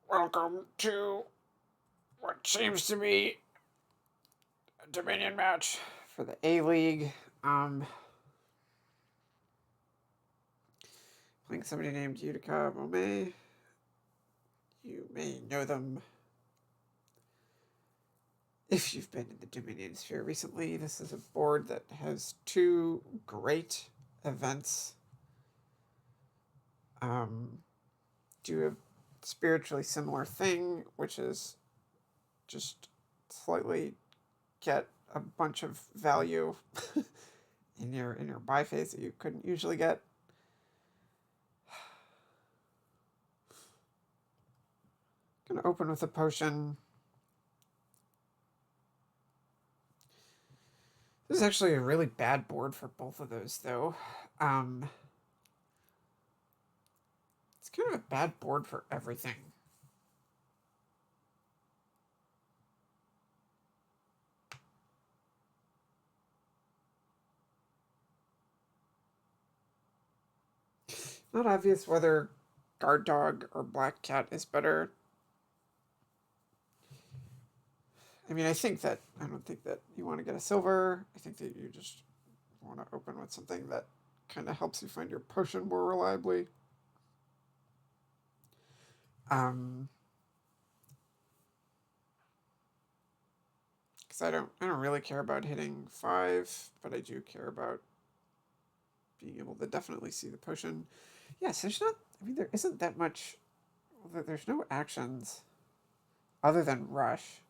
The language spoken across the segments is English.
Welcome to what seems to be a Dominion match for the A-League. Playing somebody named Yurikamome. You may know them if you've been in the Dominion sphere recently. This is a board that has two great events. Do a spiritually similar thing, which is just slightly get a bunch of value in your buy phase that you couldn't usually get. Gonna open with a potion. This is actually a really bad board for both of those, though. It's kind of a bad board for everything. Not obvious whether Guard Dog or Black Cat is better. I mean, I don't think that you want to get a silver. I think that you just want to open with something that kind of helps you find your potion more reliably. Because I don't really care about hitting 5, but I do care about being able to definitely see the potion. Yes, there isn't that much. There's no actions other than rush,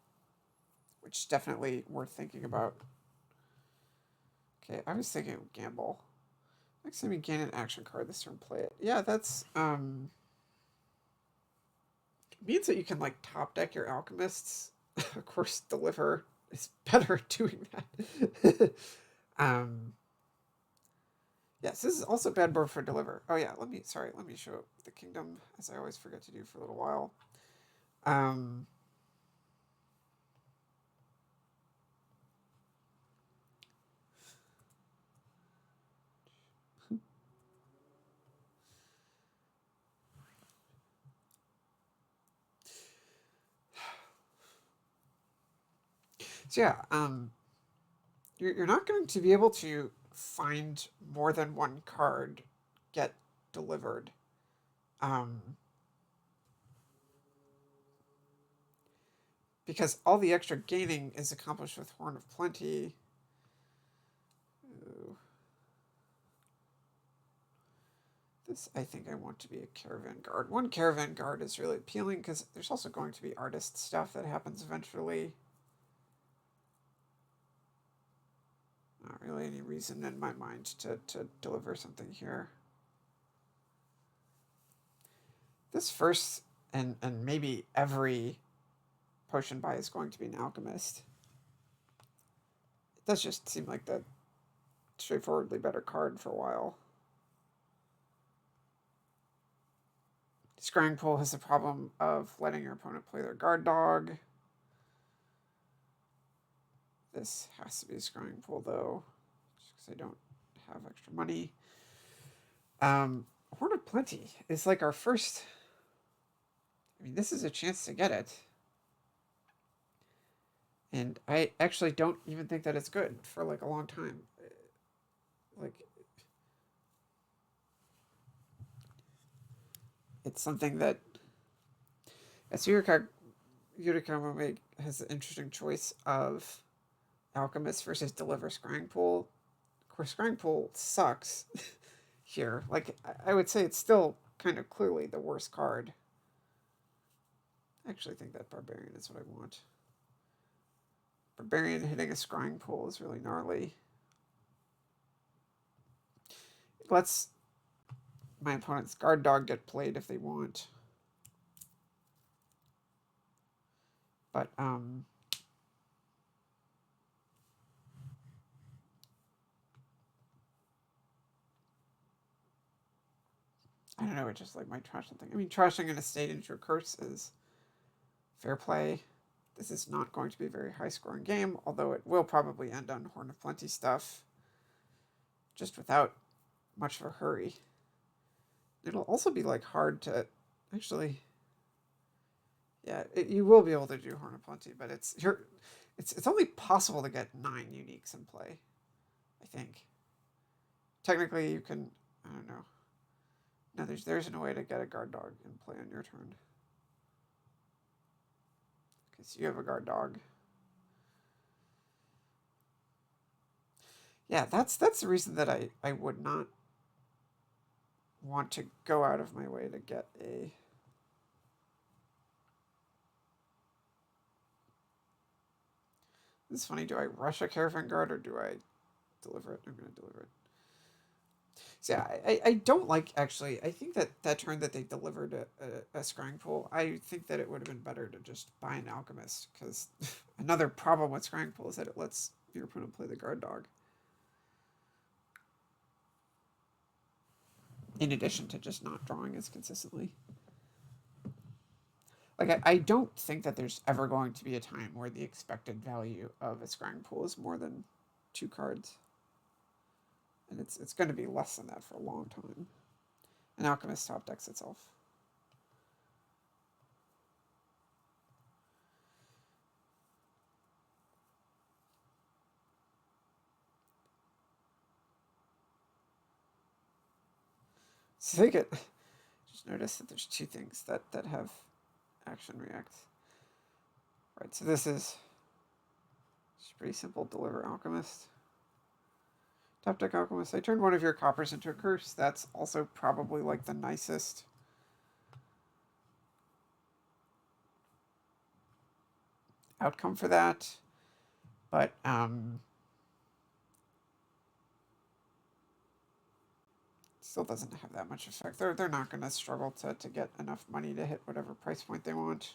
which is definitely worth thinking about. Okay, I was thinking of gamble. Next time you gain an action card this turn, play it. Yeah, that's means that you can like top deck your alchemists. Of course, deliver is better at doing that. Yes, this is also bad board for deliver. Oh yeah, let me show the kingdom, as I always forget to do for a little while. So yeah, you're not going to be able to find more than one card get delivered. Because all the extra gaining is accomplished with Horn of Plenty. Ooh. This, I think I want to be a Caravan Guard. One Caravan Guard is really appealing because there's also going to be artist stuff that happens eventually. Not really any reason in my mind to deliver something here. This first and maybe every potion buy is going to be an alchemist. It does just seem like the straightforwardly better card for a while. Scrying Pool has the problem of letting your opponent play their guard dog. This has to be a Scrying Pool, though, just because I don't have extra money. Horn of Plenty is like our first. I mean, this is a chance to get it. And I actually don't even think that it's good for like a long time. Like, it's something that as Yurikamome has an interesting choice of Alchemist versus Deliver Scrying Pool. Of course, Scrying Pool sucks here. Like, I would say it's still kind of clearly the worst card. I actually think that Barbarian is what I want. Barbarian hitting a Scrying Pool is really gnarly. It lets my opponent's guard dog get played if they want. But, I don't know, it just like might trash something. I mean, trashing an estate into a curse is fair play. This is not going to be a very high scoring game, although it will probably end on Horn of Plenty stuff, just without much of a hurry. It'll also be like hard to actually, yeah, you will be able to do Horn of Plenty, but it's only possible to get 9 uniques in play. I think technically you can. I don't know. No, there's no way to get a guard dog in play on your turn because you have a guard dog. Yeah, that's the reason that I would not want to go out of my way to get a. This is funny. Do I rush a caravan guard or do I deliver it? I'm going to deliver it. So yeah, I don't like, actually, I think that that turn that they delivered a scrying pool, I think that it would have been better to just buy an alchemist, because another problem with scrying pool is that it lets your opponent play the guard dog. In addition to just not drawing as consistently. Like, I don't think that there's ever going to be a time where the expected value of a scrying pool is more than 2 cards. And it's going to be less than that for a long time. An alchemist top decks itself. So they get. Just notice that there's 2 things that have action react. Right, so this is just pretty simple. Deliver alchemist. Top deck alchemist. I turned one of your coppers into a curse. That's also probably like the nicest outcome for that. But still doesn't have that much effect. They're not going to struggle to get enough money to hit whatever price point they want.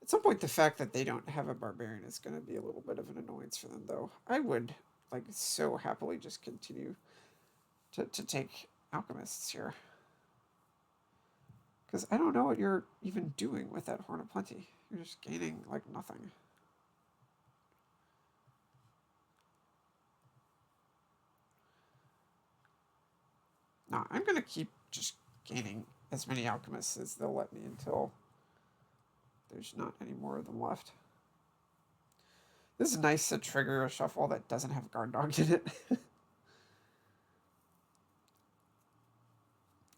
At some point, the fact that they don't have a barbarian is going to be a little bit of an annoyance for them, though. I would like so happily just continue to take alchemists here, because I don't know what you're even doing with that Horn of Plenty. You're just gaining like nothing. No, I'm going to keep just gaining as many alchemists as they'll let me until there's not any more of them left. This is nice to trigger a shuffle that doesn't have guard dog in it.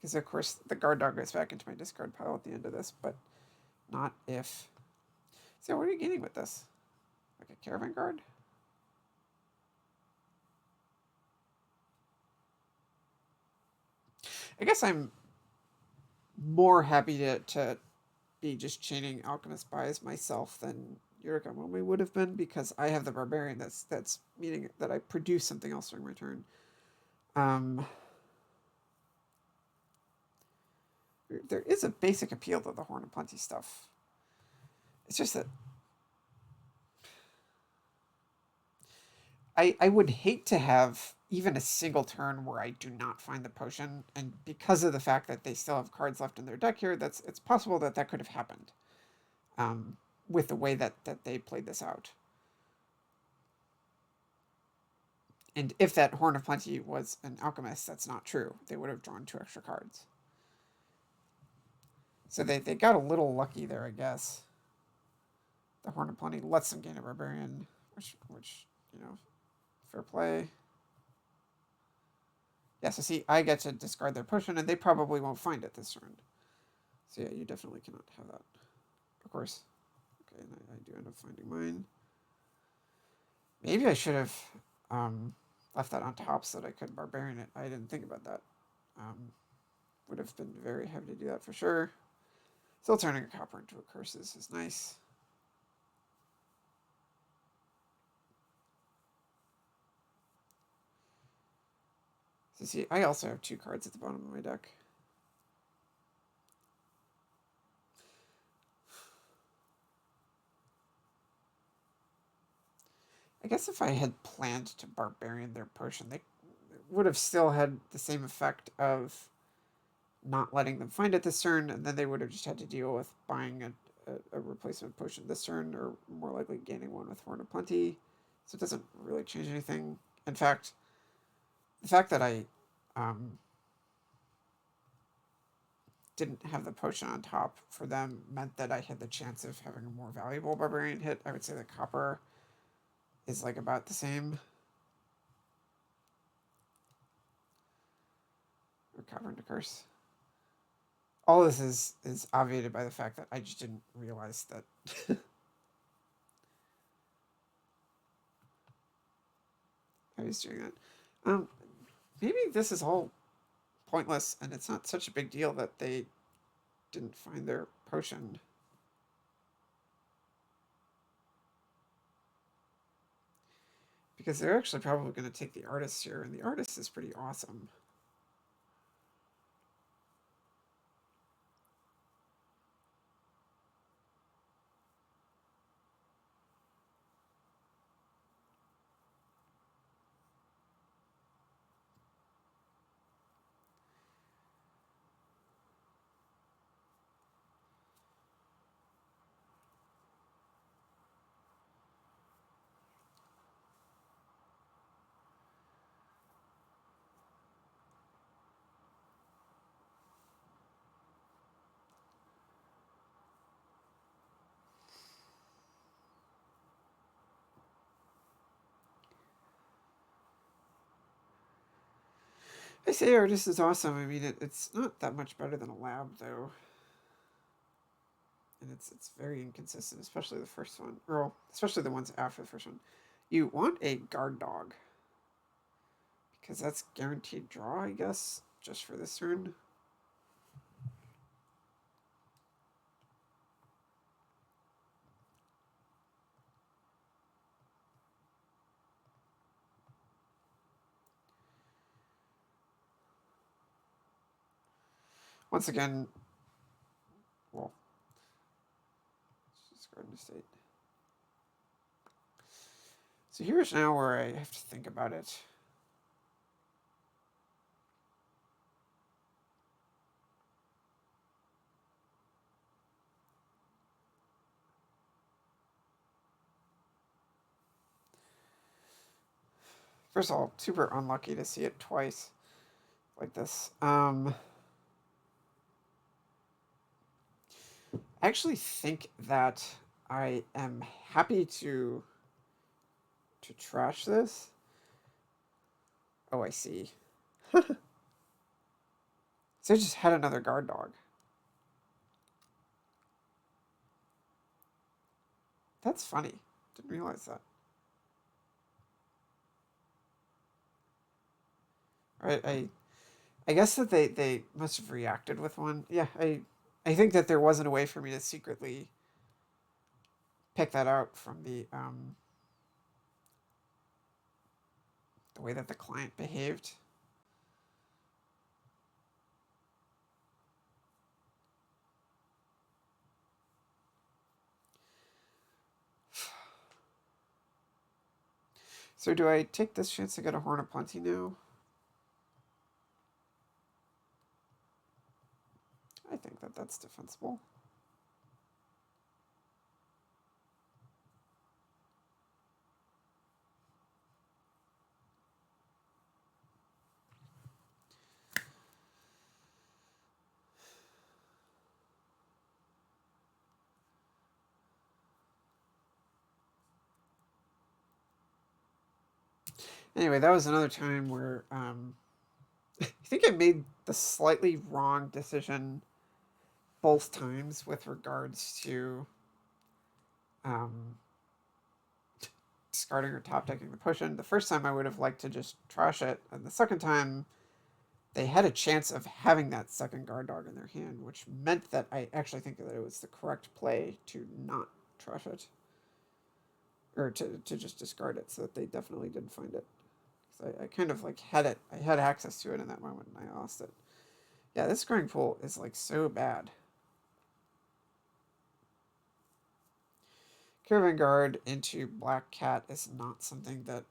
Because of course the guard dog goes back into my discard pile at the end of this, but not if. So what are you gaining with this? Like a caravan guard? I guess I'm more happy to be just chaining alchemist buys myself than yurikamome would have been, because I have the barbarian that's meaning that I produce something else during my turn. There is a basic appeal to the Horn of Plenty stuff. It's just that I would hate to have even a single turn where I do not find the potion, and because of the fact that they still have cards left in their deck here, it's possible that that could have happened with the way that they played this out. And if that Horn of Plenty was an alchemist, that's not true. They would have drawn 2 extra cards. So they got a little lucky there, I guess. The Horn of Plenty lets them gain a barbarian, which you know, fair play. Yeah, so see, I get to discard their potion, and they probably won't find it this turn. So yeah, you definitely cannot have that. Of course. Okay, and I do end up finding mine. Maybe I should have left that on top so that I could barbarian it. I didn't think about that. Would have been very heavy to do that for sure. Still turning a copper into a curse is nice. So see, I also have 2 cards at the bottom of my deck. I guess if I had planned to barbarian their potion, they would have still had the same effect of not letting them find it this turn, and then they would have just had to deal with buying a replacement potion this turn, or more likely gaining one with Horn of Plenty. So it doesn't really change anything. In fact, the fact that I didn't have the potion on top for them meant that I had the chance of having a more valuable barbarian hit. I would say the copper is like about the same. Or copper into curse. All this is obviated by the fact that I just didn't realize that I was doing that. Maybe this is all pointless and it's not such a big deal that they didn't find their potion. Because they're actually probably going to take the artist here, and the artist is pretty awesome. I say artist is awesome. I mean, it's not that much better than a lab, though. And it's very inconsistent, especially the first one. Or, especially the ones after the first one. You want a guard dog. Because that's guaranteed draw, I guess, just for this turn. Once again, well, let's just go into state. So here's now where I have to think about it. First of all, super unlucky to see it twice like this. I actually think that I am happy to trash this. Oh, I see. So I just had another guard dog. That's funny. Didn't realize that. Right, I guess that they must have reacted with one. Yeah, I think that there wasn't a way for me to secretly pick that out from the way that the client behaved. So do I take this chance to get a Horn of Plenty now? I think that that's defensible. Anyway, that was another time where I think I made the slightly wrong decision both times with regards to um, discarding or top decking the potion. The first time I would have liked to just trash it, and the second time they had a chance of having that second guard dog in their hand, which meant that I actually think that it was the correct play to not trash it. Or to just discard it, so that they definitely didn't find it. So I kind of like had it. I had access to it in that moment, and I lost it. Yeah, this scrying pool is like so bad. Caravan Guard into Black Cat is not something that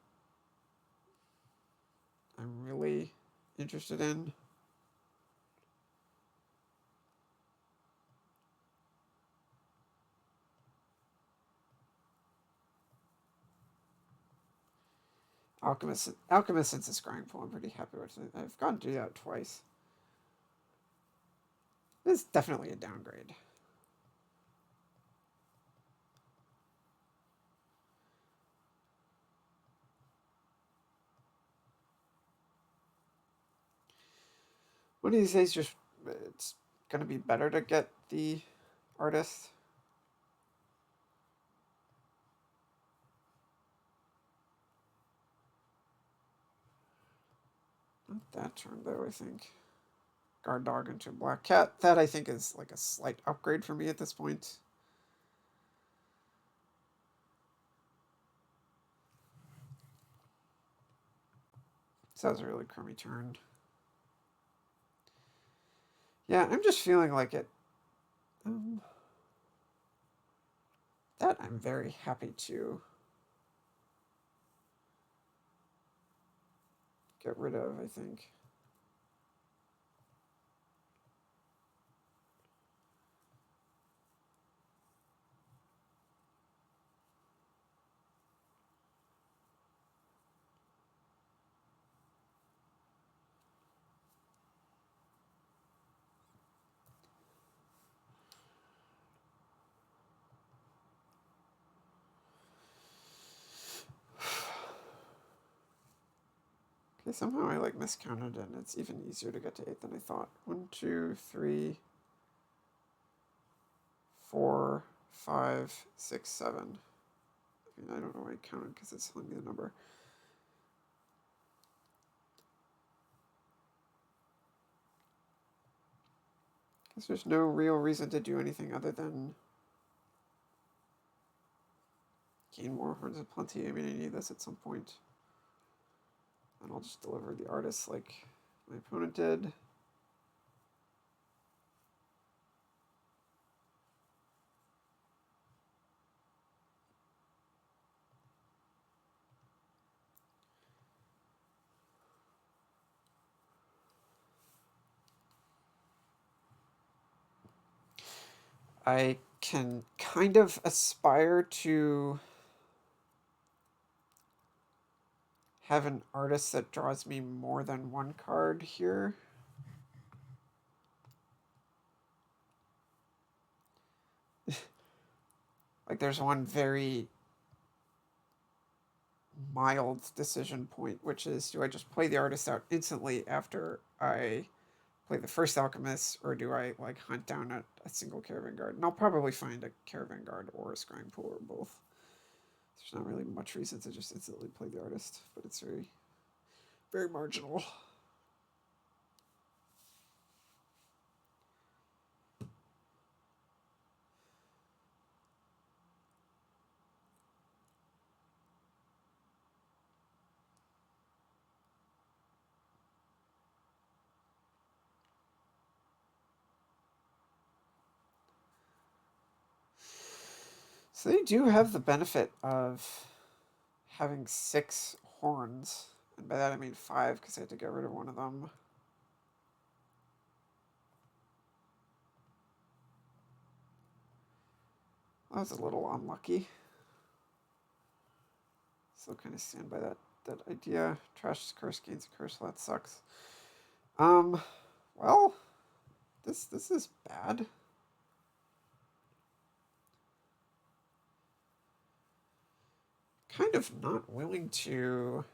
I'm really interested in. Alchemist since the scrying pool, I'm pretty happy with it. I've gone through that twice. It's definitely a downgrade. One of these days, just it's gonna be better to get the artist. Not that turn though, I think. Guard dog into black cat. That I think is like a slight upgrade for me at this point. So that was a really crummy turn. Yeah, I'm just feeling like it. That I'm very happy to get rid of, I think. Okay, somehow I like miscounted and it's even easier to get to 8 than I thought. 1, 2, 3, 4, 5, 6, 7. I mean, I don't know why I counted because it's telling me the number. Guess there's no real reason to do anything other than gain more horns of plenty. I mean, I need this at some point. And I'll just deliver the artist like my opponent did. I can kind of aspire to have an artist that draws me more than one card here. Like there's one very mild decision point, which is do I just play the artist out instantly after I play the first alchemist, or do I like hunt down a single caravan guard? And I'll probably find a caravan guard or a scrying pool or both. There's not really much reason to just instantly play the artist, but it's very, very marginal. So they do have the benefit of having 6 horns. And by that I mean 5 because I had to get rid of one of them. That was a little unlucky. Still kind of stand by that idea. Trash curse gains a curse. That sucks. Well, this is bad. Kind of not willing to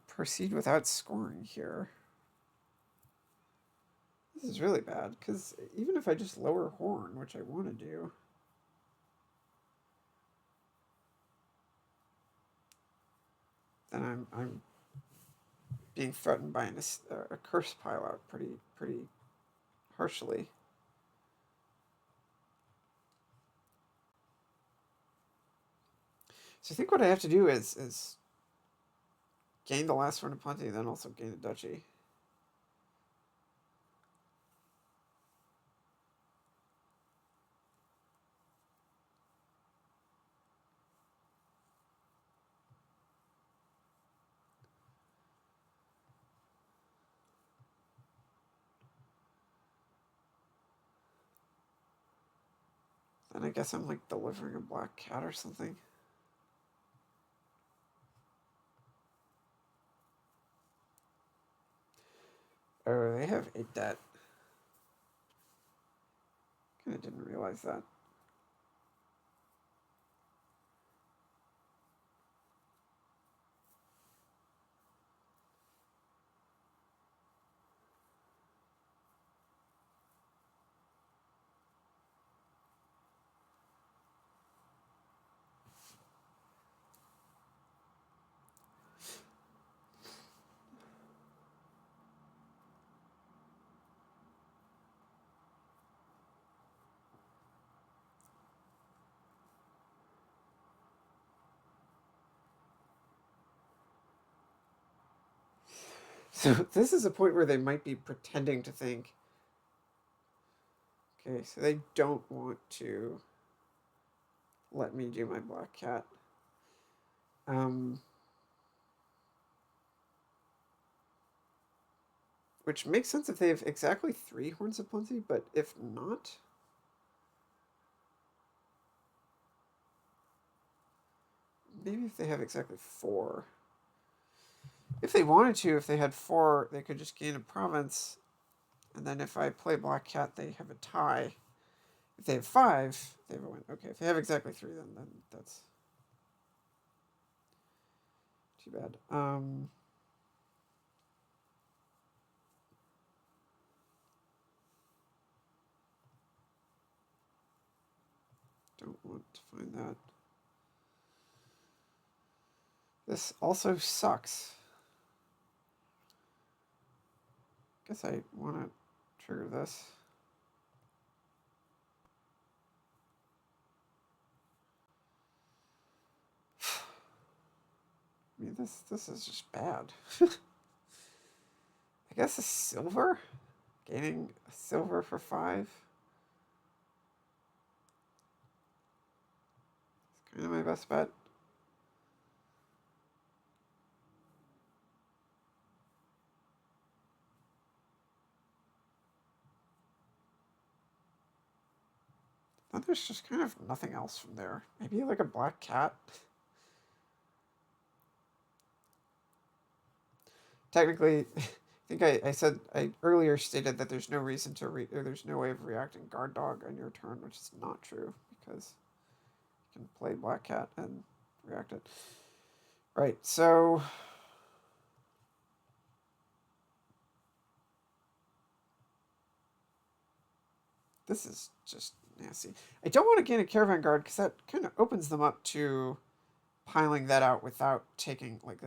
proceed without scoring here. This is really bad because even if I just lower horn, which I want to do, then I'm being threatened by a curse pile out pretty harshly. So I think what I have to do is gain the last one of plenty, then also gain a duchy. Then I guess I'm like delivering a black cat or something. I have 8 debt. Kind of didn't realize that. So this is a point where they might be pretending to think, okay, so they don't want to let me do my black cat. Which makes sense if they have exactly 3 horns of plenty, but if not, maybe if they have exactly 4. If they wanted to, if they had 4, they could just gain a province, and then if I play black cat, they have a tie. If they have 5, they have a win. Okay, if they have exactly 3, then that's too bad. Don't want to find that. This also sucks. Guess I want to trigger this. I mean, this is just bad. I guess a silver? Gaining a silver for 5? It's kind of my best bet. Then there's just kind of nothing else from there. Maybe like a black cat? Technically, I think I said, I earlier stated that there's no reason to or there's no way of reacting guard dog on your turn, which is not true, because you can play black cat and react it. Right, so this is just nasty. I don't want to gain a caravan guard because that kind of opens them up to piling that out without taking, like,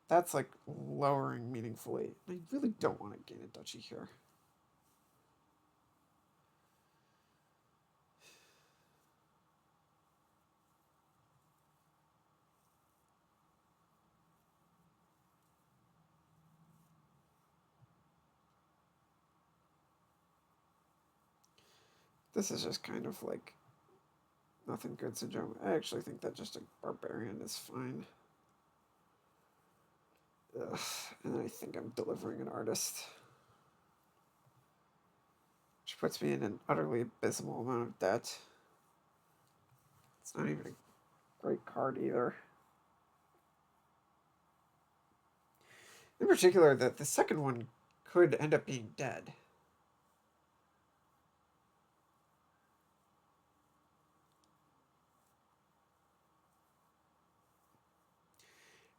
that's like lowering meaningfully. I really don't want to gain a duchy here. This is just kind of like nothing good syndrome. I actually think that just a barbarian is fine. Ugh. And I think I'm delivering an artist, which puts me in an utterly abysmal amount of debt. It's not even a great card either. In particular, the second one could end up being dead.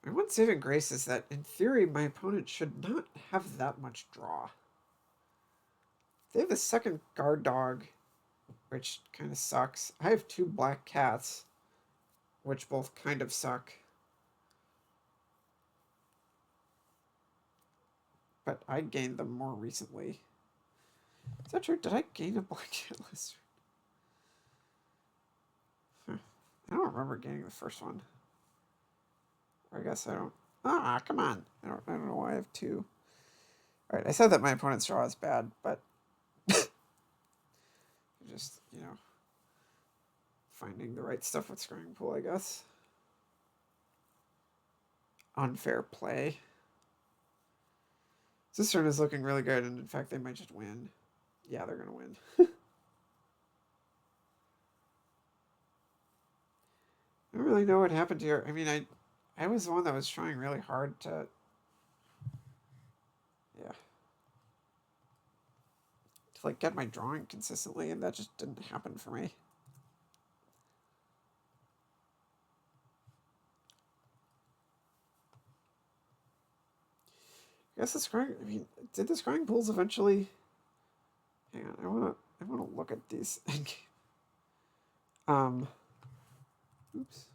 My one saving grace is that, in theory, my opponent should not have that much draw. They have a second guard dog, which kind of sucks. I have 2 black cats, which both kind of suck. But I gained them more recently. Is that true? Did I gain a black cat last turn? I don't remember gaining the first one. Or I guess I don't. Ah, come on. I don't know why I have 2. Alright, I said that my opponent's draw is bad, but just, finding the right stuff with Scrying Pool, I guess. Unfair play. This turn is looking really good, and in fact, they might just win. Yeah, they're going to win. I don't really know what happened here. I mean, I was the one that was trying really hard to... Yeah. like get my drawing consistently, and that just didn't happen for me. I guess the scrying. I mean, did the scrying pools eventually? Hang on, I wanna look at these. um, oops.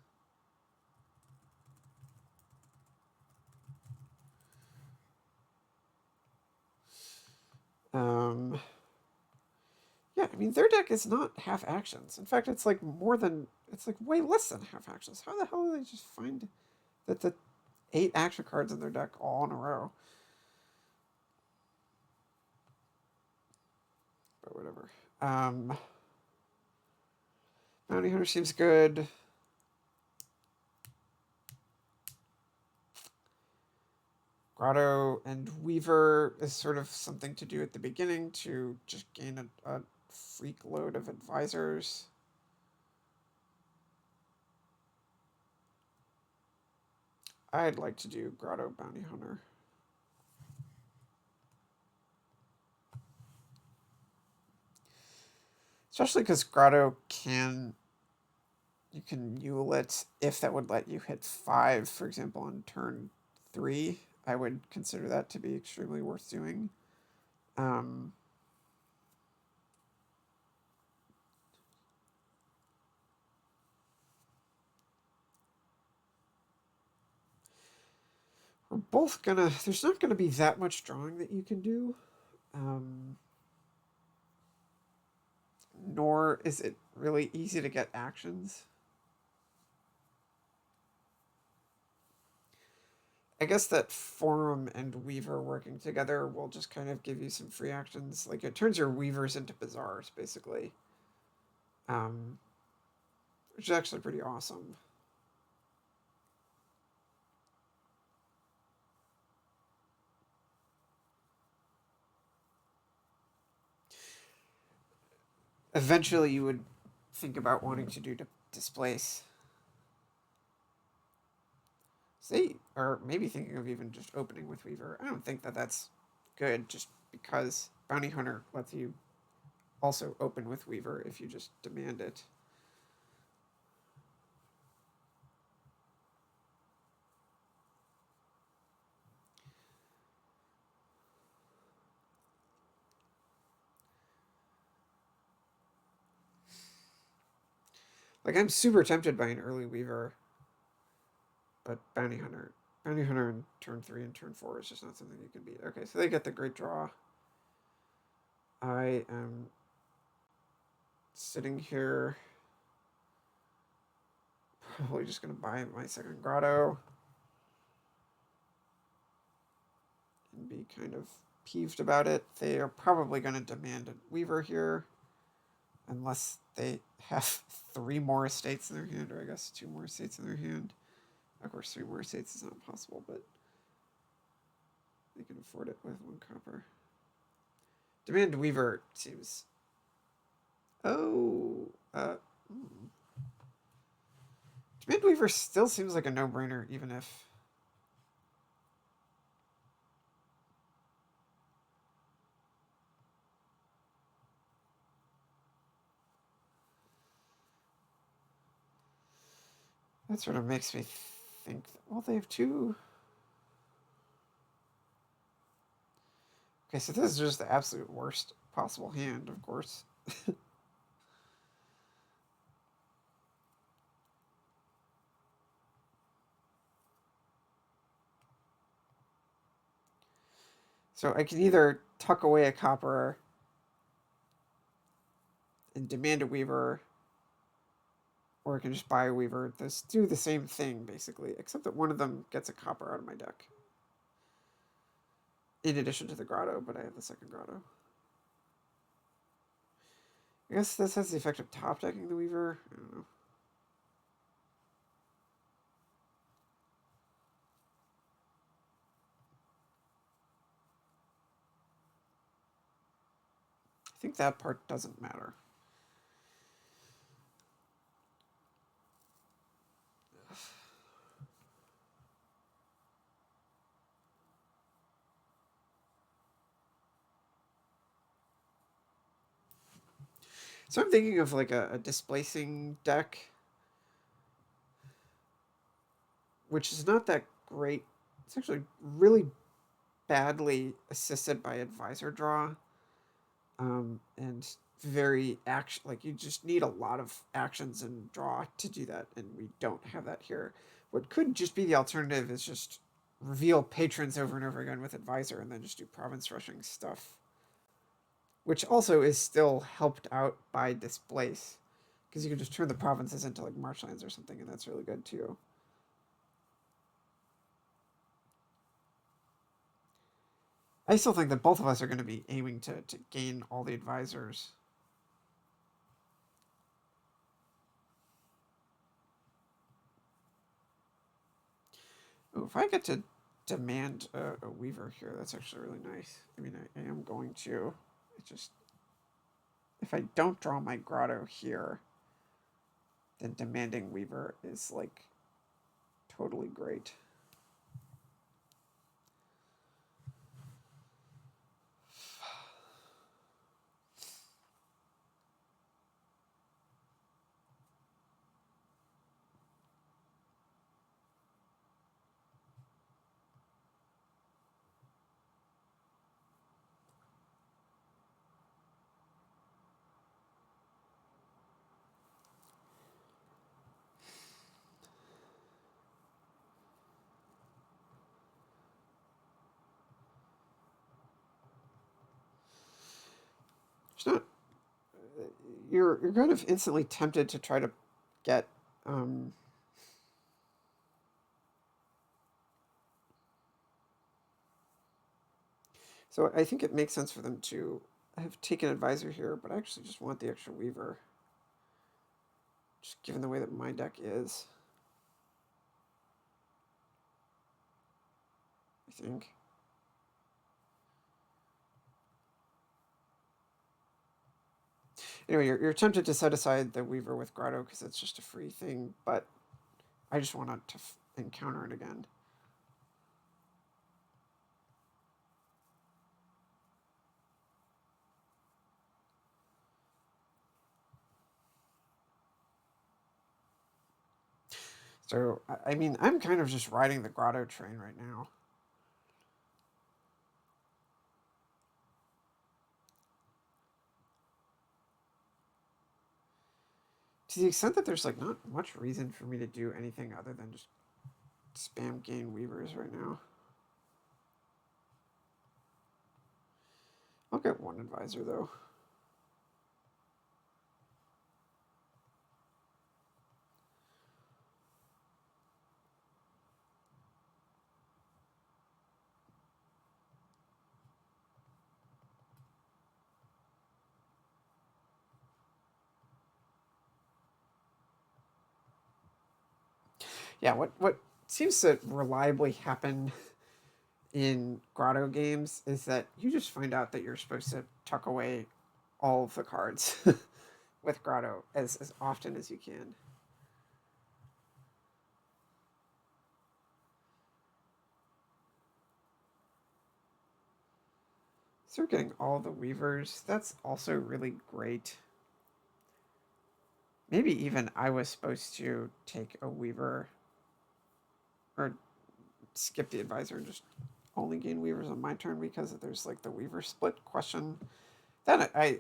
Yeah, I mean, their deck is not half actions. In fact, it's like it's like way less than half actions. How the hell do they just find that the 8 action cards in their deck all in a row? But whatever. Bounty Hunter seems good. Grotto and Weaver is sort of something to do at the beginning to just gain a freak load of advisors. I'd like to do Grotto Bounty Hunter. Especially because Grotto you can Yule it if that would let you hit 5, for example, on turn 3. I would consider that to be extremely worth doing. We're both gonna. There's not gonna be that much drawing that you can do. Nor is it really easy to get actions. I guess that Forum and Weaver working together will just kind of give you some free actions. Like, it turns your Weavers into Bazaars, basically. Which is actually pretty awesome. Eventually, you would think about wanting to do Displace. Say, or maybe thinking of even just opening with Weaver. I don't think that that's good, just because Bounty Hunter lets you also open with Weaver if you just demand it. Like, I'm super tempted by an early Weaver, but Bounty Hunter in turn 3 and turn 4 is just not something you can beat. Okay, so they get the great draw. I am sitting here, probably just going to buy my second Grotto and be kind of peeved about it. They are probably going to demand a Weaver here, unless they have 3 more estates in their hand, or I guess 2 more estates in their hand. Of course, 3 more estates is not possible, but they can afford it with 1 copper. Demand Weaver seems... Oh, Demand Weaver still seems like a no-brainer, even if... That sort of makes me think... Well, they have 2... Okay, so this is just the absolute worst possible hand, of course. So I can either tuck away a copper and demand a Weaver, or I can just buy a Weaver. Those do the same thing, basically, except that one of them gets a copper out of my deck. In addition to the Grotto, but I have the second Grotto. I guess this has the effect of top decking the Weaver. I don't know. I think that part doesn't matter. So I'm thinking of like a displacing deck, which is not that great. It's actually really badly assisted by advisor draw, and very action. Like you just need a lot of actions and draw to do that, and we don't have that here. What could just be the alternative is just reveal patrons over and over again with advisor, and then just do province rushing stuff, which also is still helped out by displace, because you can just turn the provinces into like marshlands or something, and that's really good too. I still think that both of us are going to be aiming to gain all the advisors. Ooh, if I get to demand a weaver here, that's actually really nice. I mean, I am going to. It just, if I don't draw my grotto here, then demanding weaver is like totally great. It's not. You're kind of instantly tempted to try to get. Um, so I think it makes sense for them to have taken advisor here, but I actually just want the extra weaver, just given the way that my deck is. I think. Anyway, you're tempted to set aside the weaver with grotto because it's just a free thing, but I just want to encounter it again. So, I mean, I'm kind of just riding the grotto train right now. To the extent that there's like not much reason for me to do anything other than just spam gain weavers right now. I'll get one advisor though. Yeah, what seems to reliably happen in grotto games is that you just find out that you're supposed to tuck away all of the cards with grotto as often as you can. So we're getting all the weavers. That's also really great. Maybe even I was supposed to take a weaver or skip the advisor and just only gain weavers on my turn because there's like the weaver split question. Then I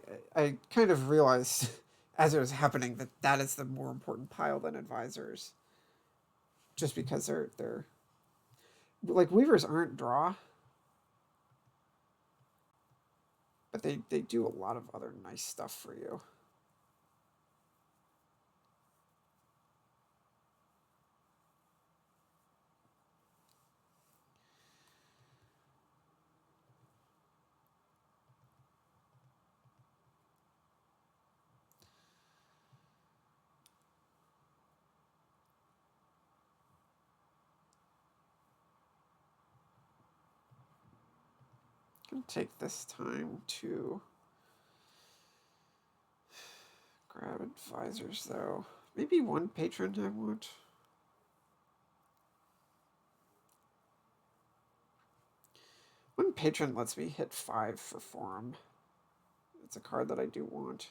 kind of realized as it was happening that that is the more important pile than advisors, just because they're like weavers aren't draw, but they do a lot of other nice stuff for you. I'm gonna take this time to grab advisors though. Maybe one patron I want. One patron lets me hit 5 for forum. It's a card that I do want.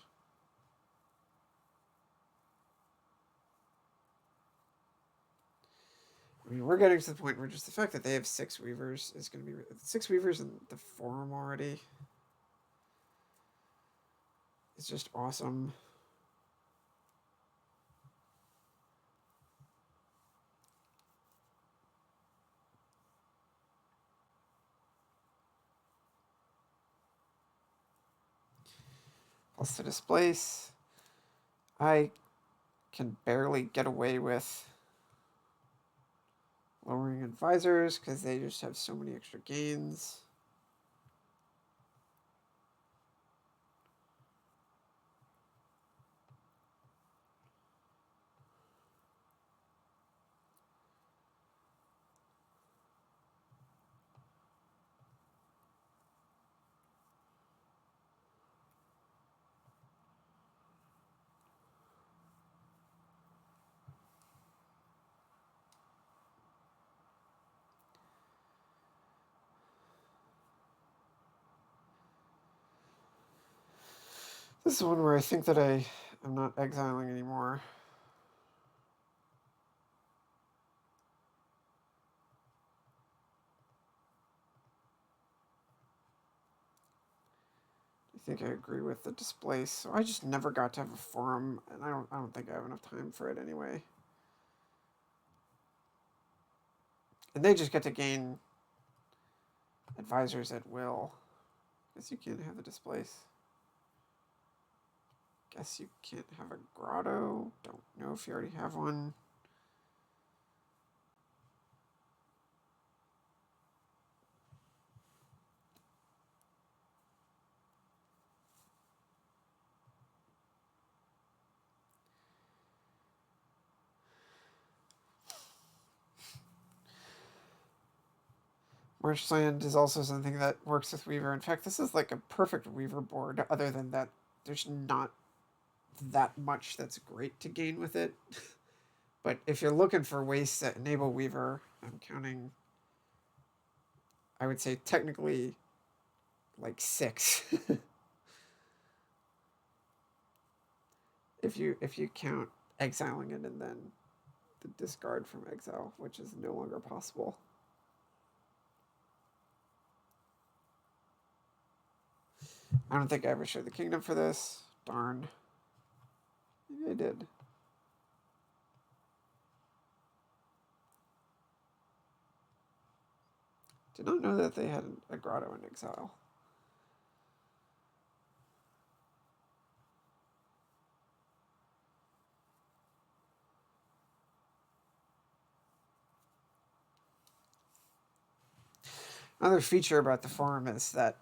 I mean, we're getting to the point where just the fact that they have 6 weavers is going to be 6 weavers in the forum already. It's just awesome. Plus to displace, I can barely get away with lowering advisors because they just have so many extra gains. This is one where I think that I'm not exiling anymore. I think I agree with the displace. So I just never got to have a forum, and I don't think I have enough time for it anyway. And they just get to gain advisors at will. Guess you can't have the displace. Guess you can't have a grotto. Don't know if you already have one. Marshland is also something that works with Weaver. In fact, this is like a perfect Weaver board, other than that there's not that much that's great to gain with it. But if you're looking for ways to enable Weaver, I'm counting, I would say technically like 6. if you count exiling it and then the discard from exile, which is no longer possible. I don't think I ever showed the kingdom for this. Darn. Maybe I did. Did not know that they had a grotto in exile. Another feature about the forum is that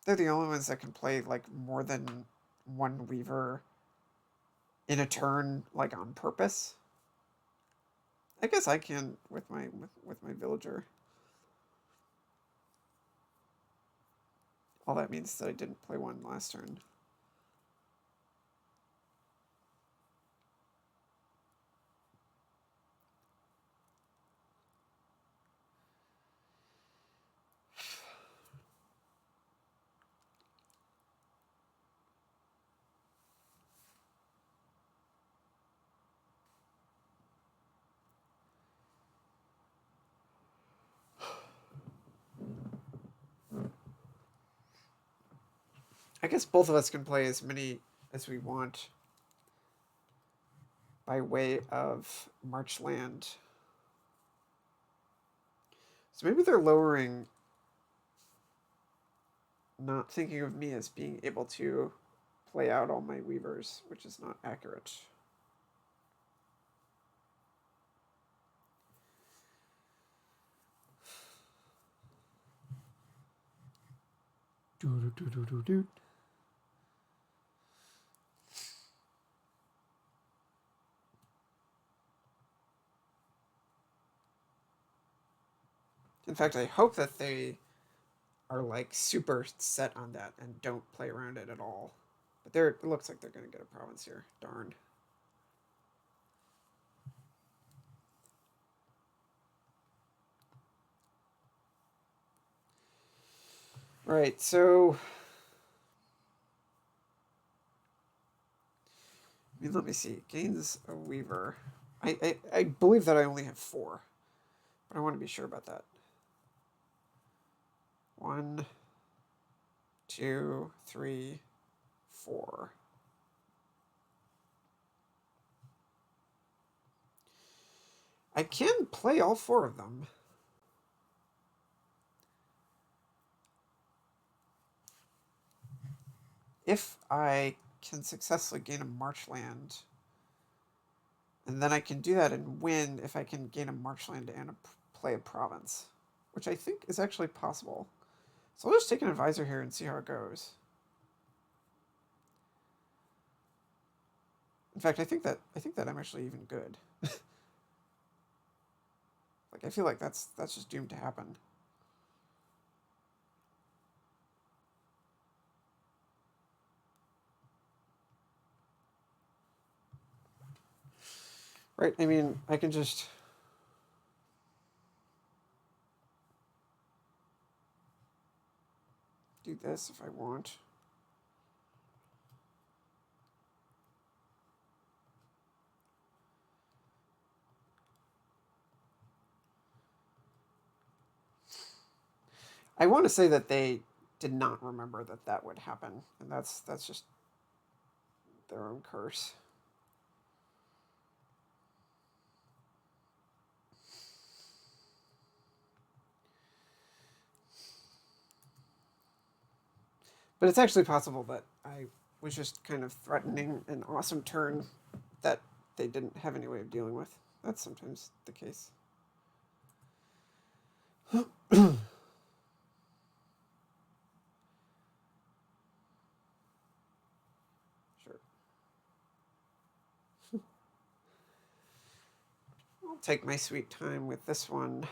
they're the only ones that can play like more than one weaver in a turn, like on purpose. I guess I can with my villager. All that means is that I didn't play one last turn. I guess both of us can play as many as we want by way of Marchland. So maybe they're lowering, not thinking of me as being able to play out all my weavers, which is not accurate. In fact, I hope that they are like super set on that and don't play around it at all. But it looks like they're going to get a province here. Darn. Right, so let me see. Gains a weaver. I believe that I only have 4, but I want to be sure about that. 1, 2, 3, 4. I can play all 4 of them. If I can successfully gain a marchland, and then I can do that and win if I can gain a marchland and play a province, which I think is actually possible. So I'll just take an advisor here and see how it goes. In fact, I think that I'm actually even good. Like I feel like that's just doomed to happen. Right? I mean, I can just do this if I want. I want to say that they did not remember that that would happen, and that's just their own curse. But it's actually possible that I was just kind of threatening an awesome turn that they didn't have any way of dealing with. That's sometimes the case. Sure. I'll take my sweet time with this one.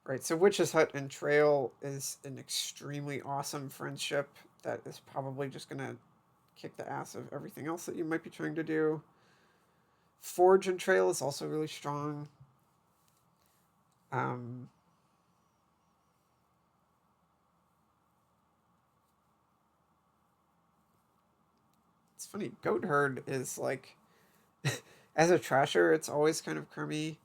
Right, so Witch's Hut and Trail is an extremely awesome friendship that is probably just going to kick the ass of everything else that you might be trying to do. Forge and Trail is also really strong. Um, it's funny, Goat Herd is like, as a trasher, it's always kind of crummy.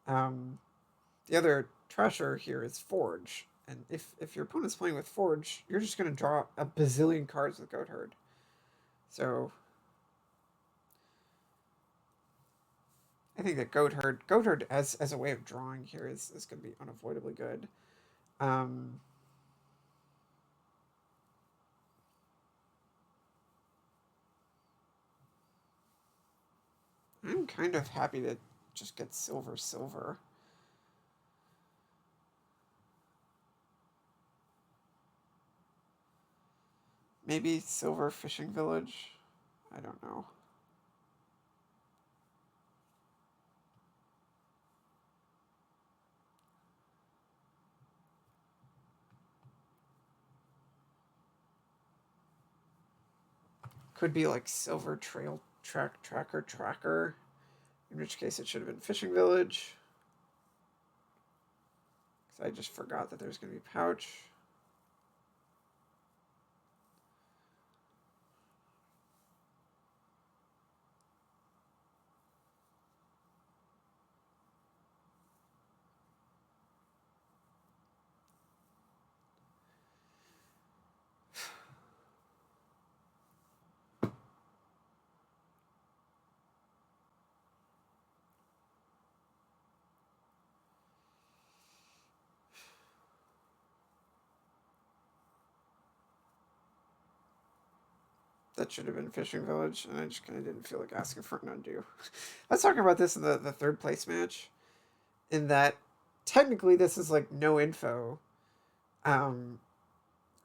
The other trasher here is Forge. And if your opponent's playing with Forge, you're just going to draw a bazillion cards with Goat Herd. So I think that Goat Herd as a way of drawing here is going to be unavoidably good. Um, I'm kind of happy to just get silver. Maybe silver fishing village. I don't know. Could be like silver trail tracker. In which case it should have been fishing village. Because I just forgot that there's going to be pouch. That should have been fishing village, and I just kind of didn't feel like asking for an undo. I was talking about this in the third place match, in that technically this is like no info. Um,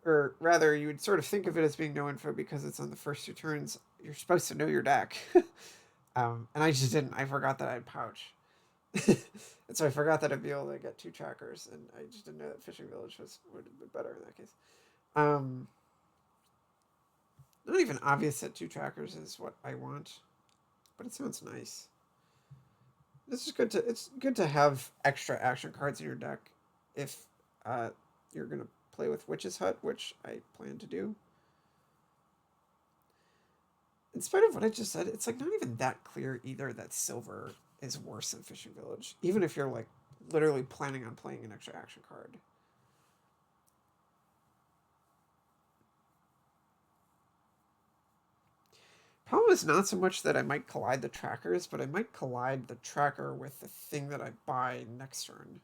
or rather, you would sort of think of it as being no info because it's on the first 2 turns. You're supposed to know your deck. And I just didn't. I forgot that I had pouch. And so I forgot that I'd be able to get 2 trackers, and I just didn't know that Fishing Village would have been better in that case. Not even obvious that 2 trackers is what I want, but it sounds nice. It's good to have extra action cards in your deck if you're gonna play with Witch's Hut, which I plan to do. in spite of what I just said, it's like not even that clear either that silver is worse than Fishing Village, even if you're like literally planning on playing an extra action card. Problem is not so much that I might collide the trackers, but I might collide the tracker with the thing that I buy next turn.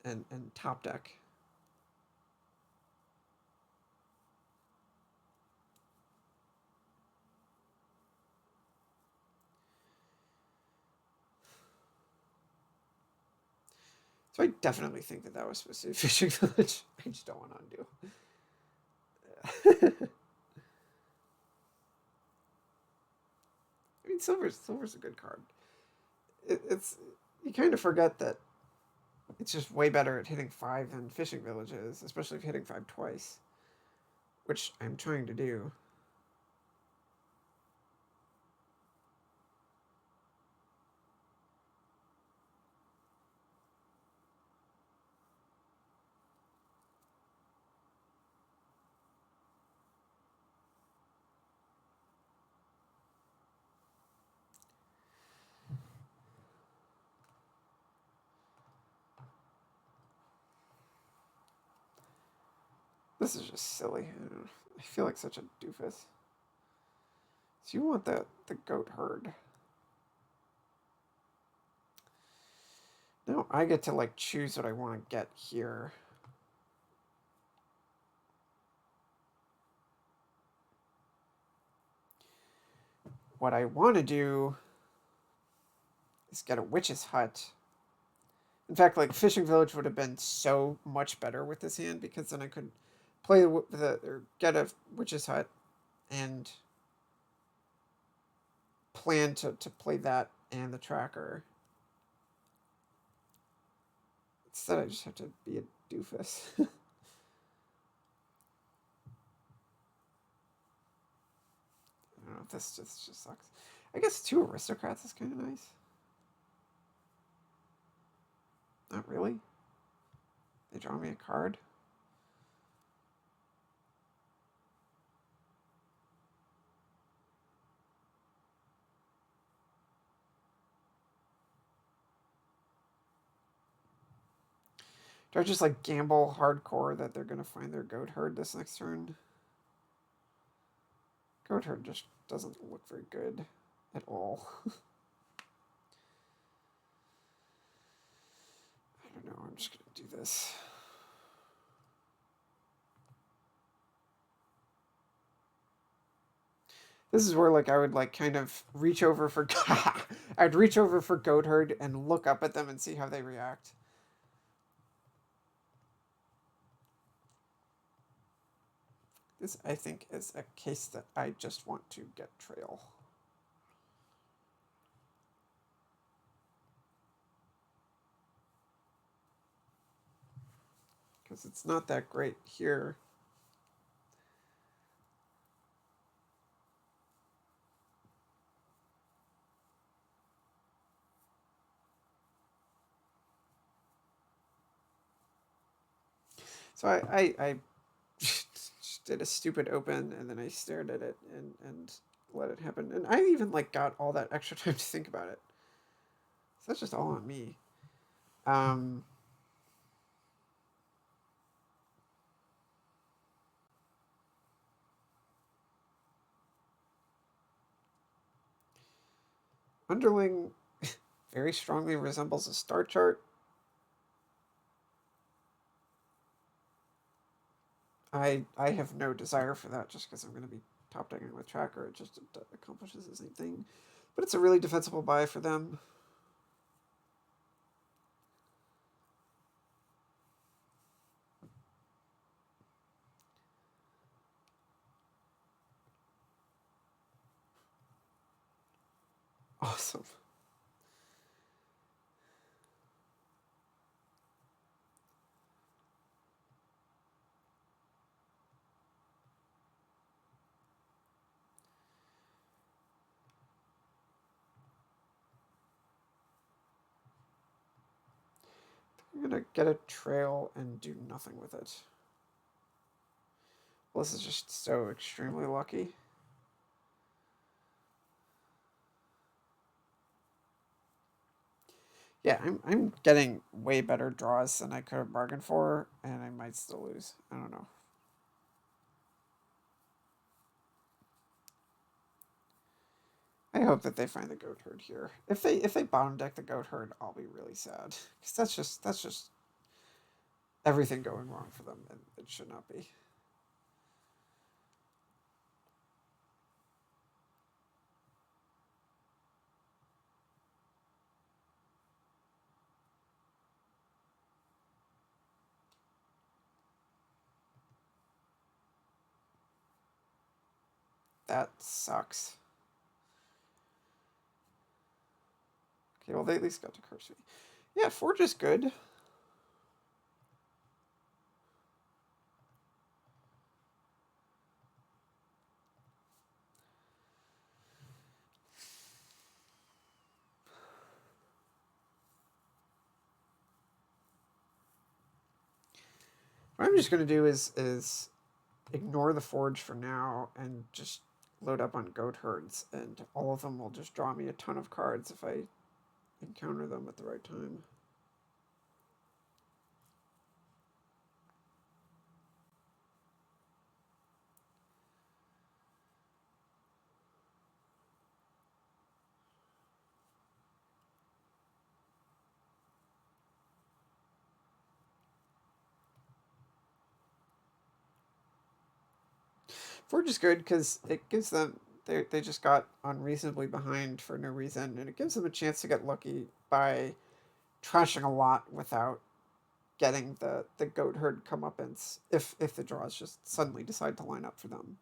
And top deck. So I definitely think that was supposed to be Fishing Village. I just don't want to undo. I mean, silver's a good card. It's you kind of forget that it's just way better at hitting 5 than Fishing Village is, especially if hitting 5 twice, which I'm trying to do. This is just silly. I feel like such a doofus. So you want the goat herd. Now I get to like choose what I want to get here. What I want to do is get a witch's hut. In fact, like Fishing Village would have been so much better with this hand because then I could play or get a witch's hut and plan to play that and the tracker. Instead, I just have to be a doofus. I don't know if this just sucks. I guess 2 aristocrats is kind of nice. Not really. They draw me a card. Do I just like gamble hardcore that they're gonna find their goat herd this next turn? Goat herd just doesn't look very good at all. I don't know. I'm just gonna do this. This is where like I would like kind of reach over for I'd reach over for goat herd and look up at them and see how they react. This I think is a case that I just want to get trail. Because it's not that great here. So I did a stupid open and then I stared at it and let it happen. And I even like got all that extra time to think about it. So that's just all on me. Underling very strongly resembles a star chart. I have no desire for that just because I'm going to be top decking with tracker. It just accomplishes the same thing. But it's a really defensible buy for them. Awesome. I'm going to get a trail and do nothing with it. Well, this is just so extremely lucky. Yeah, I'm getting way better draws than I could have bargained for, and I might still lose. I don't know. I hope that they find the goat herd here. If they bottom deck the goat herd, I'll be really sad because that's just everything going wrong for them, and it should not be. That sucks. Okay, well they at least got to curse me. Yeah, Forge is good. What I'm just gonna do is ignore the Forge for now and just load up on goat herds, and all of them will just draw me a ton of cards if I encounter them at the right time. Forge is good because it gives them they just got unreasonably behind for no reason, and it gives them a chance to get lucky by trashing a lot without getting the goat herd comeuppance if the draws just suddenly decide to line up for them.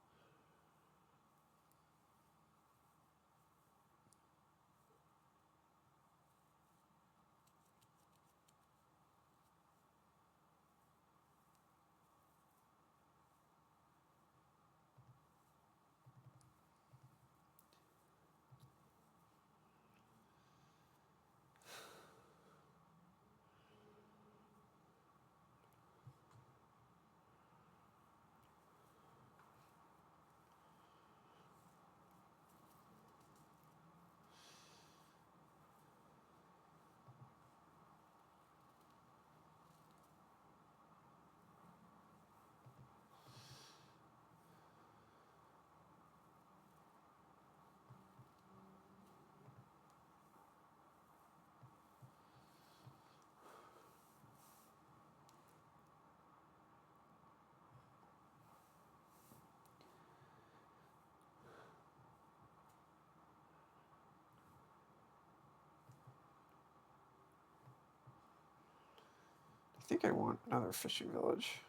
I think I want another fishing village.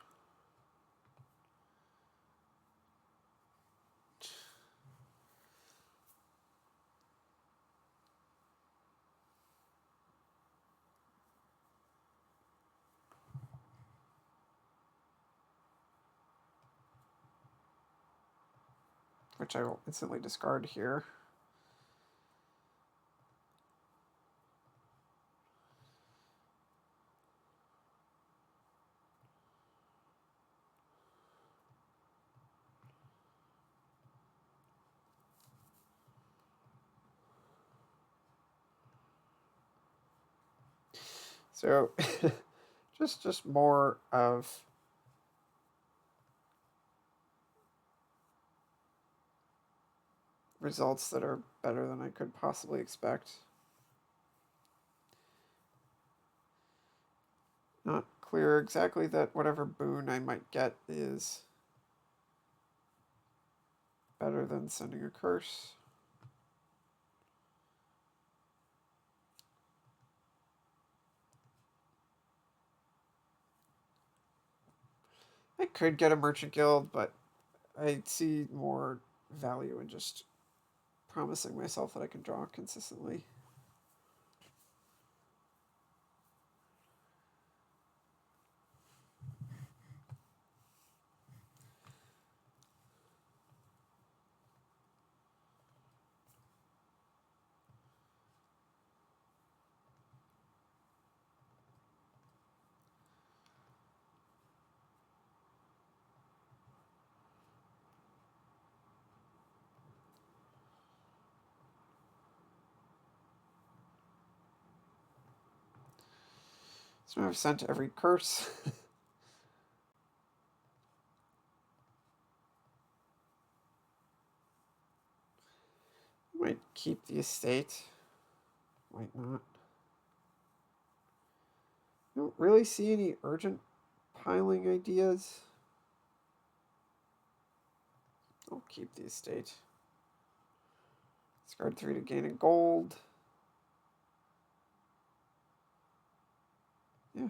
Which I will instantly discard here. So just more of results that are better than I could possibly expect. Not clear exactly that whatever boon I might get is better than sending a curse. I could get a merchant guild, but I see more value in just promising myself that I can draw consistently. So I've sent every curse. Might keep the estate. Might not. I don't really see any urgent piling ideas. I'll keep the estate. Discard 3 to gain a gold. Yeah.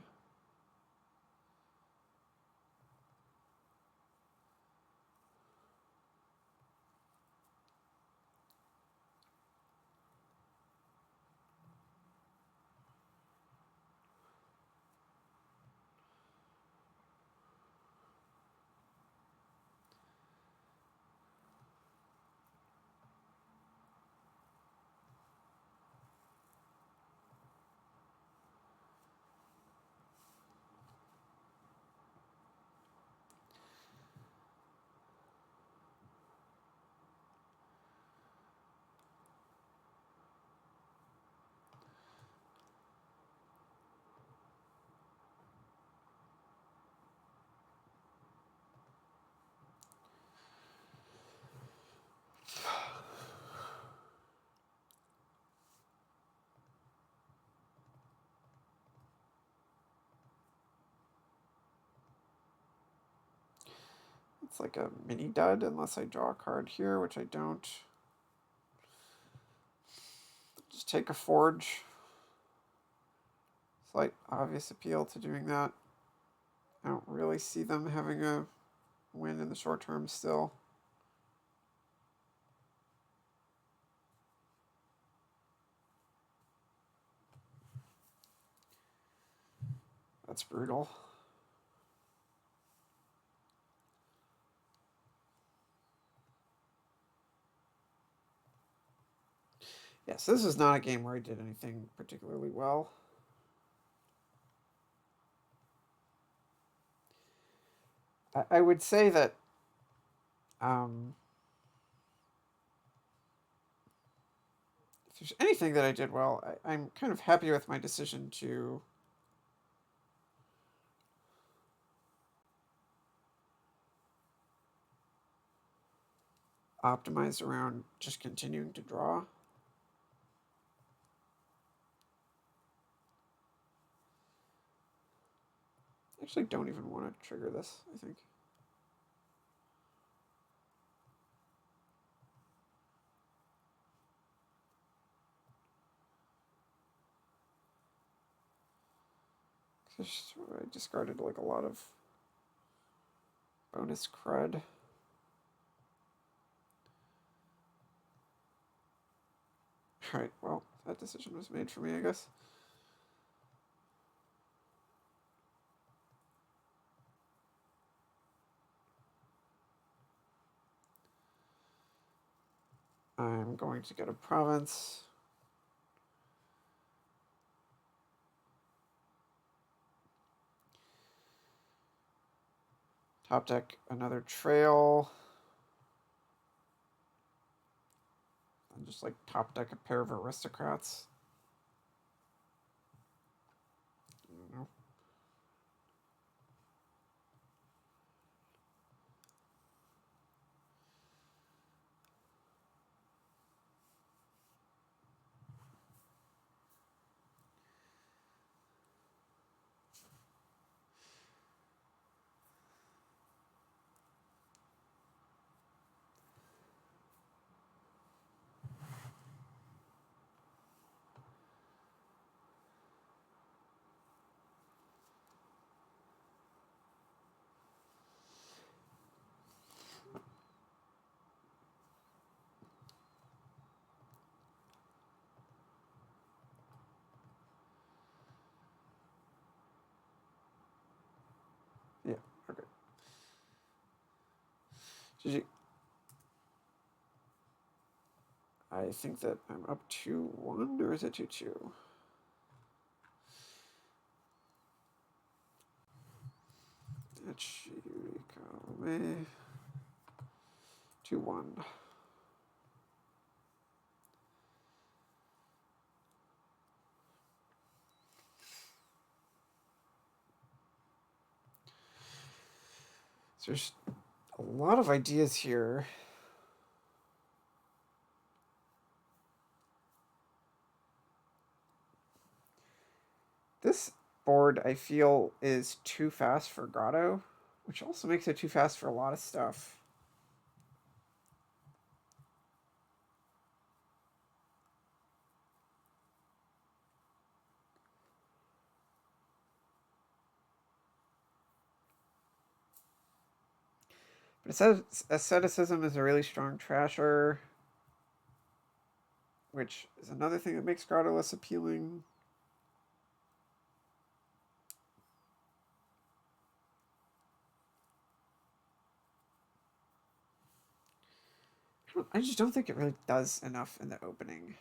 It's like a mini dud unless I draw a card here, which I don't. Just take a forge. Slight obvious appeal to doing that. I don't really see them having a win in the short term still. That's brutal. Yes, this is not a game where I did anything particularly well. I would say that if there's anything that I did well, I'm kind of happy with my decision to optimize around just continuing to draw. I actually don't even want to trigger this, I think. I discarded like a lot of bonus crud. Alright, well, that decision was made for me, I guess. I'm going to get a province. Top deck another trail. And just like top deck a pair of aristocrats. I don't know. Yeah, okay. GG. I think that I'm up 2-1, or is it 2-2? That's yurikamome. 2-1. There's a lot of ideas here. This board, I feel, is too fast for Grotto, which also makes it too fast for a lot of stuff. But it says asceticism is a really strong trasher, which is another thing that makes Grotto less appealing. I just don't think it really does enough in the opening.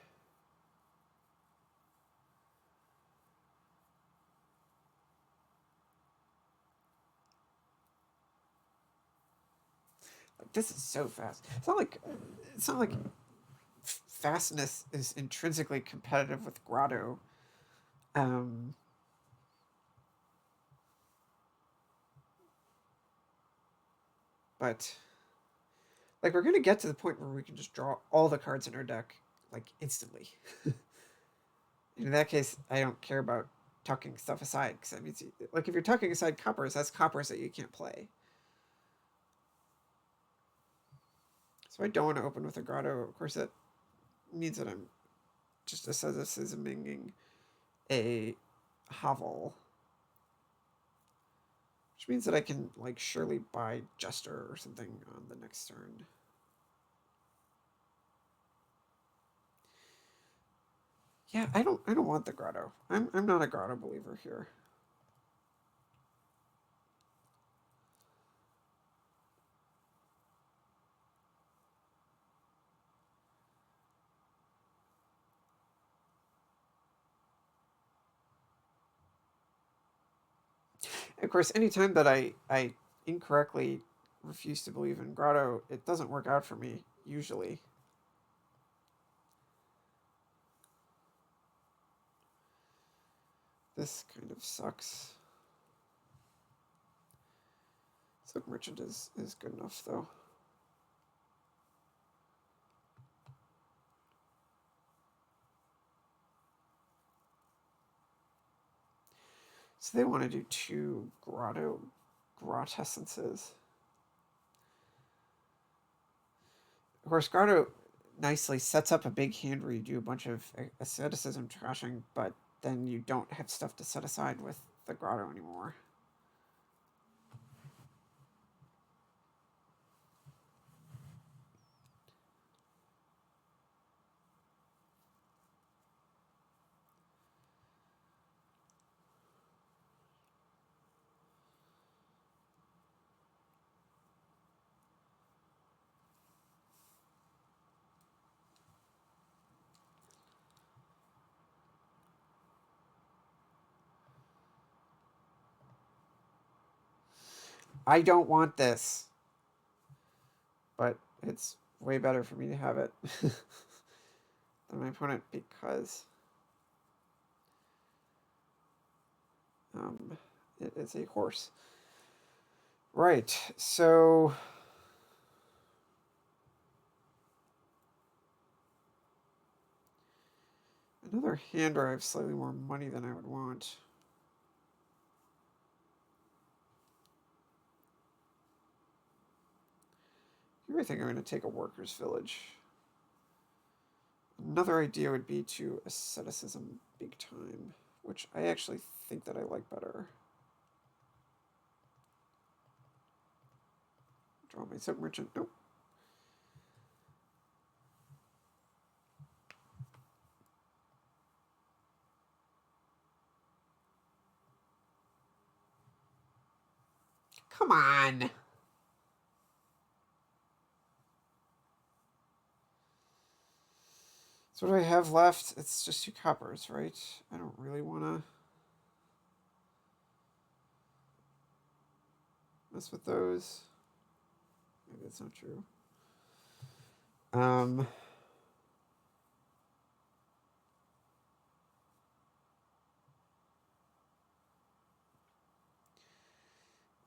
Like, this is so fast. It's not like fastness is intrinsically competitive with Grotto. Um, but like we're gonna get to the point where we can just draw all the cards in our deck like instantly. In that case, I don't care about tucking stuff aside because that means like if you're tucking aside coppers, that's coppers that you can't play. So I don't want to open with a Grotto. Of course, that means that I'm just asceticisming a hovel, which means that I can like surely buy Jester or something on the next turn. Yeah, I don't want the Grotto. I'm not a Grotto believer here. Of course, anytime that I incorrectly refuse to believe in Grotto, it doesn't work out for me, usually. This kind of sucks. Silk Merchant is good enough, though. So they want to do 2 Grotto Grotescences. Of course, Grotto nicely sets up a big hand where you do a bunch of asceticism trashing, but then you don't have stuff to set aside with the Grotto anymore. I don't want this, but it's way better for me to have it than my opponent because it is a horse. Right, so another hand where I have slightly more money than I would want. Here I think I'm going to take a workers' village. Another idea would be to asceticism big time, which I actually think that I like better. Draw my Silk Merchant. Nope. Come on. So what do I have left? It's just 2 coppers, right? I don't really want to mess with those. Maybe that's not true.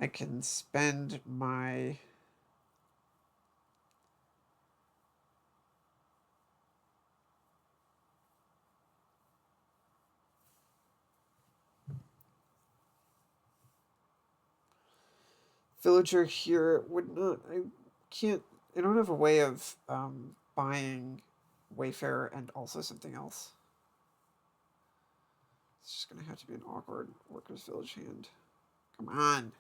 I can spend my villager here would not. I can't. I don't have a way of buying Wayfarer and also something else. It's just gonna have to be an awkward workers village hand. Come on.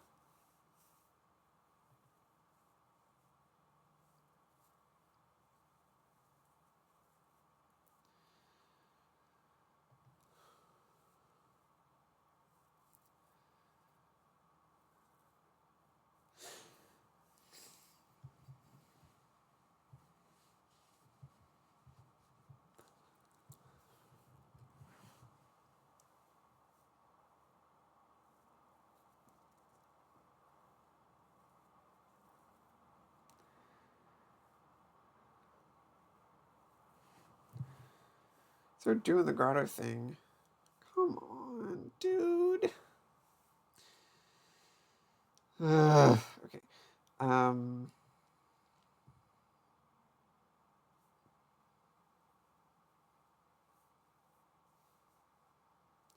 So they're doing the grotto thing. Come on, dude. Okay. Um.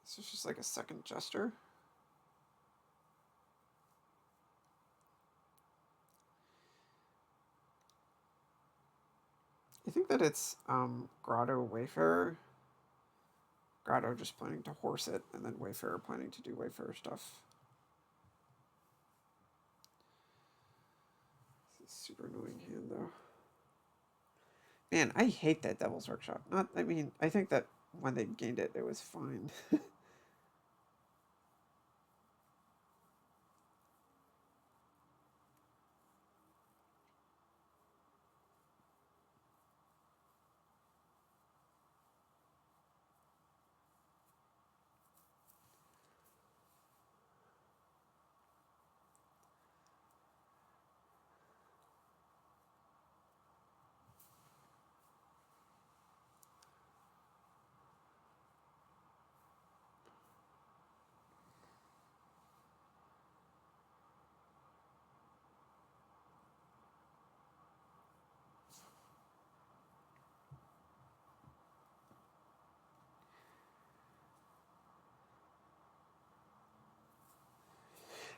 This is just like a second jester. I think that it's Grotto Wayfarer. Grotto just planning to horse it, and then Wayfarer planning to do Wayfarer stuff. This is a super annoying hand, though. Man, I hate that Devil's Workshop. Not, I mean, I think that when they gained it, it was fine.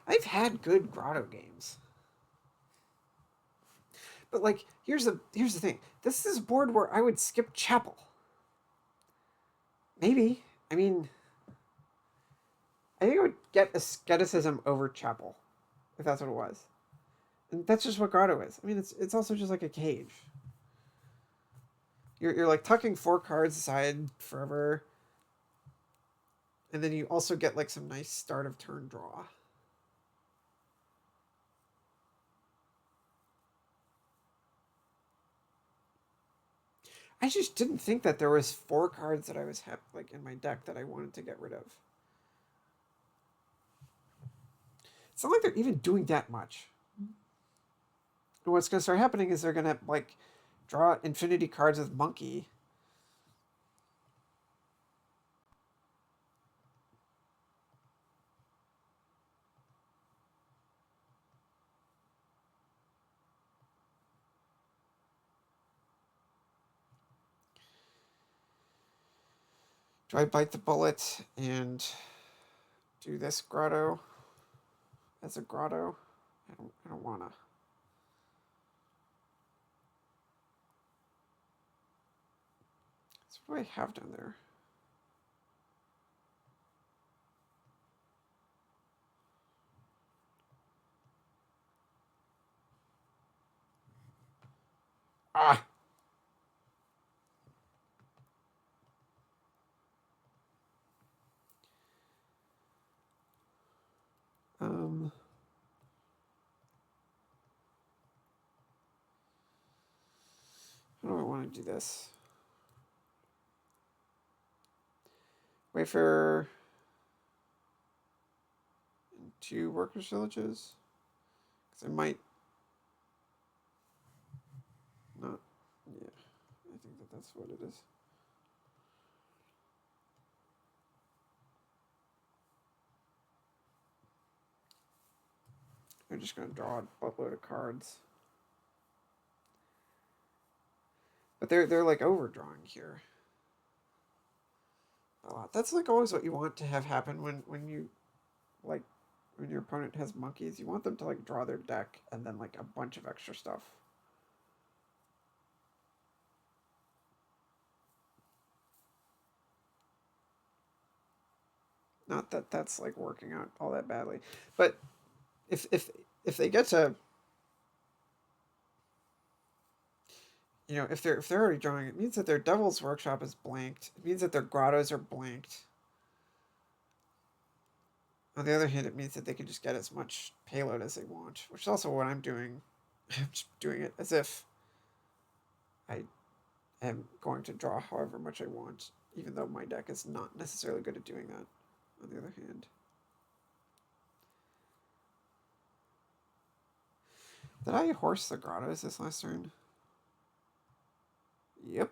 I've had good Grotto games. But like, here's the thing. This is a board where I would skip Chapel. Maybe. I mean, I think I would get asceticism over Chapel, if that's what it was. And that's just what Grotto is. I mean, it's also just like a cage. You're like tucking 4 cards aside forever, and then you also get like some nice start of turn draw. I just didn't think that there was 4 cards that I was like in my deck that I wanted to get rid of. It's not like they're even doing that much. And what's going to start happening is they're going to like draw infinity cards with Monkey. Do I bite the bullet and do this Grotto as a Grotto? I don't wanna. So what do I have down there? Ah! Um. How do I want to do this? Wayfarer and 2 workers' villages? Because I might not. Yeah, I think that that's what it is. I'm just going to draw a buttload of cards. But they're like overdrawing here a lot. That's like always what you want to have happen when you like when your opponent has monkeys. You want them to like draw their deck and then like a bunch of extra stuff. Not that that's like working out all that badly, but if they get to, you know, if they're already drawing, it means that their Devil's Workshop is blanked. It means that their grottos are blanked. On the other hand, it means that they can just get as much payload as they want, which is also what I'm doing. I'm just doing it as if I am going to draw however much I want, even though my deck is not necessarily good at doing that, on the other hand. Did I horse the grottos this last turn? Yep.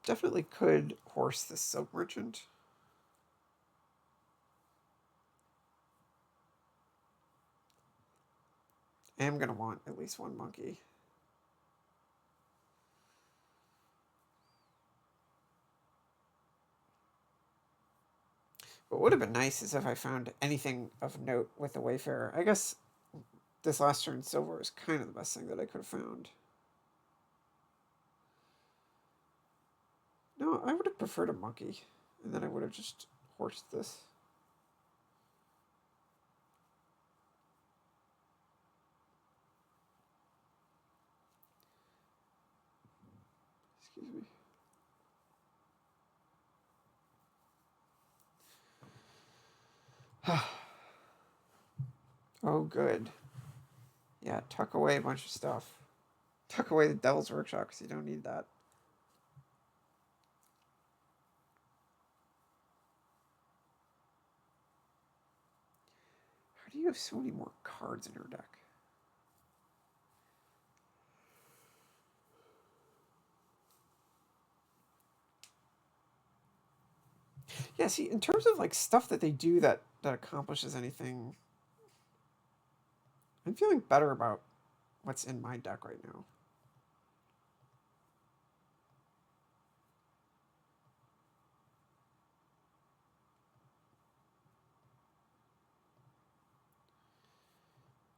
Definitely could horse the Silk Merchant. I am going to want at least one monkey. What would have been nice is if I found anything of note with the Wayfarer. I guess this last turn, silver is kind of the best thing that I could have found. No, I would have preferred a monkey, and then I would have just horsed this. Excuse me. Oh, good. Yeah, tuck away a bunch of stuff. Tuck away the Devil's Workshop because you don't need that. How do you have so many more cards in your deck? Yeah, see, in terms of like stuff that they do that accomplishes anything, I'm feeling better about what's in my deck right now.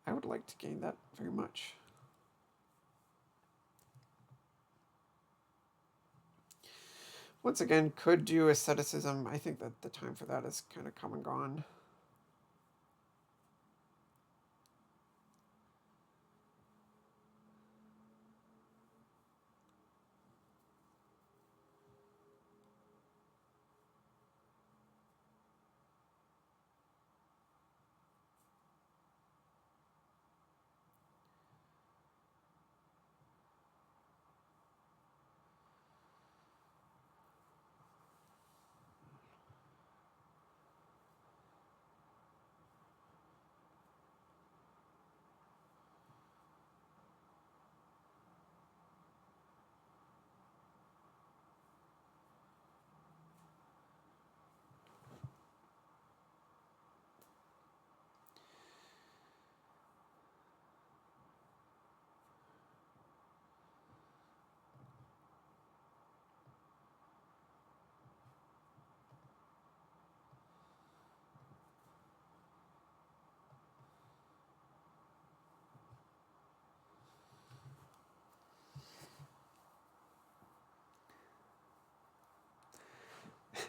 I would like to gain that very much. Once again, could do asceticism. I think that the time for that is kind of come and gone.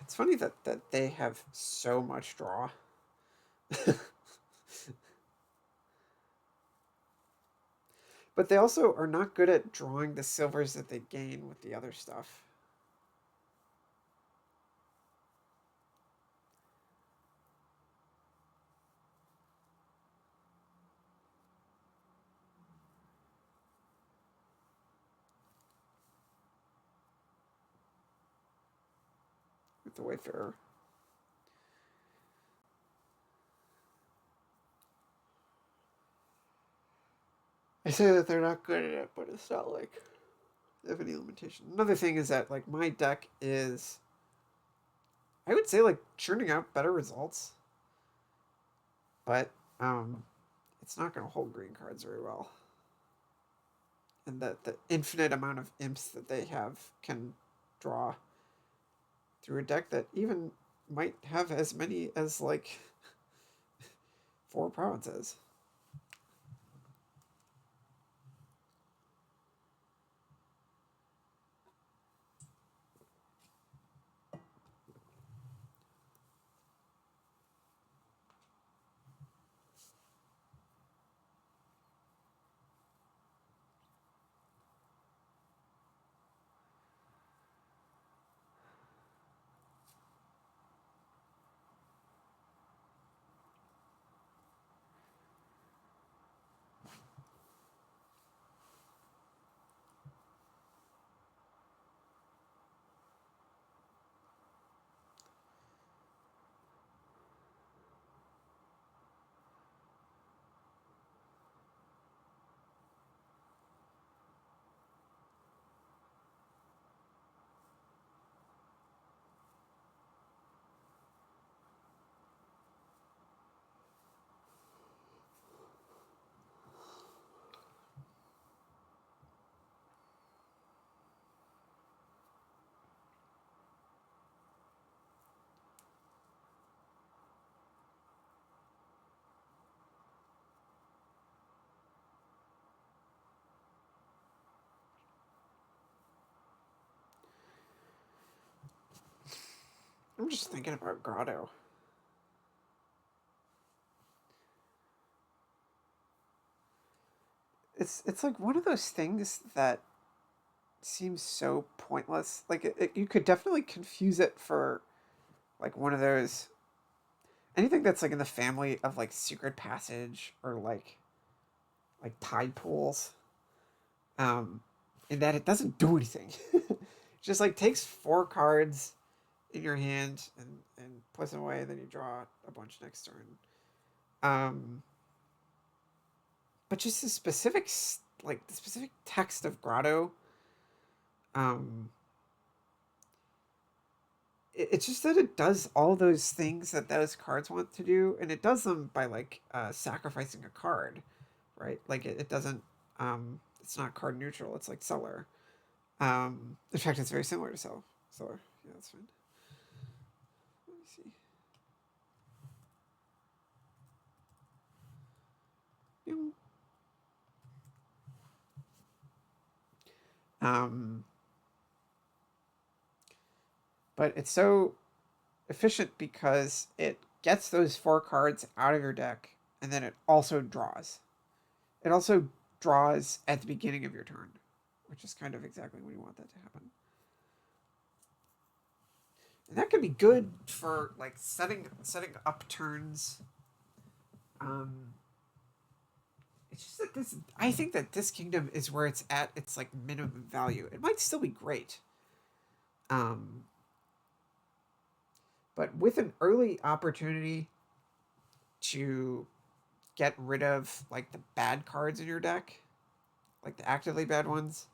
It's funny that they have so much draw. But they also are not good at drawing the silvers that they gain with the other stuff. With the Wayfarer. I say that they're not good at it, but it's not like they have any limitation. Another thing is that like my deck is, I would say, like churning out better results, but it's not going to hold green cards very well. And that the infinite amount of imps that they have can draw through a deck that even might have as many as like 4 provinces. I'm just thinking about Grotto. It's like one of those things that seems so pointless. Like you could definitely confuse it for like one of those, anything that's like in the family of like Secret Passage or like tide pools. Um, in that it doesn't do anything. It just like takes 4 cards in your hand and puts them away. Then you draw a bunch next turn. Um, but just the specifics, like the specific text of Grotto, um, it's just that it does all those things that those cards want to do, and it does them by like sacrificing a card, right? Like it doesn't. It's not card neutral. It's like Cellar. In fact, it's very similar to Cellar. Yeah, that's fine. Let me see. Um, but it's so efficient because it gets those 4 cards out of your deck, and then it also draws. It also draws at the beginning of your turn, which is kind of exactly when you want that to happen. And that can be good for like setting up turns. Um, it's just that this. I think that this kingdom is where it's at its like minimum value. It might still be great. Um, but with an early opportunity to get rid of like the bad cards in your deck, like the actively bad ones.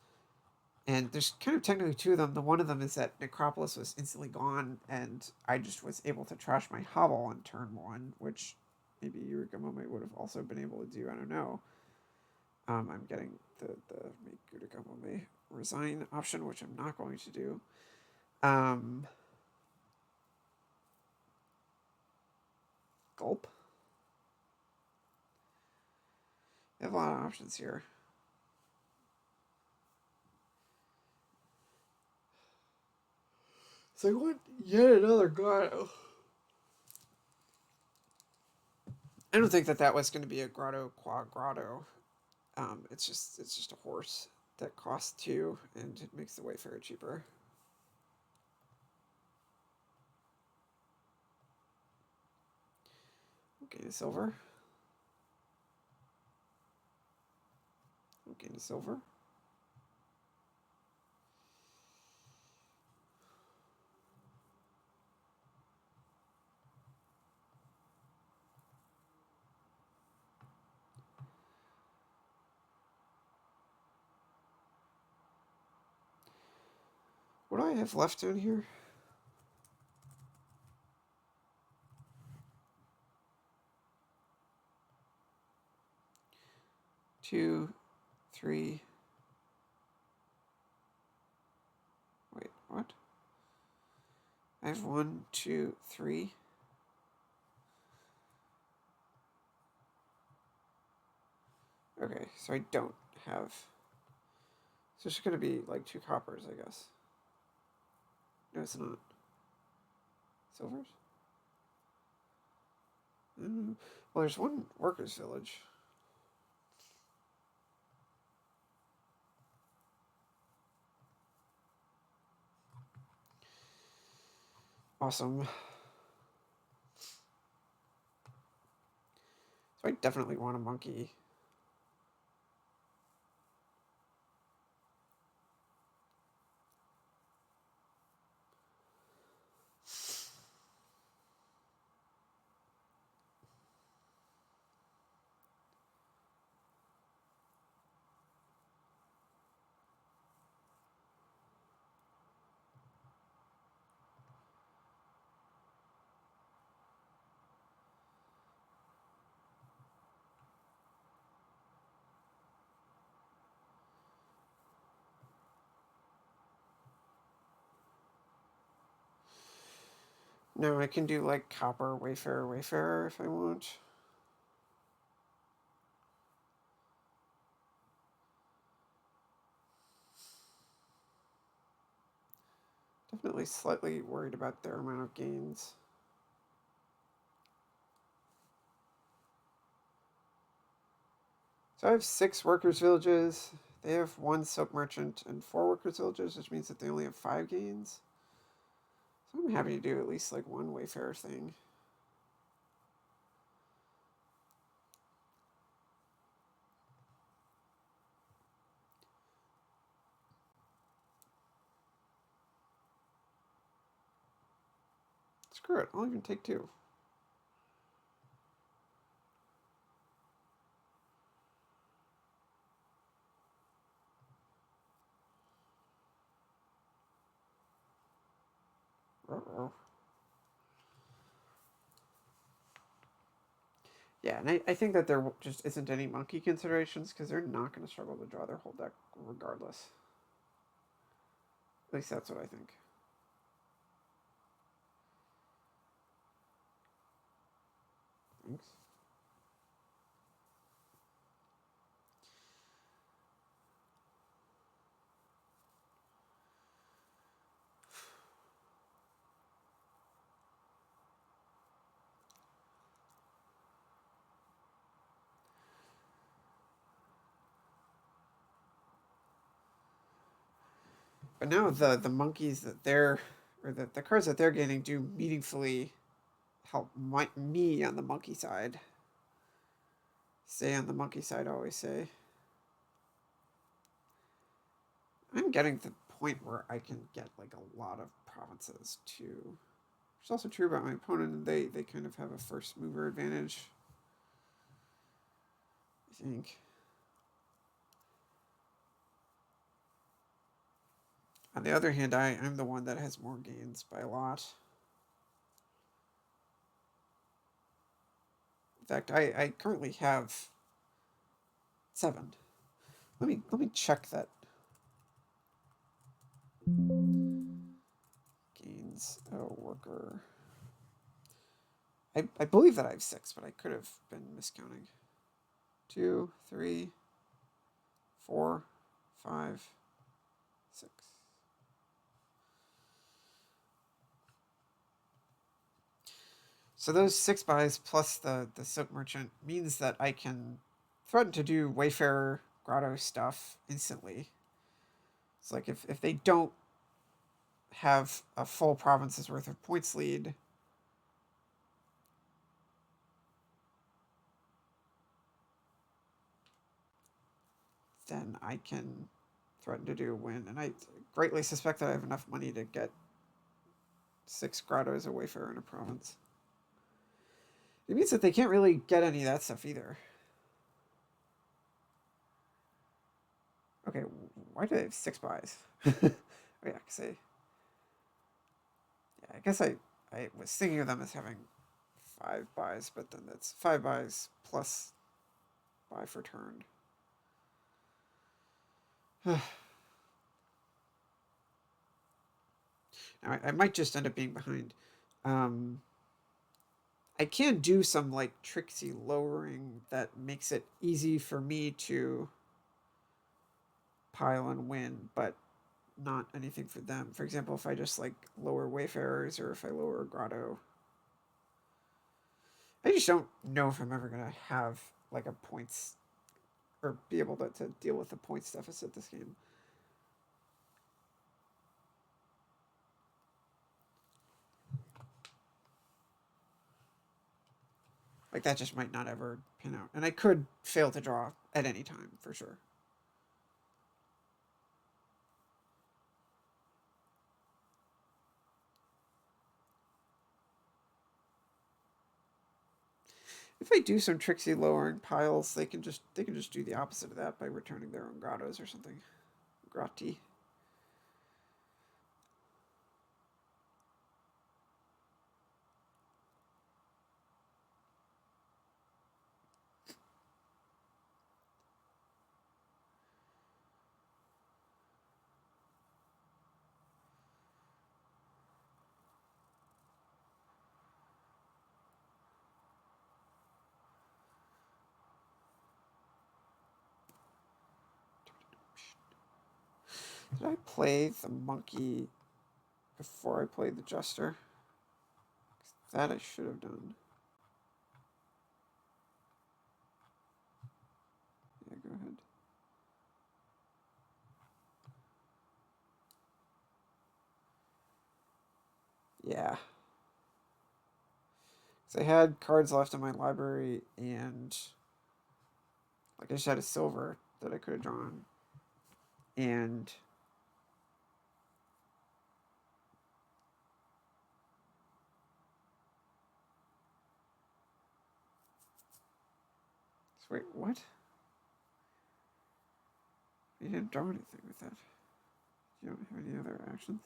And there's kind of technically 2 of them. The one of them is that Necropolis was instantly gone, and I just was able to trash my hovel on turn 1, which maybe Yurikamome would have also been able to do. I don't know. I'm getting the make Yurikamome resign option, which I'm not going to do. Gulp. I have a lot of options here. So I want yet another Grotto. I don't think that was going to be a Grotto qua Grotto. It's just a horse that costs 2 and it makes the Wayfarer cheaper. Okay, silver. Okay, silver. What do I have left down here? Two, three. Wait, what? I have 1, 2, 3. Okay, so I don't have. So it's going to be like 2 coppers, I guess. No, it's not. Silvers? Well, there's 1 workers' village. Awesome. So I definitely want a monkey. No, I can do like copper, wayfarer, wayfarer if I want. Definitely slightly worried about their amount of gains. So I have 6 workers' villages. They have 1 silk merchant and 4 workers' villages, which means that they only have 5 gains. So I'm happy to do at least like 1 wayfarer thing. Screw it, I'll even take 2. Uh-oh. Yeah, and I think that there just isn't any monkey considerations because they're not going to struggle to draw their whole deck regardless. At least that's what I think. Thanks. But now the monkeys that they're, or the cards that they're getting do meaningfully help me on the monkey side. Stay on the monkey side, I always say. I'm getting to the point where I can get like a lot of provinces too. It's also true about my opponent. They kind of have a first mover advantage, I think. On the other hand, I'm the one that has more gains by a lot. In fact, I currently have 7. Let me check that. Gains worker. I believe that I have 6, but I could have been miscounting. 2, 3, 4, 5, 6. So those 6 buys plus the silk merchant means that I can threaten to do wayfarer grotto stuff instantly. It's like if they don't have a full province's worth of points lead, then I can threaten to do a win. And I greatly suspect that I have enough money to get 6 grottos a wayfarer in a province. It means that they can't really get any of that stuff either. Okay, why do they have 6 buys? Oh yeah, because I guess I was thinking of them as having 5 buys, but then that's 5 buys plus buy for turn. Now, I might just end up being behind. I can do some like tricksy lowering that makes it easy for me to pile and win, but not anything for them. For example, if I just like lower Wayfarers or if I lower Grotto, I just don't know if I'm ever gonna have like a points or be able to deal with the points deficit this game. Like that just might not ever pan out, and I could fail to draw at any time for sure. If I do some tricksy lowering piles, they can just do the opposite of that by returning their own grottos or something. Grotti. Did I play the monkey before I played the jester? That I should have done. Yeah, go ahead. Yeah. So I had cards left in my library, and like I just had a silver that I could have drawn, and so wait, what? You didn't draw anything with that. You don't have any other actions.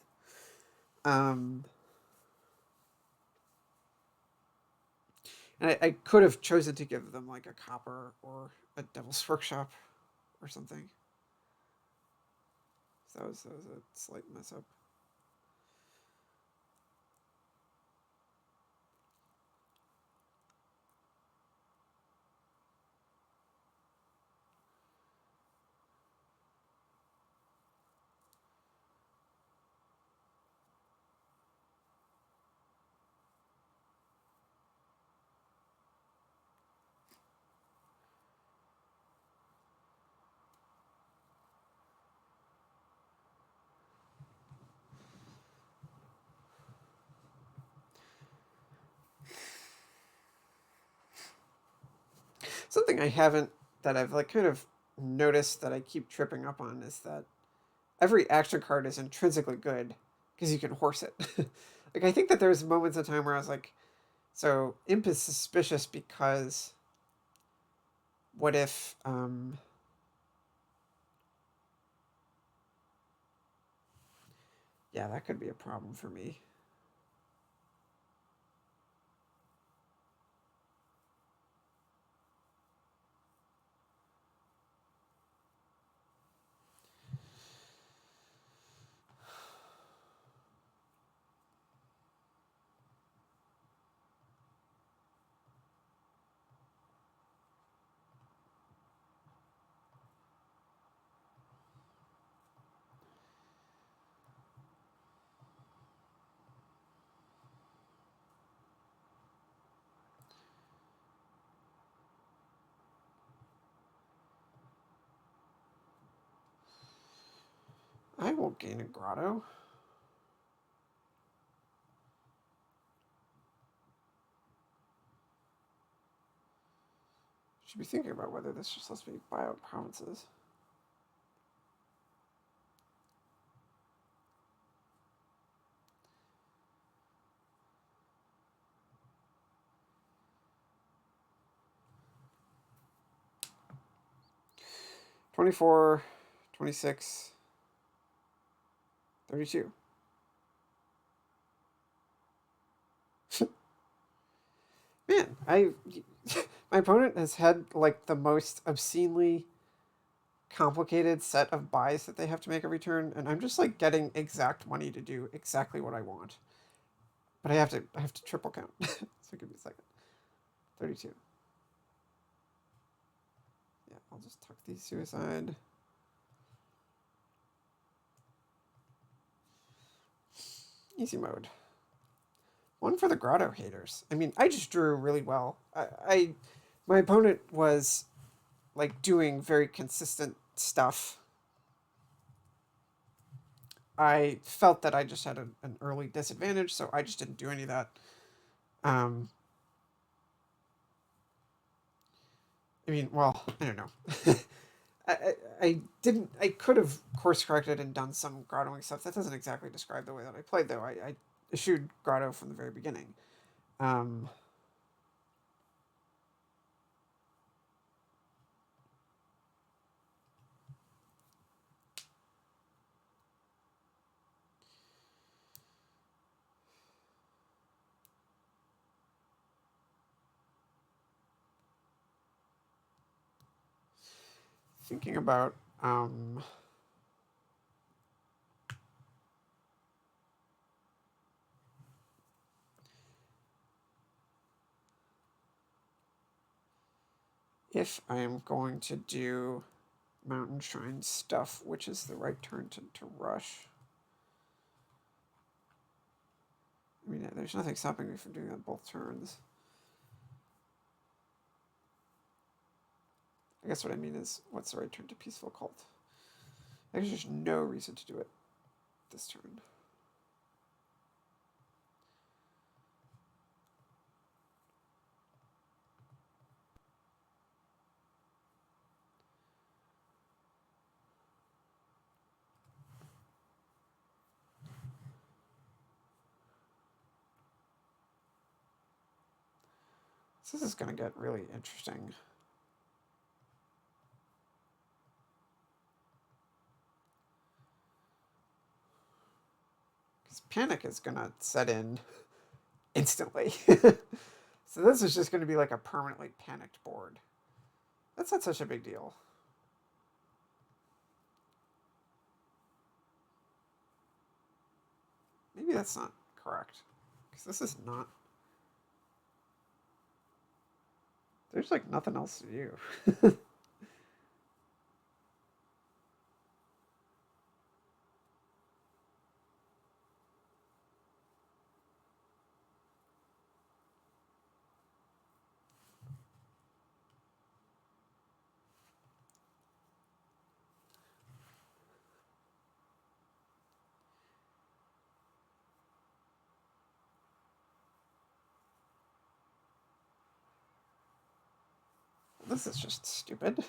Um, and I could have chosen to give them like a copper or a Devil's Workshop or something. So that was a slight mess up. Something I haven't that I've like kind of noticed that I keep tripping up on is that every action card is intrinsically good because you can horse it. Like I think that there's moments of time where I was like, so imp is suspicious because what if yeah, that could be a problem for me. I won't gain a grotto. Should be thinking about whether this just lets me buy out provinces. $24, $26, $32. Man, my opponent has had like the most obscenely complicated set of buys that they have to make every turn, and I'm just like getting exact money to do exactly what I want. But I have to triple count. So give me a second. 32. Yeah, I'll just tuck these suicide. Easy mode. One for the grotto haters. I mean, I just drew really well. My opponent was like doing very consistent stuff. I felt that I just had an early disadvantage, so I just didn't do any of that. Um, I mean, well, I don't know. I didn't. I could have course corrected and done some grottoing stuff. That doesn't exactly describe the way that I played, though. I eschewed grotto from the very beginning. Um, Thinking about if I am going to do Mountain Shrine stuff, which is the right turn to rush. I mean, there's nothing stopping me from doing that both turns. I guess what I mean is, what's the right turn to Peaceful Cult? There's just no reason to do it this turn. So this is going to get really interesting. Because panic is going to set in instantly. So this is just going to be like a permanently panicked board. That's not such a big deal. Maybe that's not correct. Because this is not... There's like nothing else to do. This is just stupid.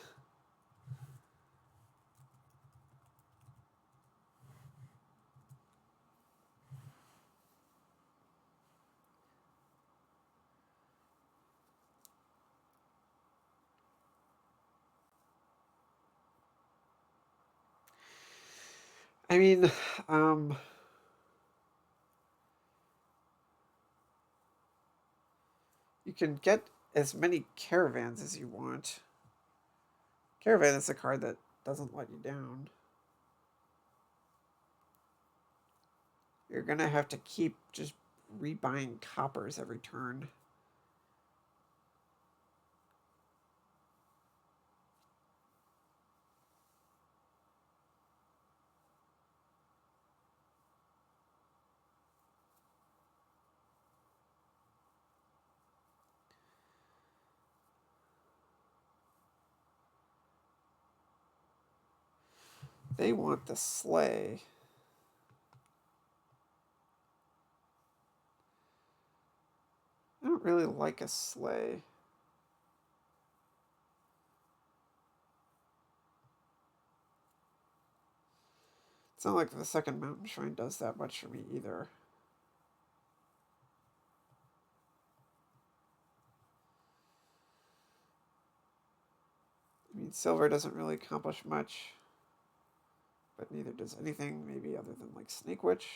I mean, you can get as many caravans as you want. Caravan is a card that doesn't let you down. You're going to have to keep just rebuying coppers every turn. They want the sleigh. I don't really like a sleigh. It's not like the second Mountain Shrine does that much for me either. I mean, silver doesn't really accomplish much, but neither does anything maybe other than like Snake Witch.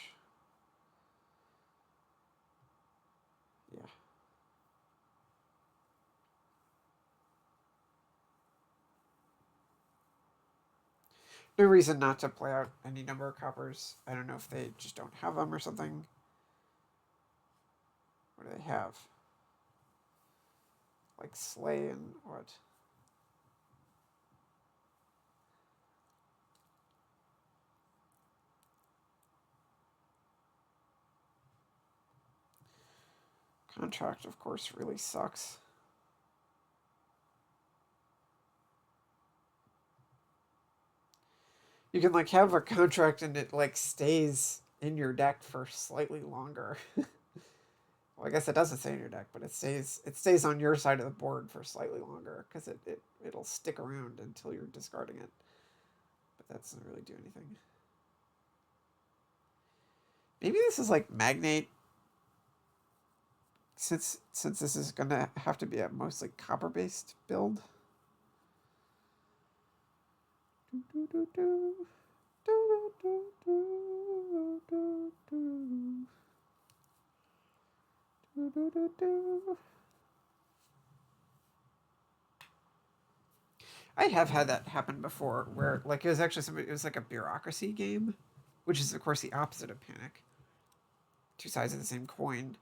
Yeah. no reason not to play out any number of coppers. I don't know if they just don't have them or something. What do they have? Like Slay and what? Contract, of course, really sucks. You can like have a contract and it like stays in your deck for slightly longer. Well, I guess it doesn't stay in your deck, but it stays on your side of the board for slightly longer because it'll stick around until you're discarding it. But that doesn't really do anything. Maybe this is like Magnate, since this is gonna have to be a mostly copper based build. I have had that happen before, where like it was actually somebody. It was like a bureaucracy game, which is of course the opposite of Panic. Two sides of the same coin.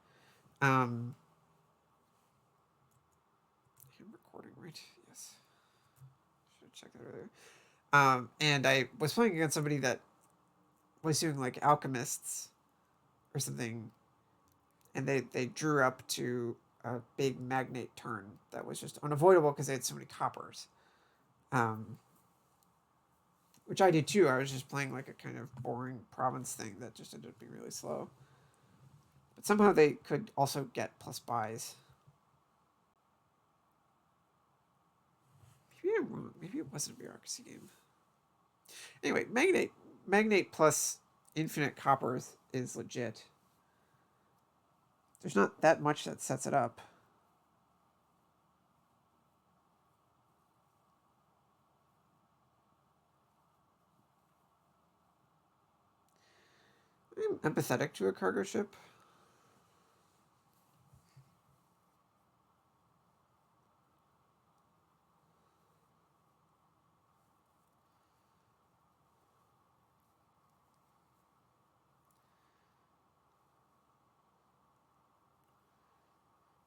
I'm recording, right? Yes. Should have checked that earlier. And I was playing against somebody that was doing like alchemists or something, and they drew up to a big magnate turn that was just unavoidable because they had so many coppers. Which I did too. I was just playing like a kind of boring province thing that just ended up being really slow. But somehow they could also get plus buys. Maybe I'm wrong. Maybe it wasn't a bureaucracy game. Anyway, magnate plus infinite coppers is legit. There's not that much that sets it up. I'm empathetic to a cargo ship.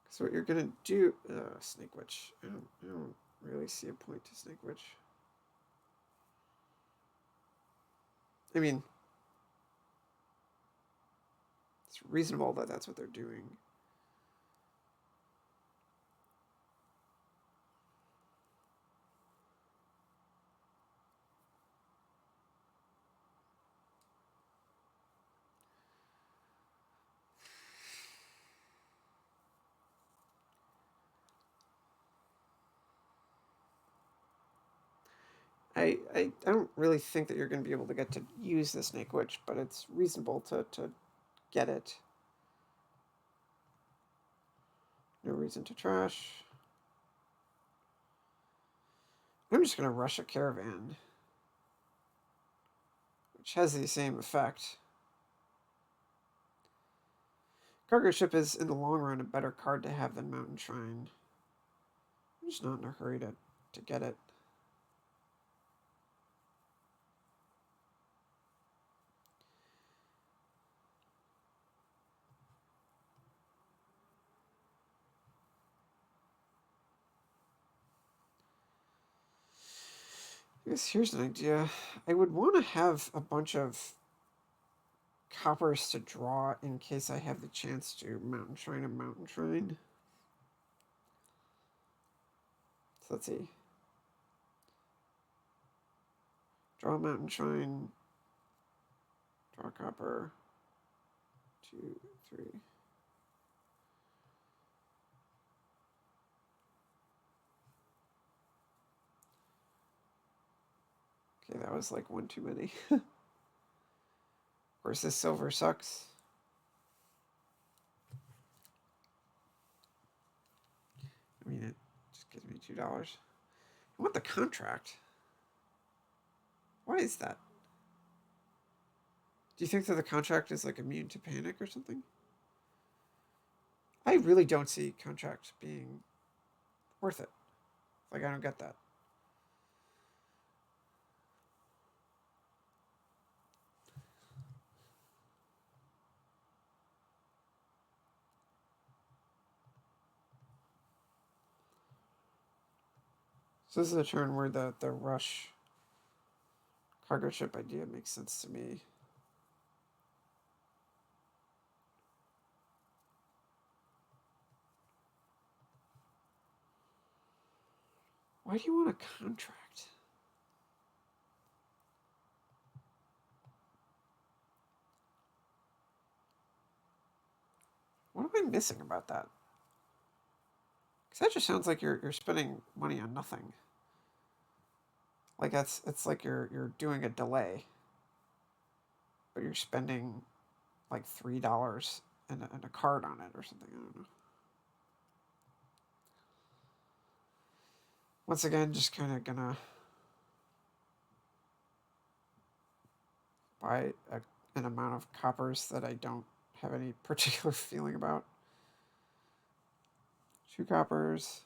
So what you're gonna do, Snake Witch. I don't really see a point to Snake Witch. I mean, it's reasonable that that's what they're doing. I don't really think that you're going to be able to get to use the Snake Witch, but it's reasonable to get it. No reason to trash. I'm just going to rush a caravan, which has the same effect. Cargo ship is, in the long run, a better card to have than Mountain Shrine. I'm just not in a hurry to get it. I guess here's an idea. I would want to have a bunch of coppers to draw in case I have the chance to Mountain Shrine a Mountain Shrine. So let's see. Draw Mountain Shrine. Draw copper. 2, 3. Okay, that was like one too many. Of course, this silver sucks. I mean, it just gives me $2. I want the contract. Why is that? Do you think that the contract is like immune to panic or something? I really don't see contract being worth it. Like, I don't get that. So this is a turn where the rush cargo ship idea makes sense to me. Why do you want a contract? What am I missing about that? Because that just sounds like you're spending money on nothing. Like it's like you're doing a delay, but you're spending like $3 and a card on it or something. I don't know. Once again, just kind of gonna buy an amount of coppers that I don't have any particular feeling about. 2 coppers.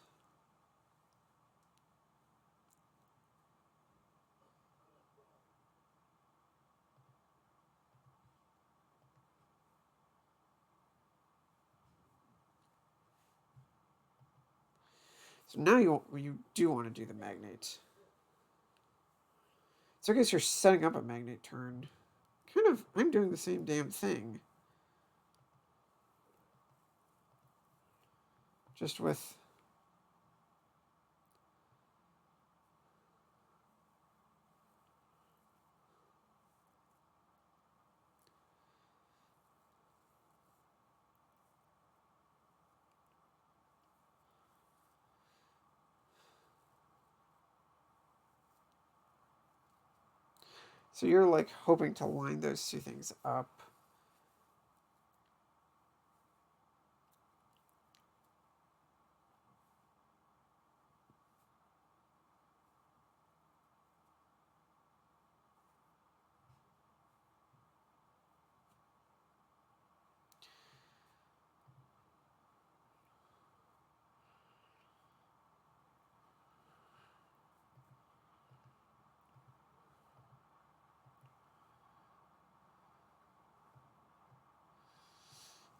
So now you do want to do the magnate. So I guess you're setting up a magnate turn. Kind of, I'm doing the same damn thing. Just with... So you're like hoping to line those 2 things up.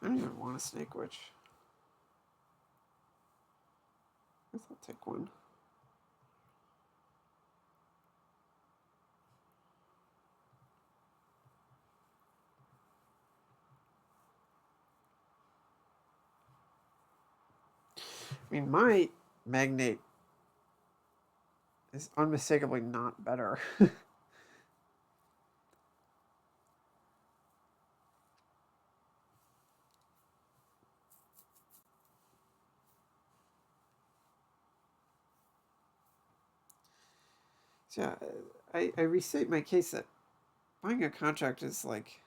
I don't even want a snake witch. I guess I'll take one. I mean, my magnate is unmistakably not better. So yeah, I restate my case that buying a contract is like...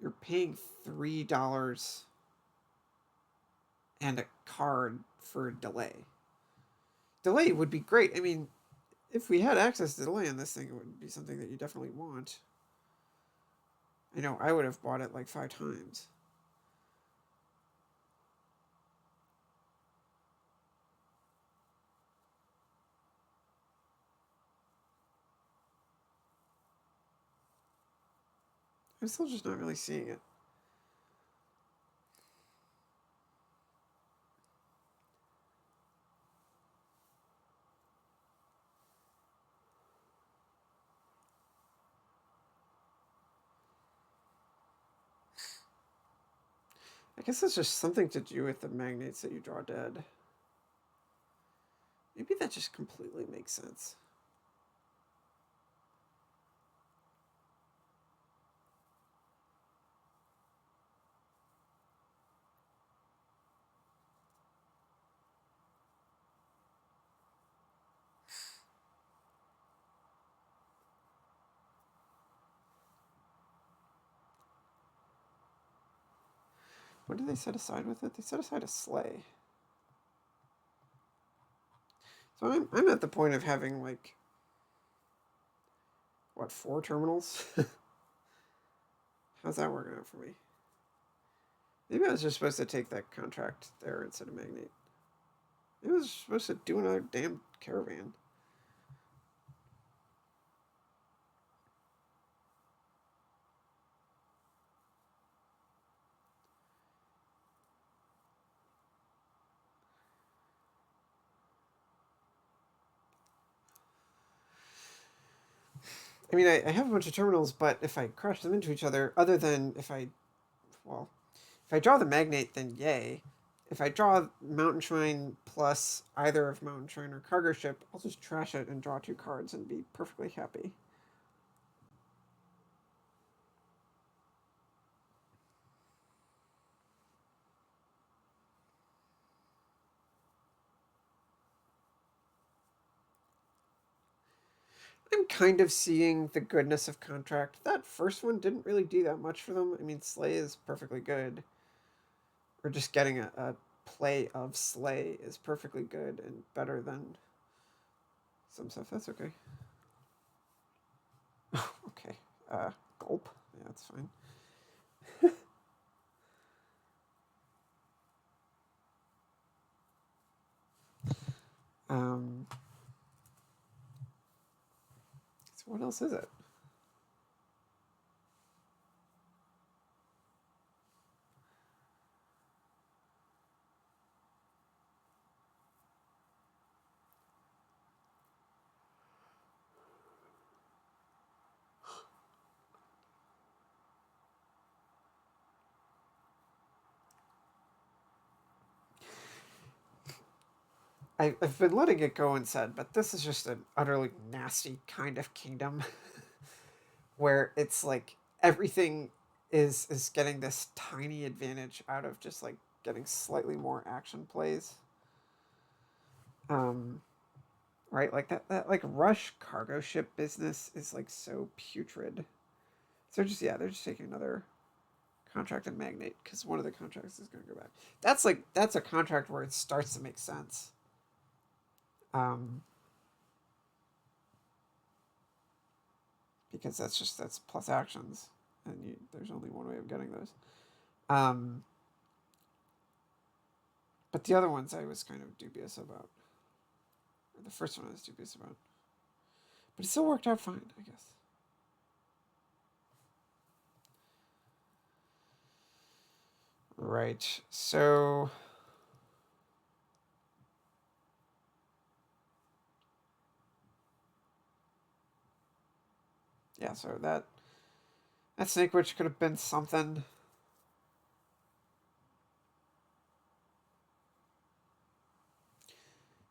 You're paying $3 and a card for a delay. Delay would be great. I mean, if we had access to delay on this thing, it would be something that you definitely want. I know I would have bought it like 5 times. I'm still just not really seeing it. I guess it's just something to do with the magnates that you draw dead. Maybe that just completely makes sense. What did they set aside with it? They set aside a sleigh. So I'm at the point of having like, what, 4 terminals? How's that working out for me? Maybe I was just supposed to take that contract there instead of magnate. Maybe I was supposed to do another damn caravan. I mean, I have a bunch of terminals, but if I crush them into each other, other than well, if I draw the magnate, then yay. If I draw Mountain Shrine plus either of Mountain Shrine or Cargo Ship, I'll just trash it and draw 2 cards and be perfectly happy. I'm kind of seeing the goodness of Contract. That first one didn't really do that much for them. I mean, Slay is perfectly good. Or just getting a play of Slay is perfectly good and better than some stuff. That's okay. Okay. Gulp. Yeah, that's fine. um, so what else is it? I've been letting it go unsaid, but this is just an utterly nasty kind of kingdom where it's like everything is getting this tiny advantage out of just like getting slightly more action plays. Um, right, like that like rush cargo ship business is like so putrid. So just they're just taking another contract and magnate because one of the contracts is going to go back. That's a contract where it starts to make sense. Um, because that's plus actions, and there's only one way of getting those. Um, but the other ones I was kind of dubious about. Or the first one I was dubious about, but it still worked out fine, I guess. Right. So yeah, so that Snake Witch could have been something.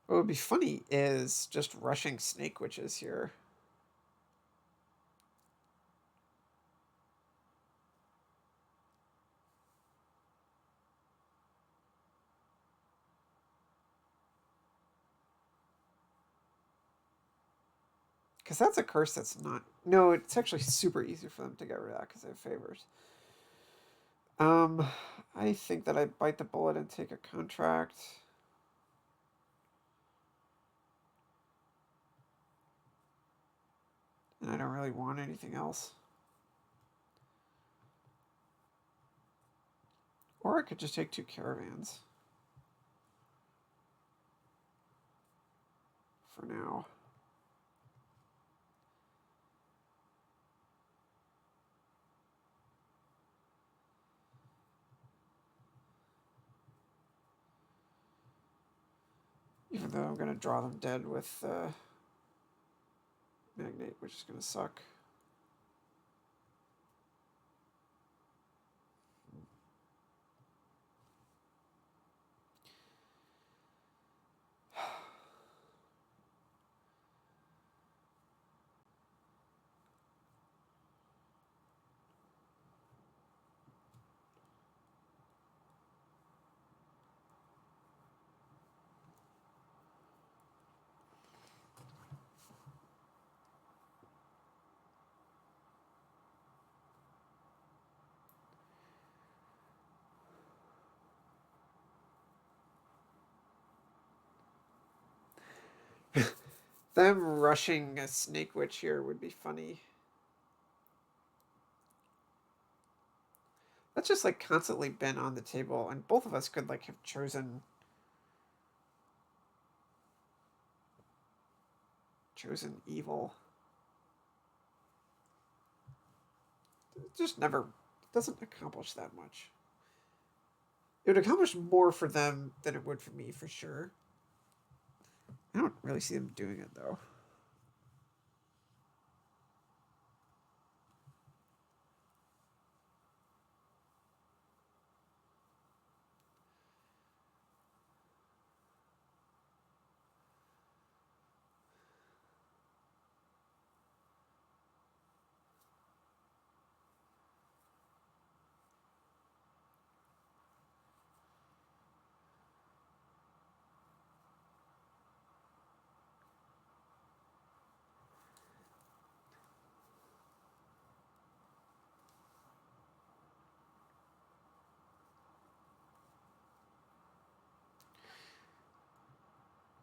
What would be funny is just rushing Snake Witches here. Because that's a curse that's not. No, it's actually super easy for them to get rid of that because they have favors. Um, I think that I bite the bullet and take a contract. And I don't really want anything else. Or I could just take 2 caravans. For now. Even though I'm going to draw them dead with Magnate, which is going to suck. Them rushing a Snake Witch here would be funny. That's just like constantly been on the table, and both of us could like have chosen evil. It just never doesn't accomplish that much. It would accomplish more for them than it would for me, for sure. I don't really see them doing it though.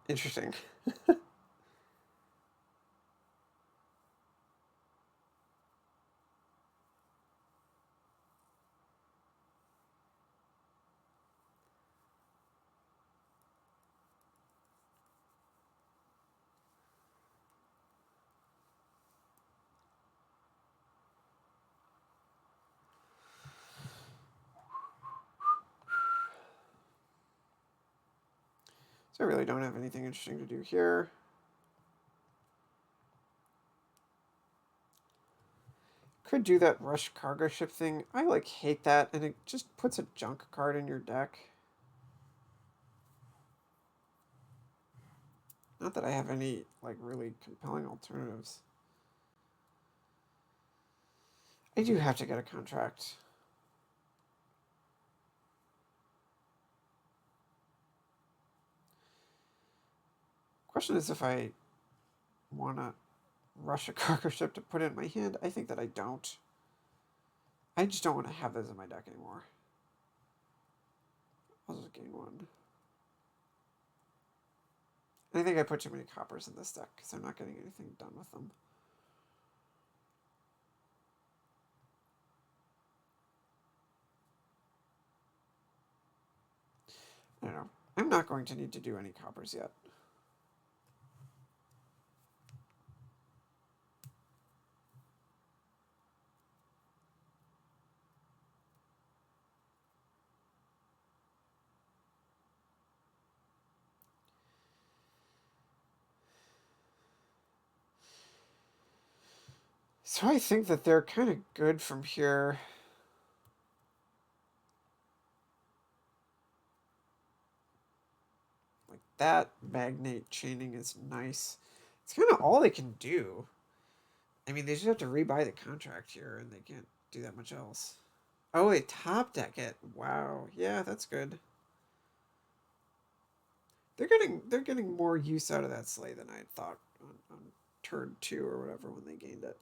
Interesting. So I really don't have anything interesting to do here. Could do that rush cargo ship thing. I like hate that, and it just puts a junk card in your deck. Not that I have any like really compelling alternatives. I do have to get a contract. Question is if I want to rush a cargo ship to put it in my hand. I think that I don't. I just don't want to have those in my deck anymore. I'll just gain one. And I think I put too many coppers in this deck because I'm not getting anything done with them. I don't know. I'm not going to need to do any coppers yet. So I think that they're kind of good from here. Like that magnate chaining is nice. It's kind of all they can do. I mean, they just have to rebuy the contract here, and they can't do that much else. Oh, they top deck it. Wow. Yeah, that's good. They're getting more use out of that sleigh than I had thought on turn 2 or whatever when they gained it.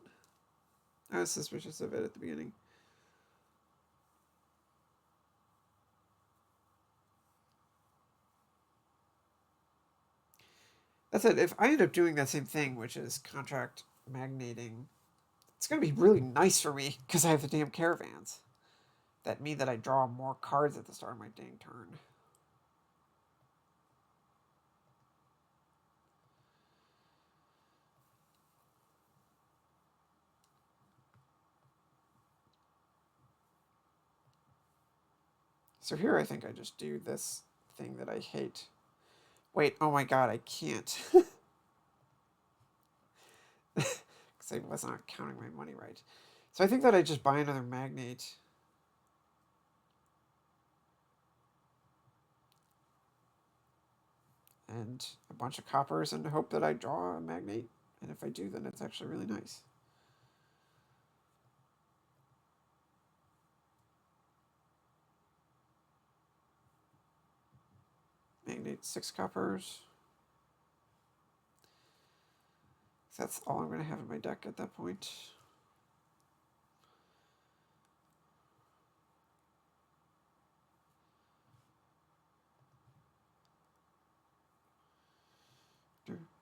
I was suspicious of it at the beginning. That's it. If I end up doing that same thing, which is contract magnating, it's going to be really nice for me because I have the damn caravans. That mean that I draw more cards at the start of my dang turn. So here I think I just do this thing that I hate. Wait, oh my god, I can't. Because I was not counting my money right. So I think that I just buy another magnate. And a bunch of coppers and hope that I draw a magnate. And if I do, then it's actually really nice. Magnate 6 coppers. That's all I'm going to have in my deck at that point.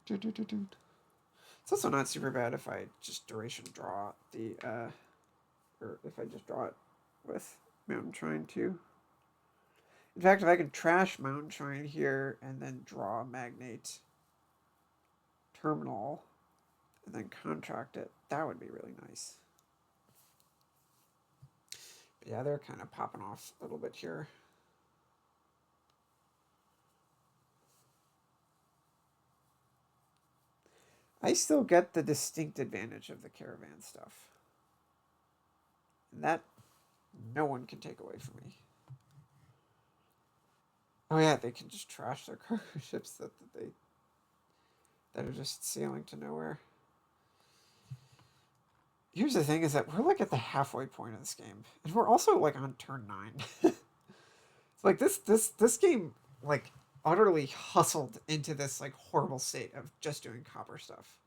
It's also not super bad if I just duration draw the, or if I just draw it with Mountain Shrine too. In fact, if I can trash Mountain Shrine here and then draw Magnate Terminal and then contract it, that would be really nice. But yeah, they're kind of popping off a little bit here. I still get the distinct advantage of the caravan stuff. And that no one can take away from me. Oh yeah, they can just trash their cargo ships that are just sailing to nowhere. Here's the thing: is that we're like at the halfway point of this game, and we're also like on turn 9. It's like this game like utterly hustled into this like horrible state of just doing copper stuff.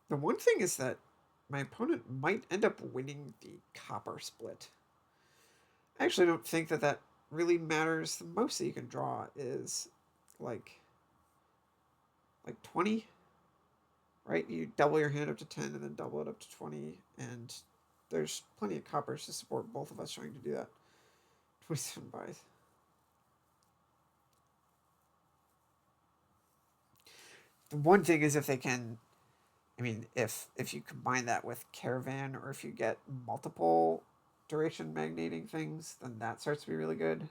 The one thing is that my opponent might end up winning the copper split. I actually don't think that that really matters. The most that you can draw is like 20, right? You double your hand up to 10 and then double it up to 20, and there's plenty of coppers to support both of us trying to do that. 27 buys. The one thing is if they can, I mean, if you combine that with Caravan, or if you get multiple duration magnating things, then that starts to be really good.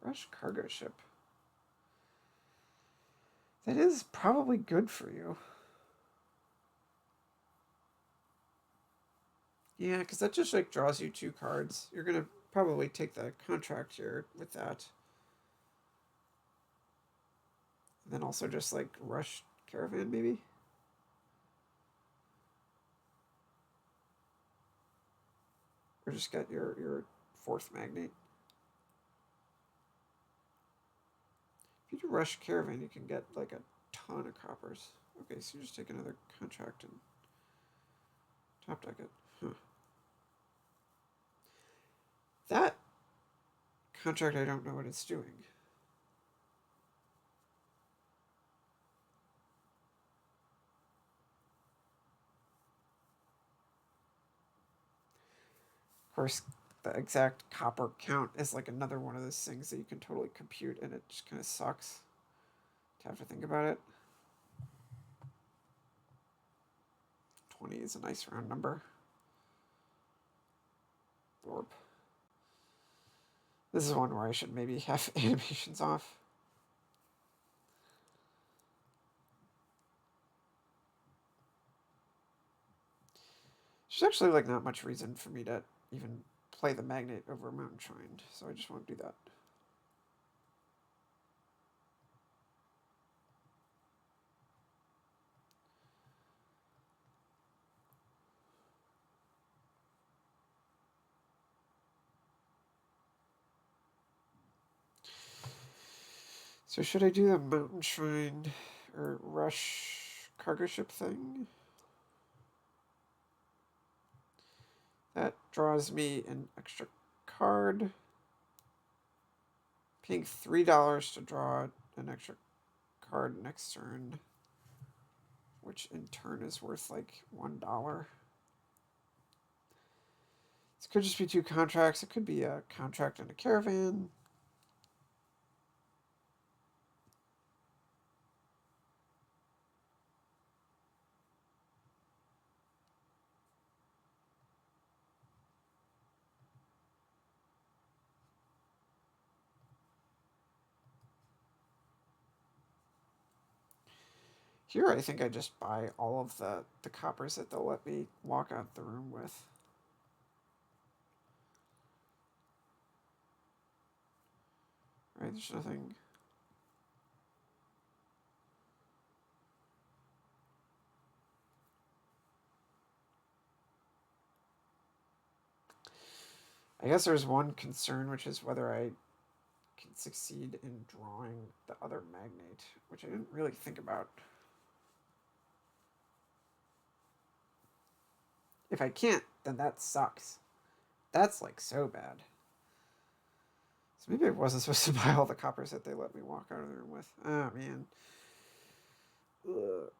Rush cargo ship. That is probably good for you. Yeah, because that just like draws you 2 cards. You're gonna probably take the contract here with that. And then also just like rush Caravan maybe. Or just get your 4th magnate. If you do rush Caravan, you can get like a ton of coppers. Okay, so you just take another contract and top deck it. Huh. That contract, I don't know what it's doing. Of course, the exact copper count is like another one of those things that you can totally compute, and it just kind of sucks to have to think about it. 20 is a nice round number. Orb. This is one where I should maybe have animations off. There's actually like not much reason for me to even play the Magnate over Mountain Shrine, so I just won't do that. So should I do the Mountain Shrine or Rush cargo ship thing? That draws me an extra card. Paying $3 to draw an extra card next turn, which in turn is worth like $1. This could just be 2 contracts. It could be a contract and a Caravan. Here, I think I just buy all of the coppers that they'll let me walk out the room with. Right, there's nothing. I guess there's one concern, which is whether I can succeed in drawing the other Magnate, which I didn't really think about. If I can't, then that sucks. That's like so bad. So maybe I wasn't supposed to buy all the coppers that they let me walk out of the room with. Oh, man. Ugh.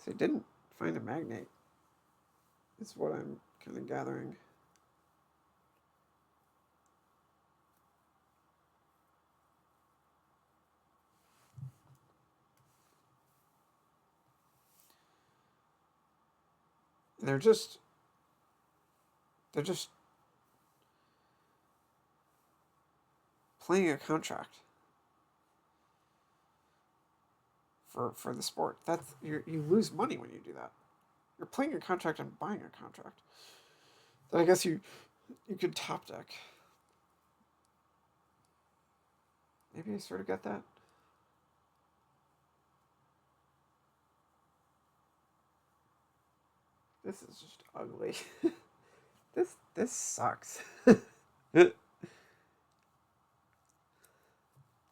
So I didn't find a Magnate, is what I'm kind of gathering. And they're just playing a contract for the sport. That's you lose money when you do that. You're playing a contract and buying a contract. Then I guess you could top deck. Maybe I sort of get that. This is just ugly. this sucks.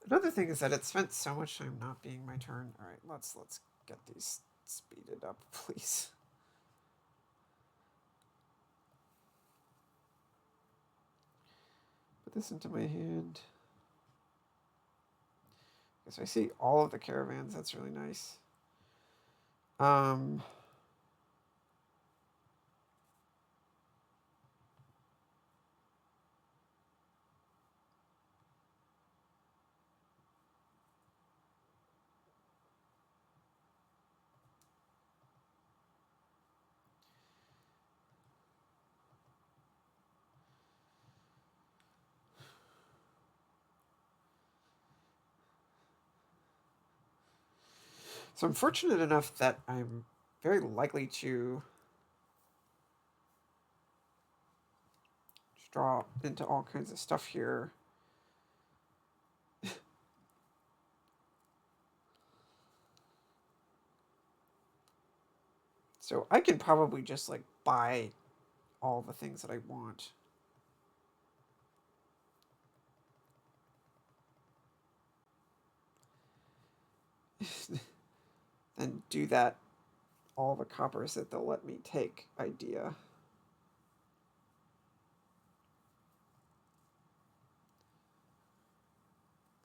Another thing is that it spent so much time not being my turn. All right, let's get these speeded up, please. Put this into my hand. Okay, so I see all of the caravans. That's really nice. So I'm fortunate enough that I'm very likely to draw into all kinds of stuff here. So I can probably just like buy all the things that I want. And do that all the coppers that they'll let me take idea.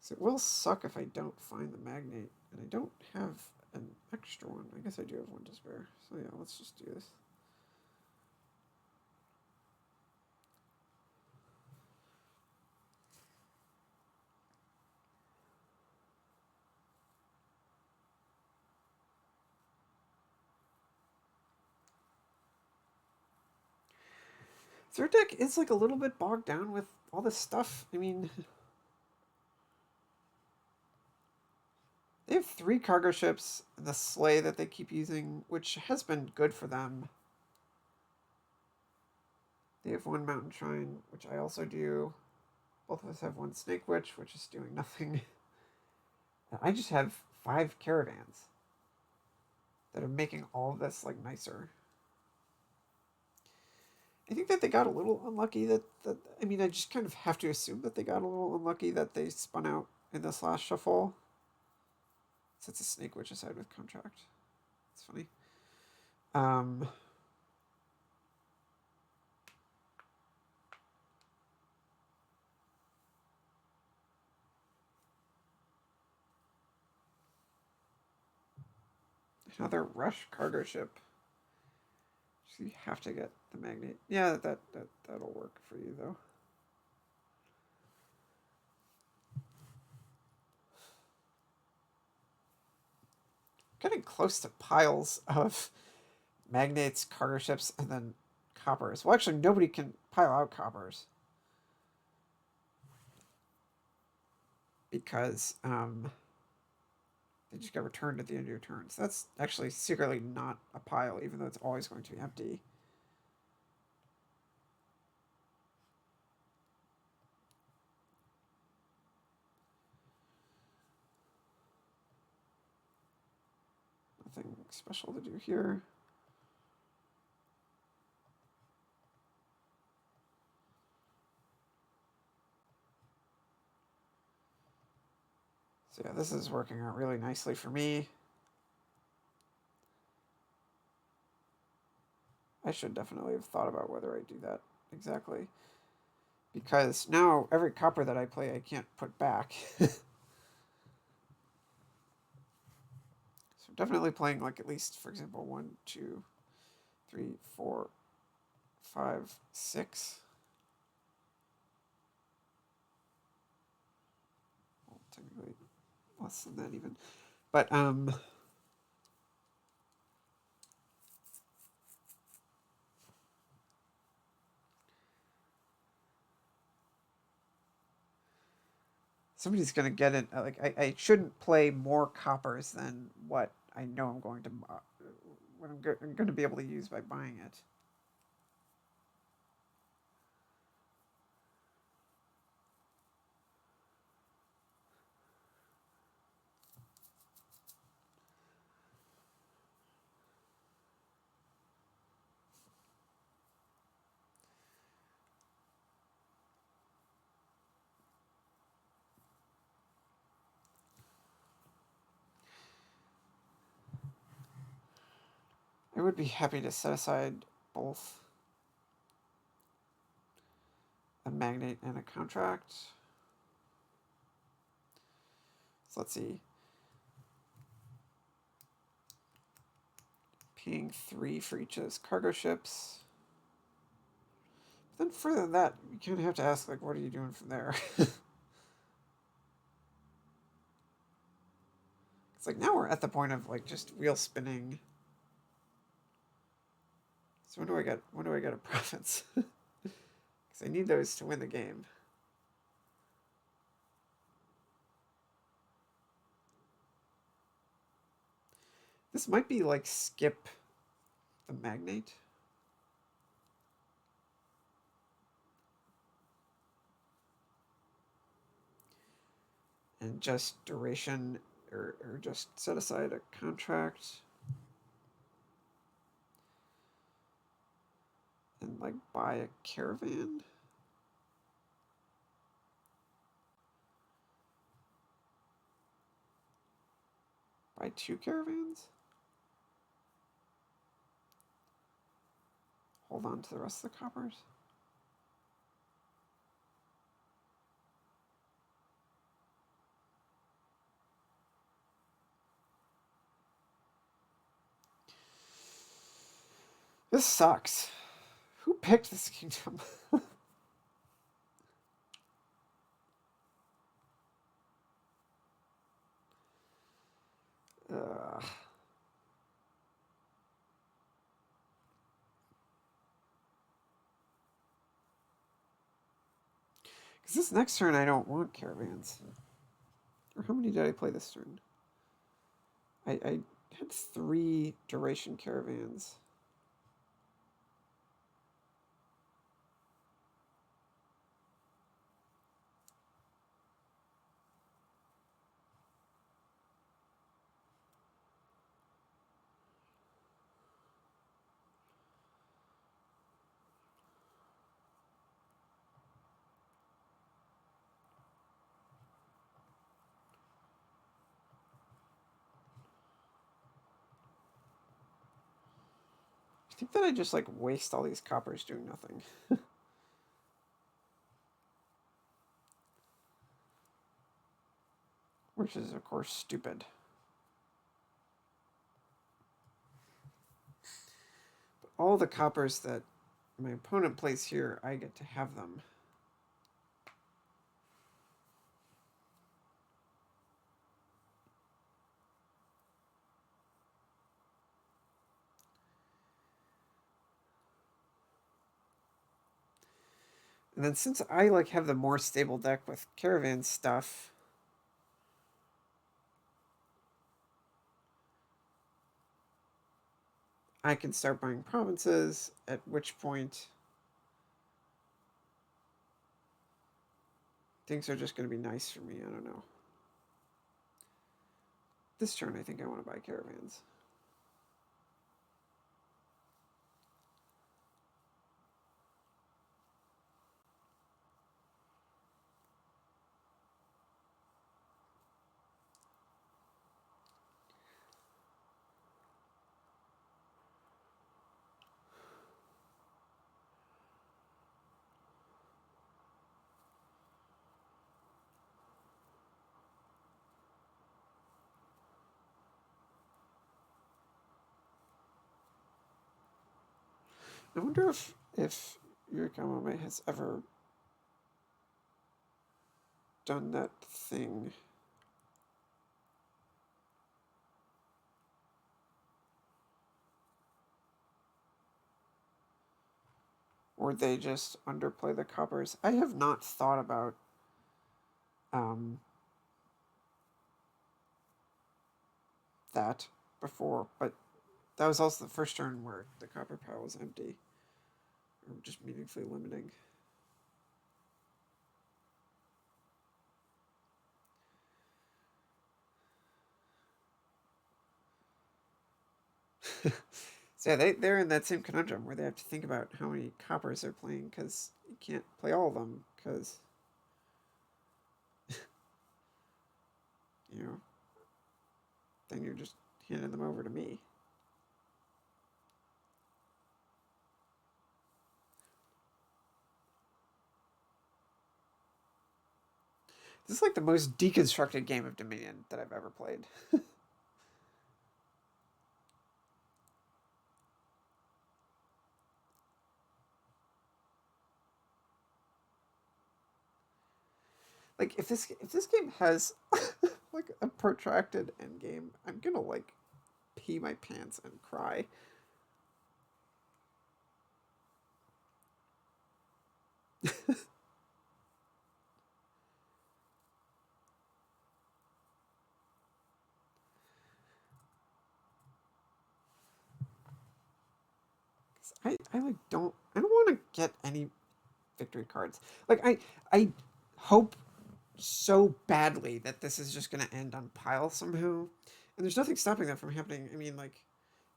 So it will suck if I don't find the magnate, and I don't have an extra one. I guess I do have one to spare. So yeah, let's just do this. Their deck is like a little bit bogged down with all this stuff. I mean, they have 3 cargo ships and the sleigh that they keep using, which has been good for them. They have 1 mountain shrine, which I also do. Both of us have 1 snake witch, which is doing nothing. I just have 5 caravans that are making all of this like nicer. I think that they got a little unlucky that I mean, I just kind of have to assume that they got a little unlucky that they spun out in this last shuffle. So it's a snake witch aside with contract. It's funny. Another rush cargo ship. So you have to get the magnet. Yeah, that'll work for you though. Getting close to piles of magnates, cargo ships, and then coppers. Well, actually, nobody can pile out coppers because they just get returned at the end of your turn. So that's actually secretly not a pile, even though it's always going to be empty. Nothing special to do here. So yeah, this is working out really nicely for me. I should definitely have thought about whether I do that exactly. Because now every copper that I play I can't put back. So definitely playing like at least, for example, 1, 2, 3, 4, 5, 6. Well, technically less than that even. But somebody's going to get it. Like I shouldn't play more coppers than what I know I'm going to what I'm going to be able to use by buying it. I would be happy to set aside both a magnate and a contract. So let's see. Paying 3 for each of those cargo ships. But then further than that, you kind of have to ask, like, what are you doing from there? It's like now we're at the point of like just wheel spinning. So when do I get a profits? Because I need those to win the game. This might be like skip the magnate. And just duration or just set aside a contract. And like buy a caravan. Buy 2 caravans. Hold on to the rest of the coppers. This sucks. Who picked this kingdom? Ugh. Because this next turn I don't want caravans. Or how many did I play this turn? I had 3 duration caravans. I think that I just like waste all these coppers doing nothing. Which is, of course, stupid. But all the coppers that my opponent plays here, I get to have them. And then since I like have the more stable deck with caravan stuff, I can start buying provinces, at which point things are just going to be nice for me. I don't know. This turn, I think I want to buy caravans. I wonder if yurikamome has ever done that thing. Or they just underplay the coppers. I have not thought about that before, but that was also the first turn where the copper pile was empty, or just meaningfully limiting. So yeah, they're in that same conundrum where they have to think about how many coppers they're playing because you can't play all of them because, you know, then you're just handing them over to me. This is like the most deconstructed game of Dominion that I've ever played. Like if this game has like a protracted end game, I'm gonna like pee my pants and cry. I like don't want to get any victory cards. Like I hope so badly that this is just going to end on pile somehow, and there's nothing stopping that from happening. I mean, like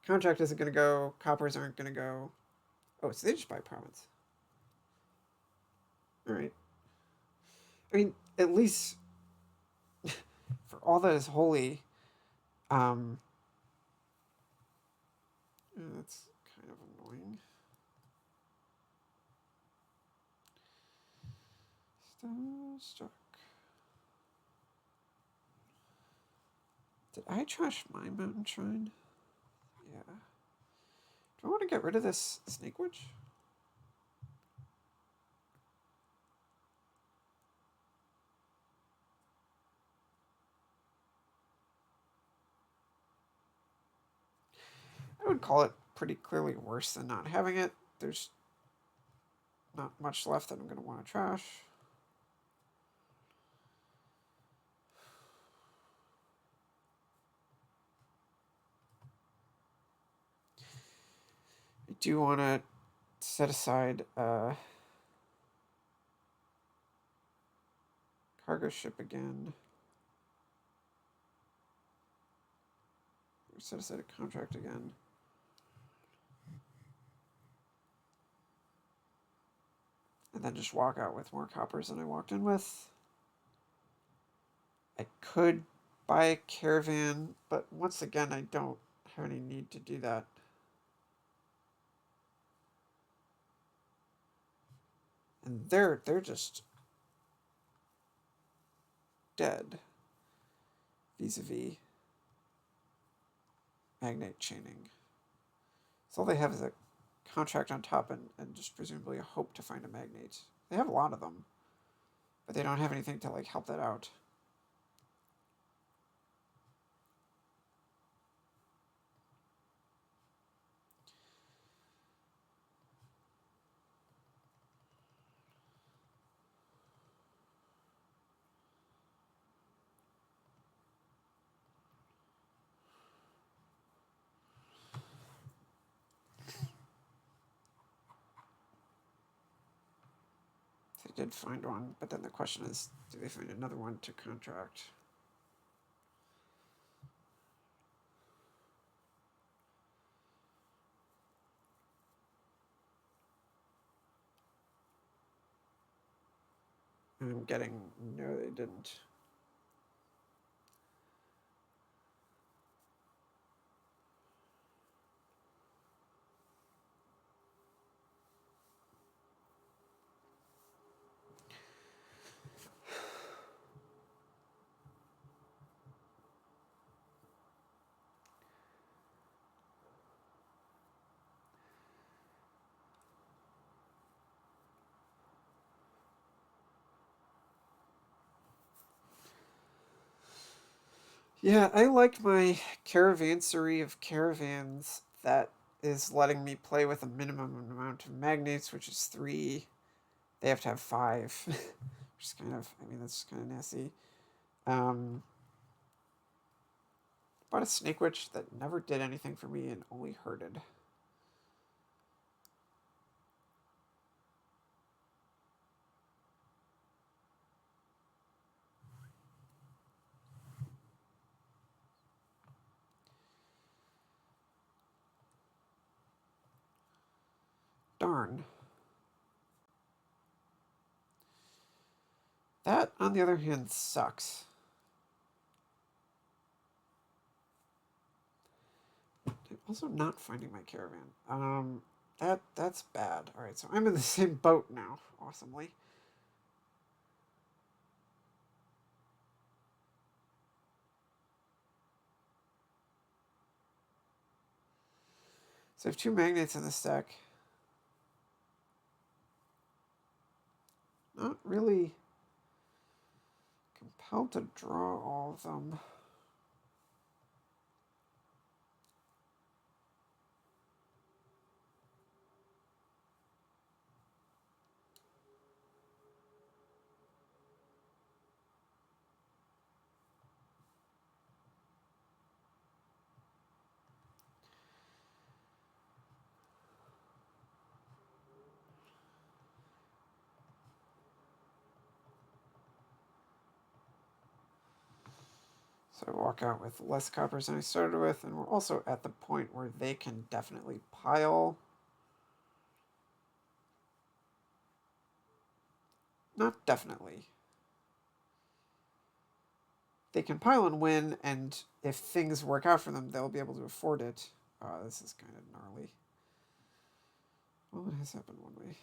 contract isn't going to go, coppers aren't going to go. Oh, so they just buy province. All right. I mean, at least for all that is holy, um, that's kind of annoying. Still stuck. Did I trash my mountain shrine? Yeah. Do I want to get rid of this snake witch? I would call it pretty clearly worse than not having it. There's not much left that I'm going to want to trash. I do want to set aside cargo ship again. Or set aside a contract again. And then just walk out with more coppers than I walked in with. I could buy a caravan, but once again, I don't have any need to do that. And they're just dead vis-a-vis magnate chaining. So all they have is a contract on top and just presumably a hope to find a magnate. They have a lot of them, but they don't have anything to like help that out. They did find one, but then the question is, do they find another one to contract? And I'm getting, no, they didn't. Yeah, I like my caravansary of caravans that is letting me play with a minimum amount of magnates, which is 3. They have to have 5, which is kind of, I mean, that's kind of nasty. Um, Bought a snake witch that never did anything for me and only hurted. Darn. That, on the other hand, sucks. I'm also not finding my caravan. That's bad. All right, so I'm in the same boat now, awesomely. So I have 2 magnates in the stack. Not really compelled to draw all of them. So I walk out with less coppers than I started with, and we're also at the point where they can definitely pile. Not definitely. They can pile and win, and if things work out for them, they'll be able to afford it. This is kind of gnarly. Well, it has happened one way.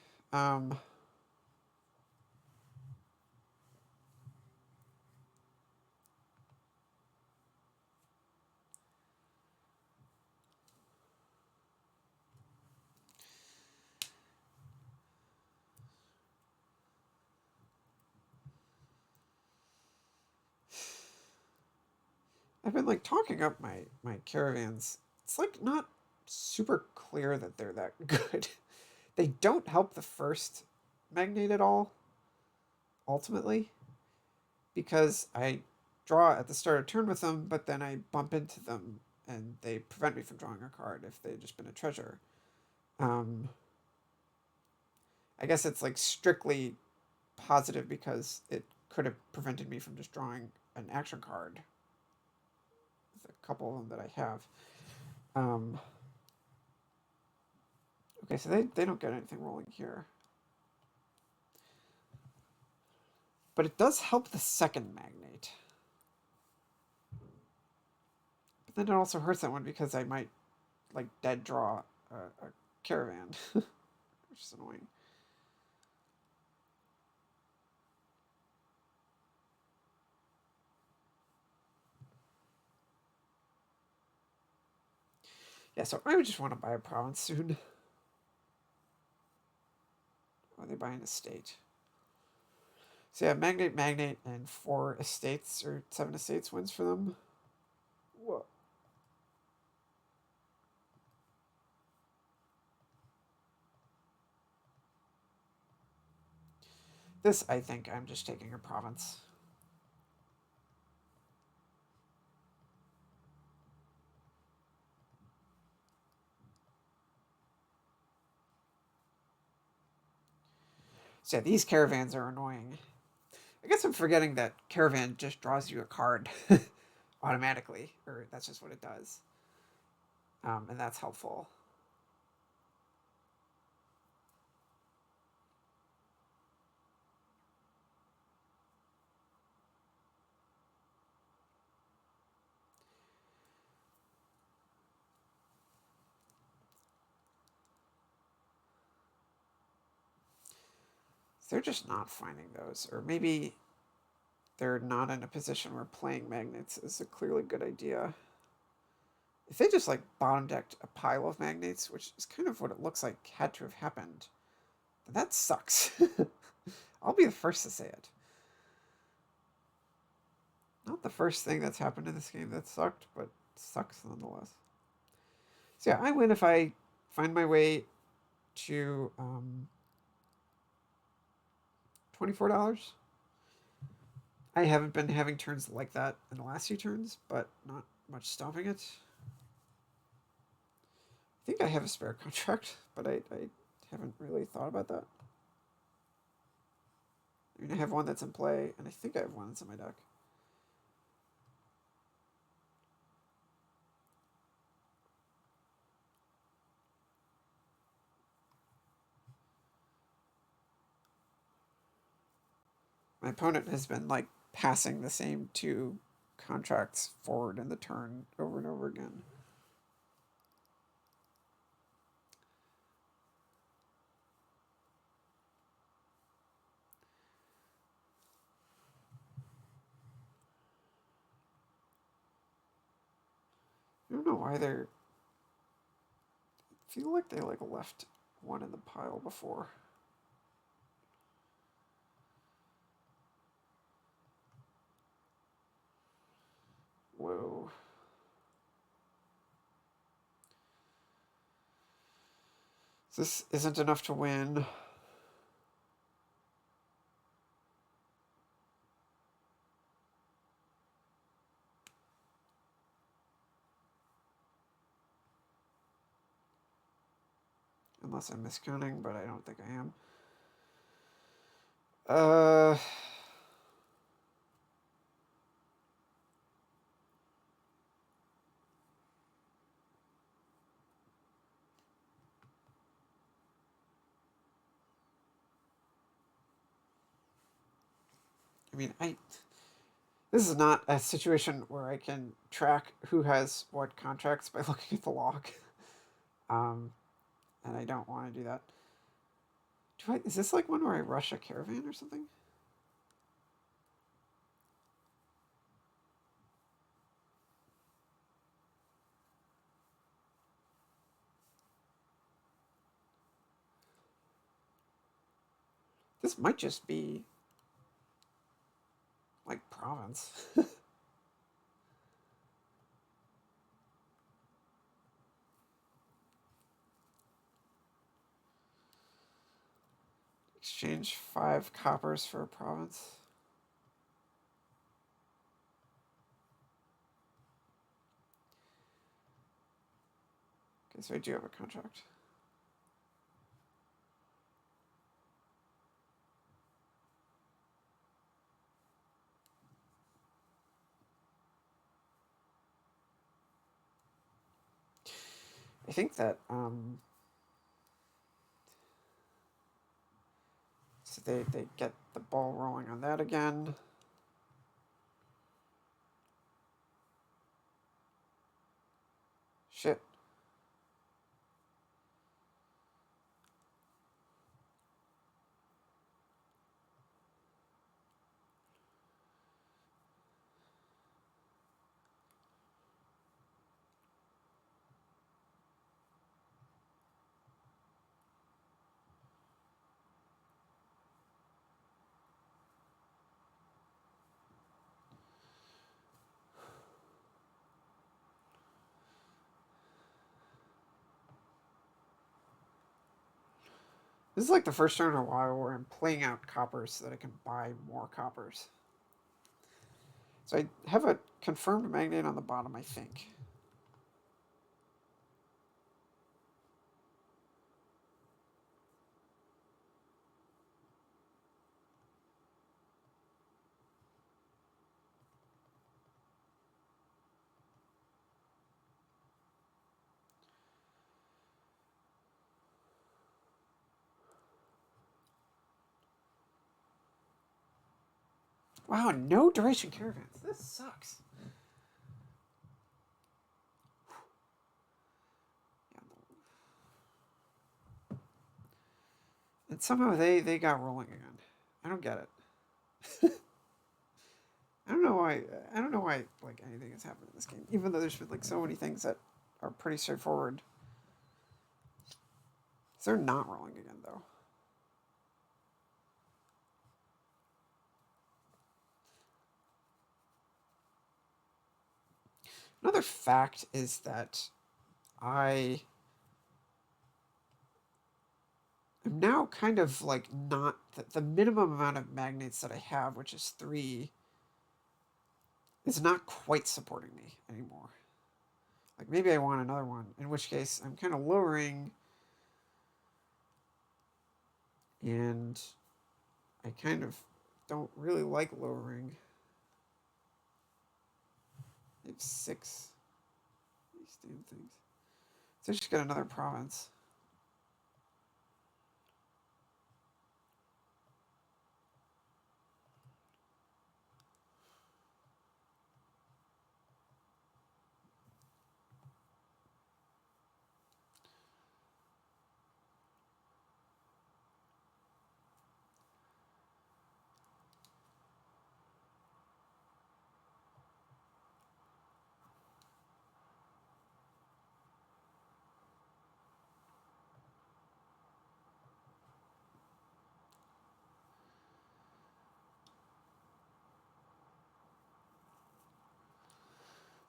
I've been like talking up my caravans. It's like not super clear that they're that good. They don't help the first magnate at all, ultimately, because I draw at the start of turn with them, but then I bump into them and they prevent me from drawing a card if they had just been a treasure. Um, I guess it's like strictly positive because it could have prevented me from just drawing an action card with a couple of them that I have. Um, okay, so they don't get anything rolling here. But it does help the second magnate. But then it also hurts that one because I might like dead draw a caravan, which is annoying. Yeah, so I would just want to buy a province soon. Or they buy an estate. So yeah, magnate, and 4 estates or 7 estates wins for them. Whoa. This, I think, I'm just taking a province. So yeah, these caravans are annoying. I guess I'm forgetting that caravan just draws you a card automatically, or that's just what it does, and that's helpful. So they're just not finding those, or maybe they're not in a position where playing magnates is a clearly good idea. If they just like bottom decked a pile of magnates, which is kind of what it looks like had to have happened, then that sucks. I'll be the first to say it. Not the first thing that's happened in this game that sucked, but sucks nonetheless. So yeah, I win if I find my way to $24. I haven't been having turns like that in the last few turns, but not much stopping it. I think I have a spare contract, but I haven't really thought about that. I mean, I have one that's in play, and I think I have one that's in my deck. My opponent has been like passing the same two contracts forward in the turn over and over again. I don't know why they're. I feel like they like left one in the pile before. Whoa. This isn't enough to win. Unless I'm miscounting, but I don't think I am. I mean, this is not a situation where I can track who has what contracts by looking at the log. And I don't want to do that. Is this like one where I rush a caravan or something? This might just be like province. Exchange 5 coppers for a province. Okay, so I do have a contract. I think that so they get the ball rolling on that again. Shit. This is like the first turn in a while where I'm playing out coppers so that I can buy more coppers. So I have a confirmed magnate on the bottom, I think. Wow, no duration caravans. This sucks. And somehow they got rolling again. I don't get it. I don't know why. I don't know why like anything has happened in this game, even though there's been like so many things that are pretty straightforward. So they're not rolling again though. Another fact is that I am now kind of like not the minimum amount of magnates that I have, which is 3, is not quite supporting me anymore. Like maybe I want another one, in which case I'm kind of lowering, and I kind of don't really like lowering. I have 6 these damn things. So I just got another province.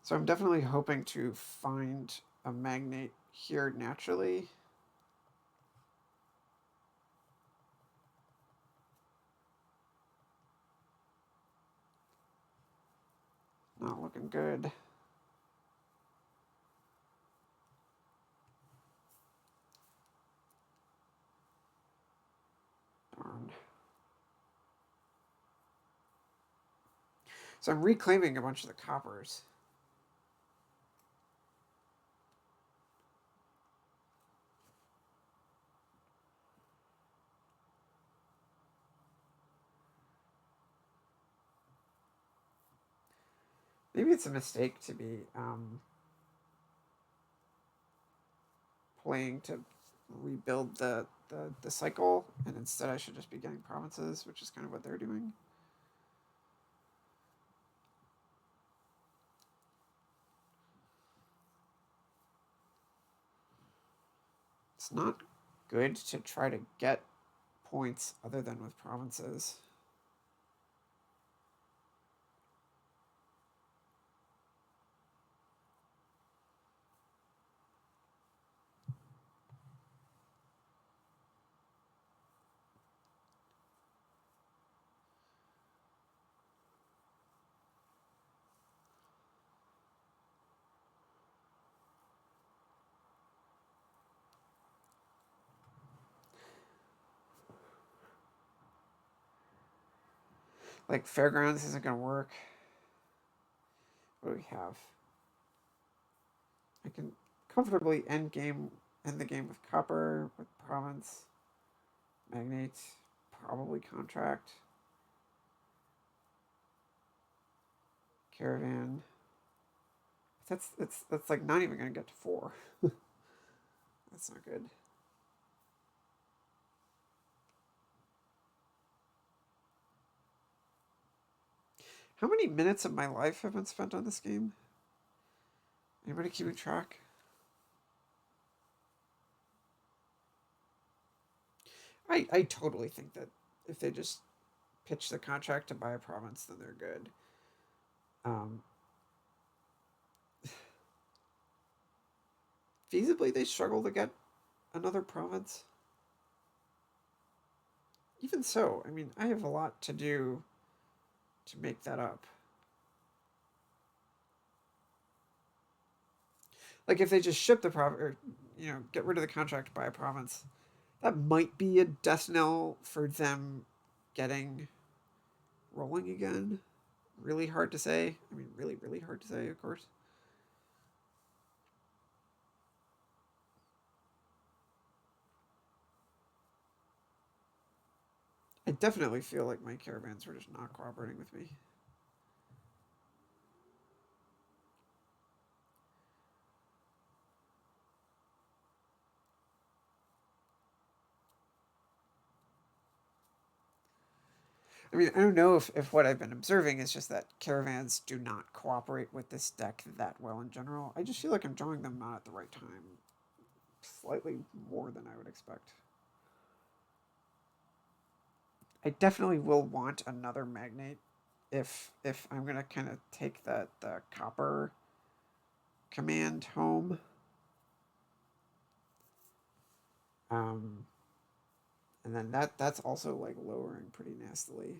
So I'm definitely hoping to find a magnate here naturally. Not looking good. Darn. So I'm reclaiming a bunch of the coppers. Maybe it's a mistake to be playing to rebuild the cycle, and instead I should just be getting provinces, which is kind of what they're doing. It's not good to try to get points other than with provinces. Like fairgrounds isn't going to work. What do we have? I can comfortably end the game with copper, with province, magnate, probably contract, caravan. That's like not even going to get to 4. That's not good. How many minutes of my life have been spent on this game? Anybody keeping track? I totally think that if they just pitch the contract to buy a province, then they're good. Um, Feasibly, they struggle to get another province. Even so, I mean, I have a lot to do to make that up. Like if they just ship the province, or get rid of the contract, buy a province, that might be a death knell for them getting rolling again. Really hard to say. I mean, really, really hard to say, of course. I definitely feel like my caravans were just not cooperating with me. I mean, I don't know if what I've been observing is just that caravans do not cooperate with this deck that well in general. I just feel like I'm drawing them out at the right time. Slightly more than I would expect. I definitely will want another magnate if I'm gonna kind of take the copper command home. Um, and then that's also like lowering pretty nastily.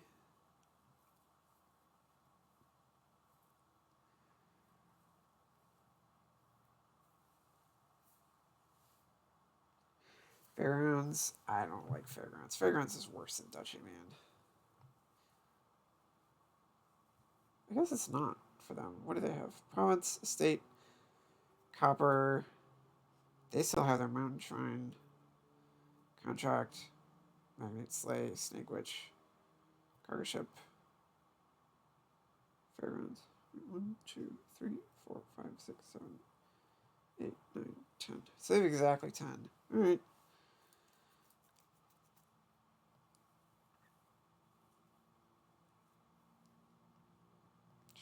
Fairgrounds. I don't like Fairgrounds. Fairgrounds is worse than Duchy Man. I guess it's not for them. What do they have? Province, Estate, Copper. They still have their Mountain Shrine. Contract. Magnet Sleigh. Snake Witch. Cargo Ship. Fairgrounds. 1, 2, 3, 4, 5, 6, 7, 8, 9, 10. So they have exactly 10. Alright.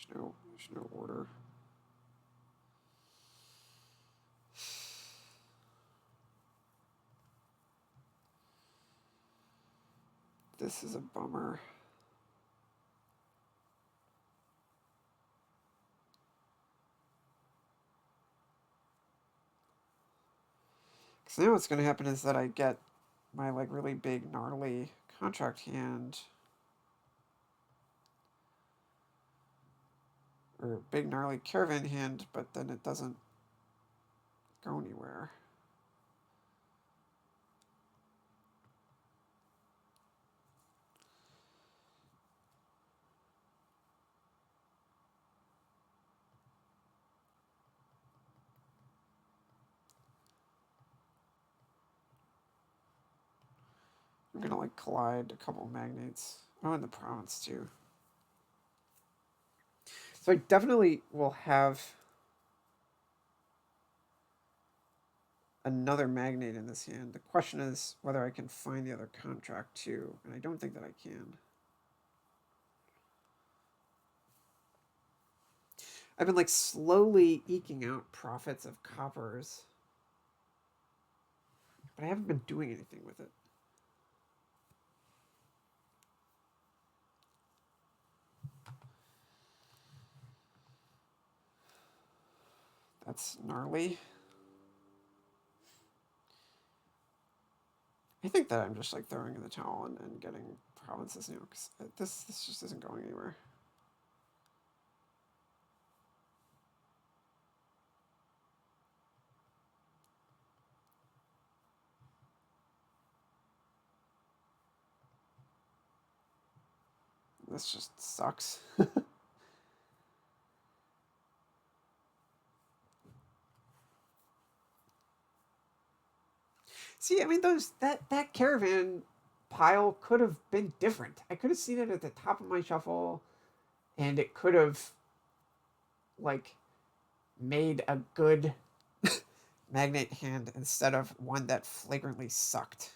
There's no order. This is a bummer. Because now what's going to happen is that I get my like really big gnarly contract hand, or big gnarly caravan hand, but then it doesn't go anywhere. I'm gonna like collide a couple magnates. Oh, and the province too. So I definitely will have another magnate in this hand. The question is whether I can find the other contract too, and I don't think that I can. I've been like slowly eking out profits of coppers, but I haven't been doing anything with it. That's gnarly. I think that I'm just like throwing in the towel and getting provinces now, because this just isn't going anywhere. This just sucks. See, I mean, that caravan pile could have been different. I could have seen it at the top of my shuffle, and it could have like made a good magnate hand instead of one that flagrantly sucked.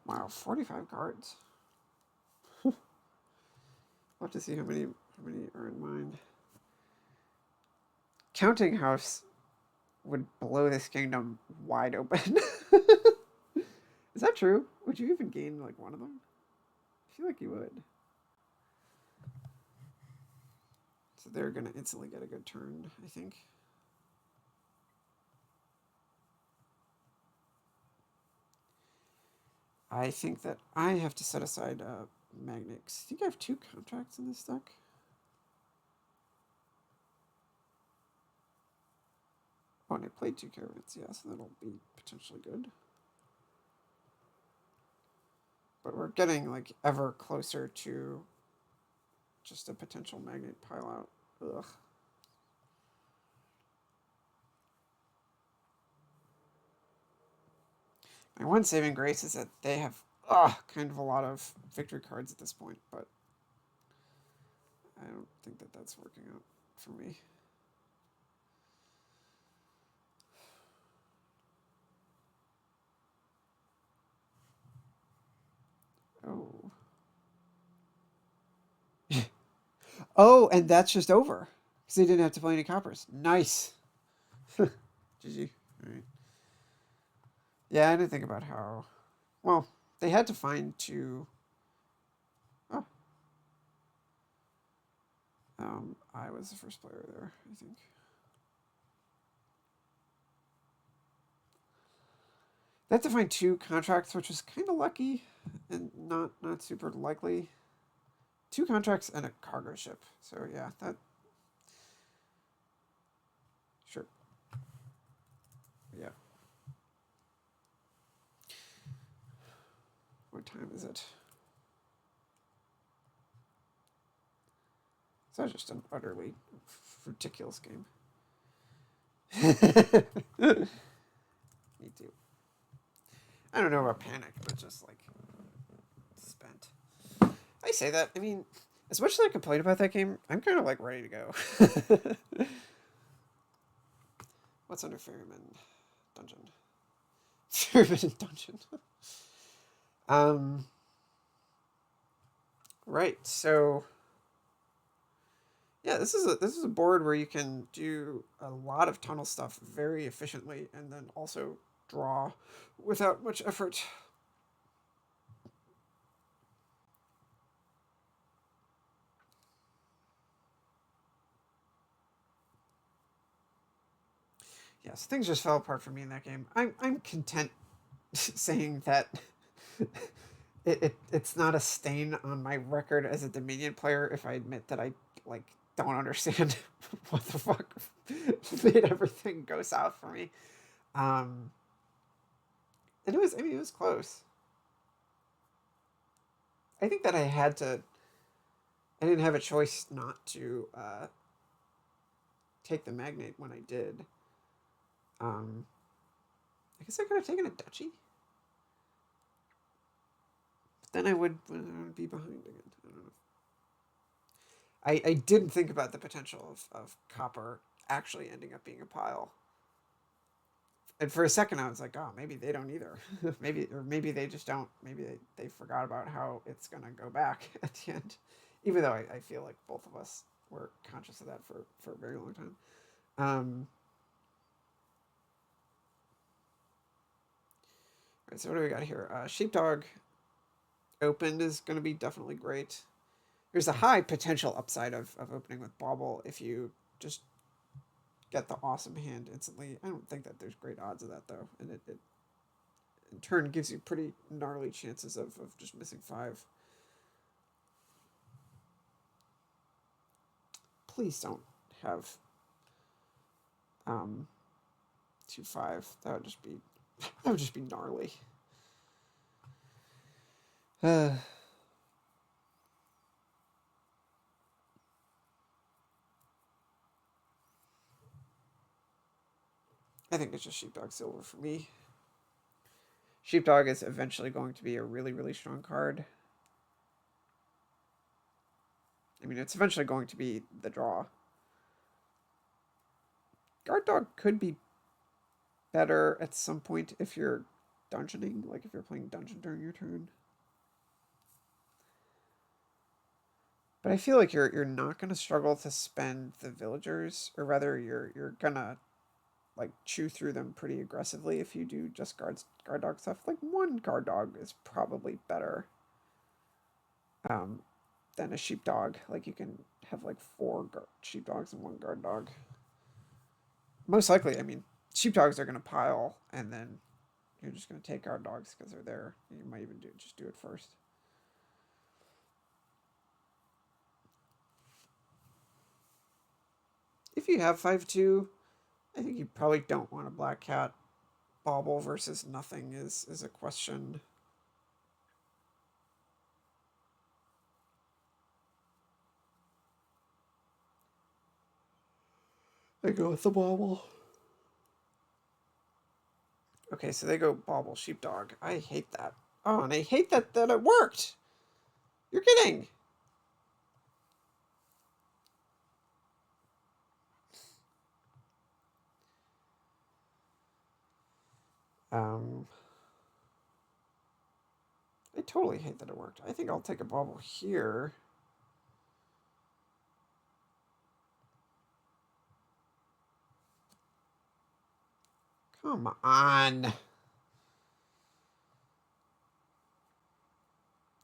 Wow, 45 cards. I'll have to see how many are in mine. Counting House would blow this kingdom wide open. Is that true? Would you even gain like one of them? I feel like you would. So they're gonna instantly get a good turn, I think. I think that I have to set aside magnets. I think I have 2 contracts in this deck. Oh, and I played 2 caravans, yeah, so that'll be potentially good. But we're getting like ever closer to just a potential magnet pile out. Ugh. My one saving grace is that they have kind of a lot of victory cards at this point, but I don't think that that's working out for me. Oh. Oh, and that's just over. Because they didn't have to play any coppers. Nice. GG. All right. Yeah, I didn't think about how. Well, they had to find two. Oh. I was the first player there, I think. They had to find two contracts, which was kind of lucky and not super likely. Two contracts and a cargo ship. So yeah, that. Sure. Yeah. What time is it? So it's just an utterly ridiculous game. Me too. I don't know about panic, but just like spent. I say that. I mean, as much as I complain about that game, I'm kind of like ready to go. What's under Ferryman Dungeon? Ferryman Dungeon. Right. So yeah, this is a board where you can do a lot of tunnel stuff very efficiently, and then also draw without much effort. Yes, things just fell apart for me in that game. I'm content saying that it's not a stain on my record as a Dominion player if I admit that I like don't understand what the fuck made everything go south for me. Um, and it was close. I think that I didn't have a choice not to take the magnate when I did. Um, I guess I could have taken a duchy. But then I would be behind again. I don't know. I didn't think about the potential of copper actually ending up being a pile. And for a second, I was like, oh, maybe they don't either. maybe they just don't. Maybe they forgot about how it's going to go back at the end. Even though I feel like both of us were conscious of that for a very long time. Right, so what do we got here? Sheepdog opened is going to be definitely great. There's a high potential upside of opening with Bauble if you just get the awesome hand instantly. I don't think that there's great odds of that though, and it in turn gives you pretty gnarly chances of just missing 5. Please don't have 2-5. That would just be gnarly. I think it's just Sheepdog Silver for me. Sheepdog is eventually going to be a really, really strong card. I mean, it's eventually going to be the draw. Guard Dog could be better at some point if you're dungeoning, like if you're playing dungeon during your turn. But I feel like you're not gonna struggle to spend the villagers, or rather you're gonna like chew through them pretty aggressively if you do just guard dog stuff. Like one guard dog is probably better um, than a sheepdog. Like you can have like 4 sheepdogs and 1 guard dog. Most likely, I mean, sheepdogs are gonna pile, and then you're just gonna take guard dogs because they're there. You might even do it first. If you have 5-2, I think you probably don't want a black cat. Bauble versus nothing is a question. I go with the Bauble. Okay, so they go Bauble Sheepdog. I hate that. Oh, and I hate that it worked. You're kidding. Um, I totally hate that it worked. I think I'll take a Bauble here. Come on.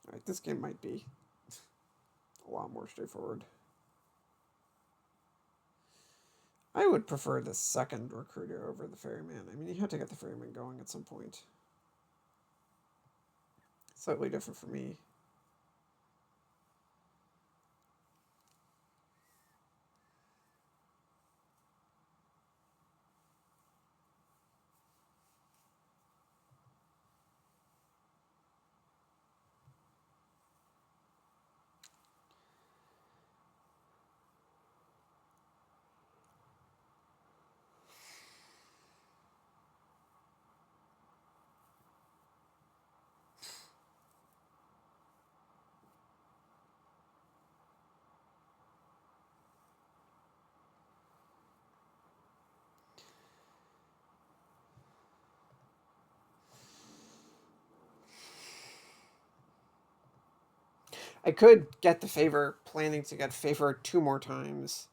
Alright, this game might be a lot more straightforward. I would prefer the second recruiter over the ferryman. I mean, you had to get the ferryman going at some point. Slightly different for me. I could get the favor, planning to get favor 2 more times,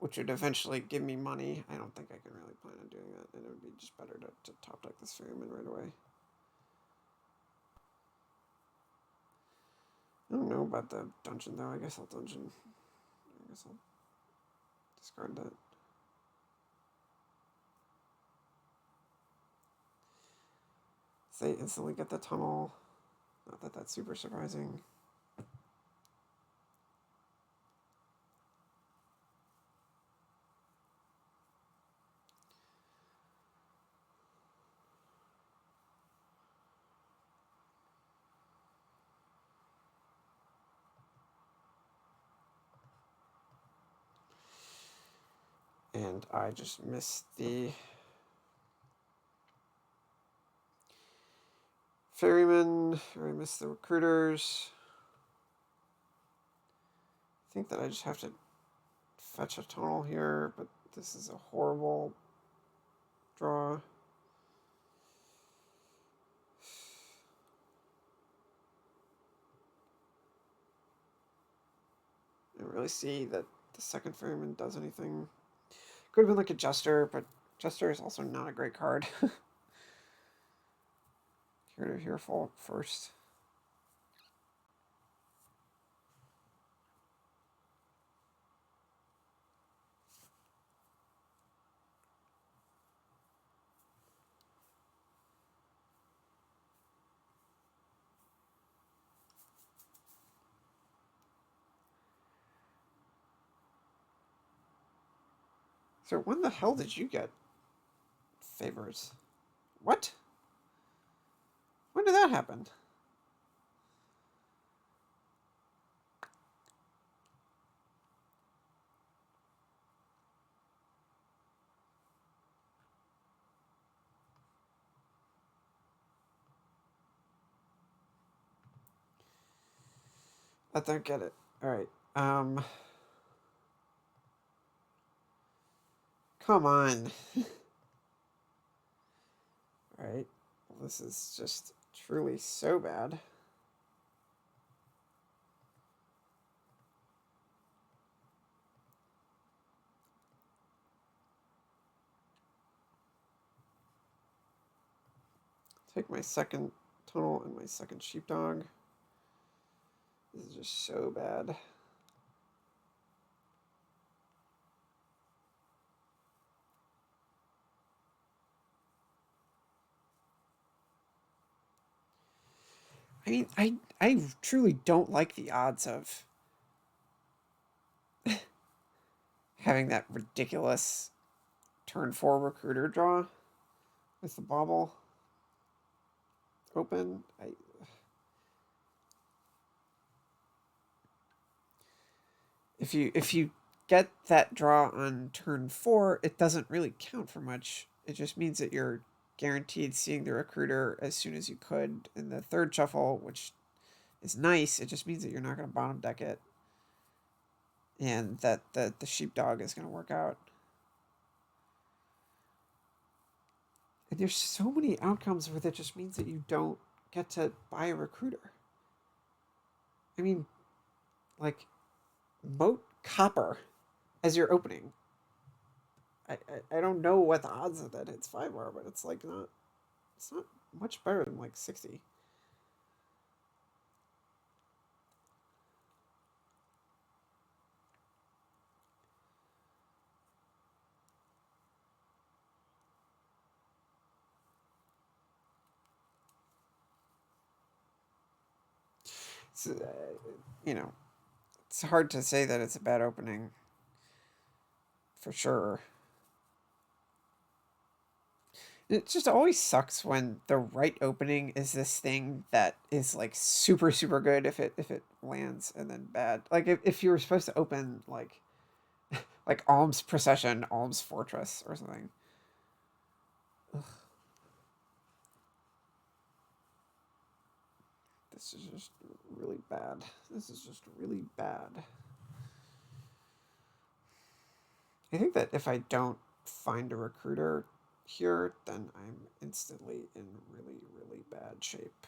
which would eventually give me money. I don't think I can really plan on doing that, and it would be just better to top deck this ferryman right away. I don't know about the dungeon, though. I guess I'll discard that. So they instantly get the tunnel. Not that that's super surprising. And I just missed the ferryman, or I missed the recruiters. I think that I just have to fetch a tunnel here, but this is a horrible draw. I don't really see that the second ferryman does anything. Could have been like a Jester, but Jester is also not a great card. Here fall first. So when the hell did you get favors? What? When did that happen? I don't get it. Alright. Come on. Alright. Well, this is just truly so bad. Take my second tunnel and my second sheepdog. This is just so bad. I mean, I truly don't like the odds of having that ridiculous turn 4 recruiter draw with the bauble open. If you get that draw on turn 4, it doesn't really count for much. It just means that you're guaranteed seeing the recruiter as soon as you could in the third shuffle, which is nice. It just means that you're not going to bottom deck it, and that the sheepdog is going to work out. And there's so many outcomes where that just means that you don't get to buy a recruiter. I mean, like, Moat Copper as your opening. I don't know what the odds of that hits 5 are, but it's like not it's not much better than like 60. It's, you know, it's hard to say that it's a bad opening for sure. It just always sucks when the right opening is this thing that is like super super good if it lands, and then bad. Like if you were supposed to open like Alms Procession, Alms Fortress, or something. Ugh, this is just really bad. This is just really bad. I think that if I don't find a recruiter here, then I'm instantly in really, really bad shape.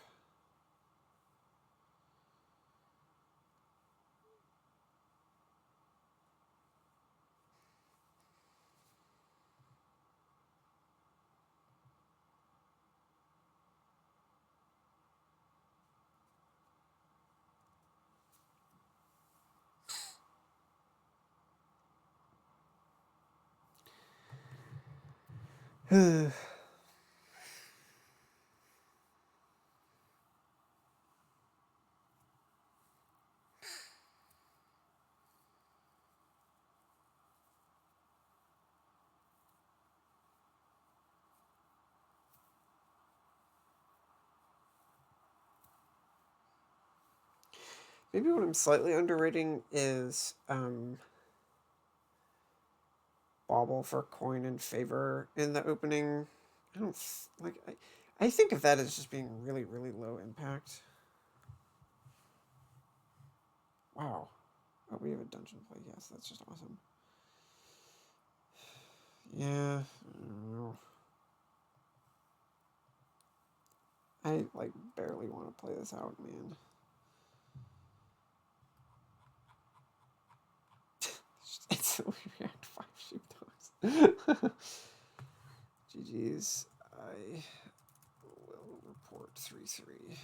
Maybe what I'm slightly underrating is Bauble for coin and favor in the opening. I don't like. I think of that as just being really, really low impact. Wow. Oh, we have a dungeon play. Yes, that's just awesome. Yeah. I don't know. I like barely want to play this out, man. It's we react 5 sheepdogs. GG's. I will report 3-3.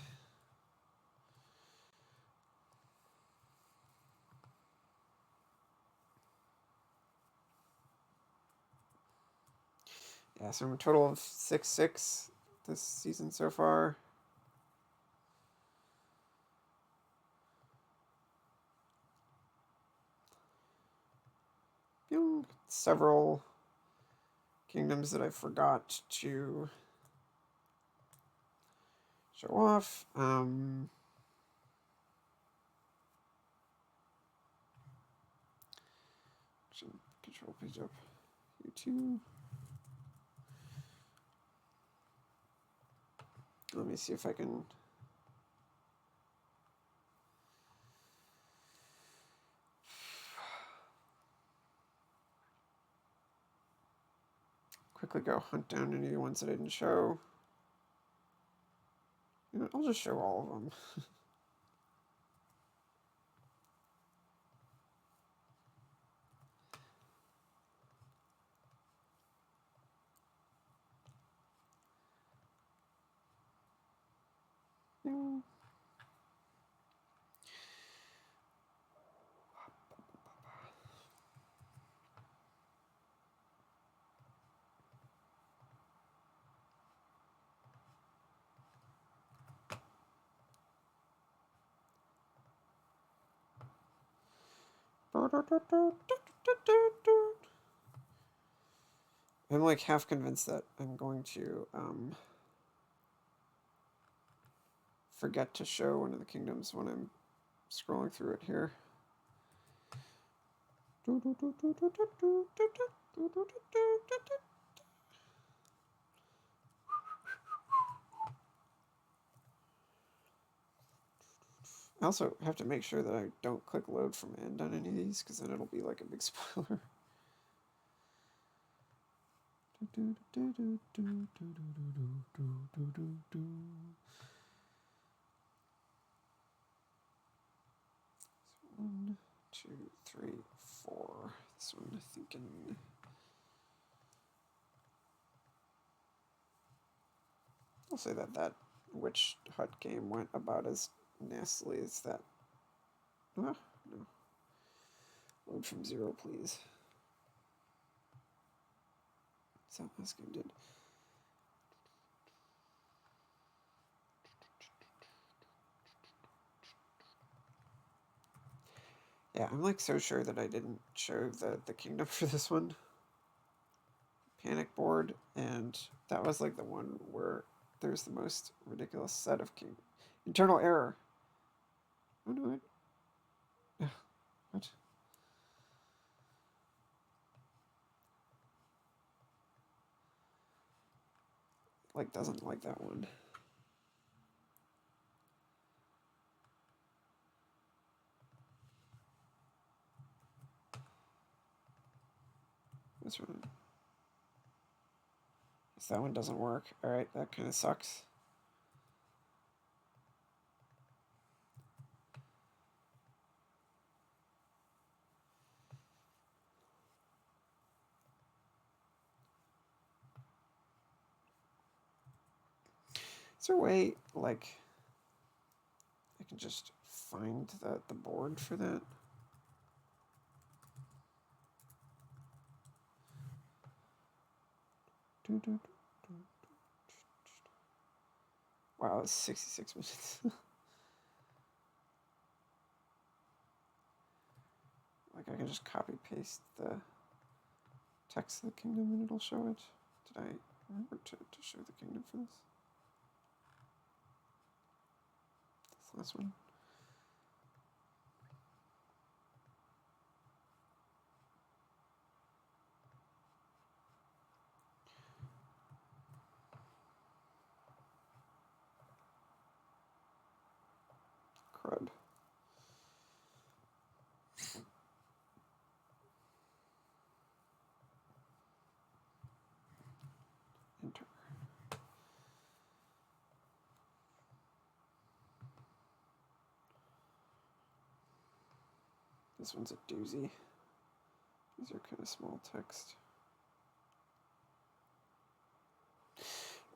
Yeah, so I'm a total of 6-6 this season so far. Several kingdoms that I forgot to show off. Control page up YouTube. Let me see if I can quickly go hunt down any of the ones that I didn't show. You know, I'll just show all of them. Yeah. I'm like half convinced that I'm going to forget to show one of the kingdoms when I'm scrolling through it here. I also have to make sure that I don't click load from end on any of these, because then it'll be like a big spoiler. One, two, three, four. This one, I think, I'll say that that Witch Hut game went about as nastily as that. Ah, no. Load from 0, please. That's how this game did. Yeah, I'm like so sure that I didn't show the kingdom for this one. Panic board, and that was like the one where there's the most ridiculous set of king. Internal error. Oh no, what? Like doesn't like that one. This one. Guess that one doesn't work. Alright, that kind of sucks. Is there a way, like, I can just find the board for that? Wow, it's 66 minutes. Like, I can just copy paste the text of the kingdom and it'll show it. Did I remember to show the kingdom for this? This last one. Crud. Enter. This one's a doozy. These are kind of small text.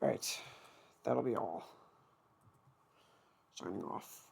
Alright, that'll be all. Signing off.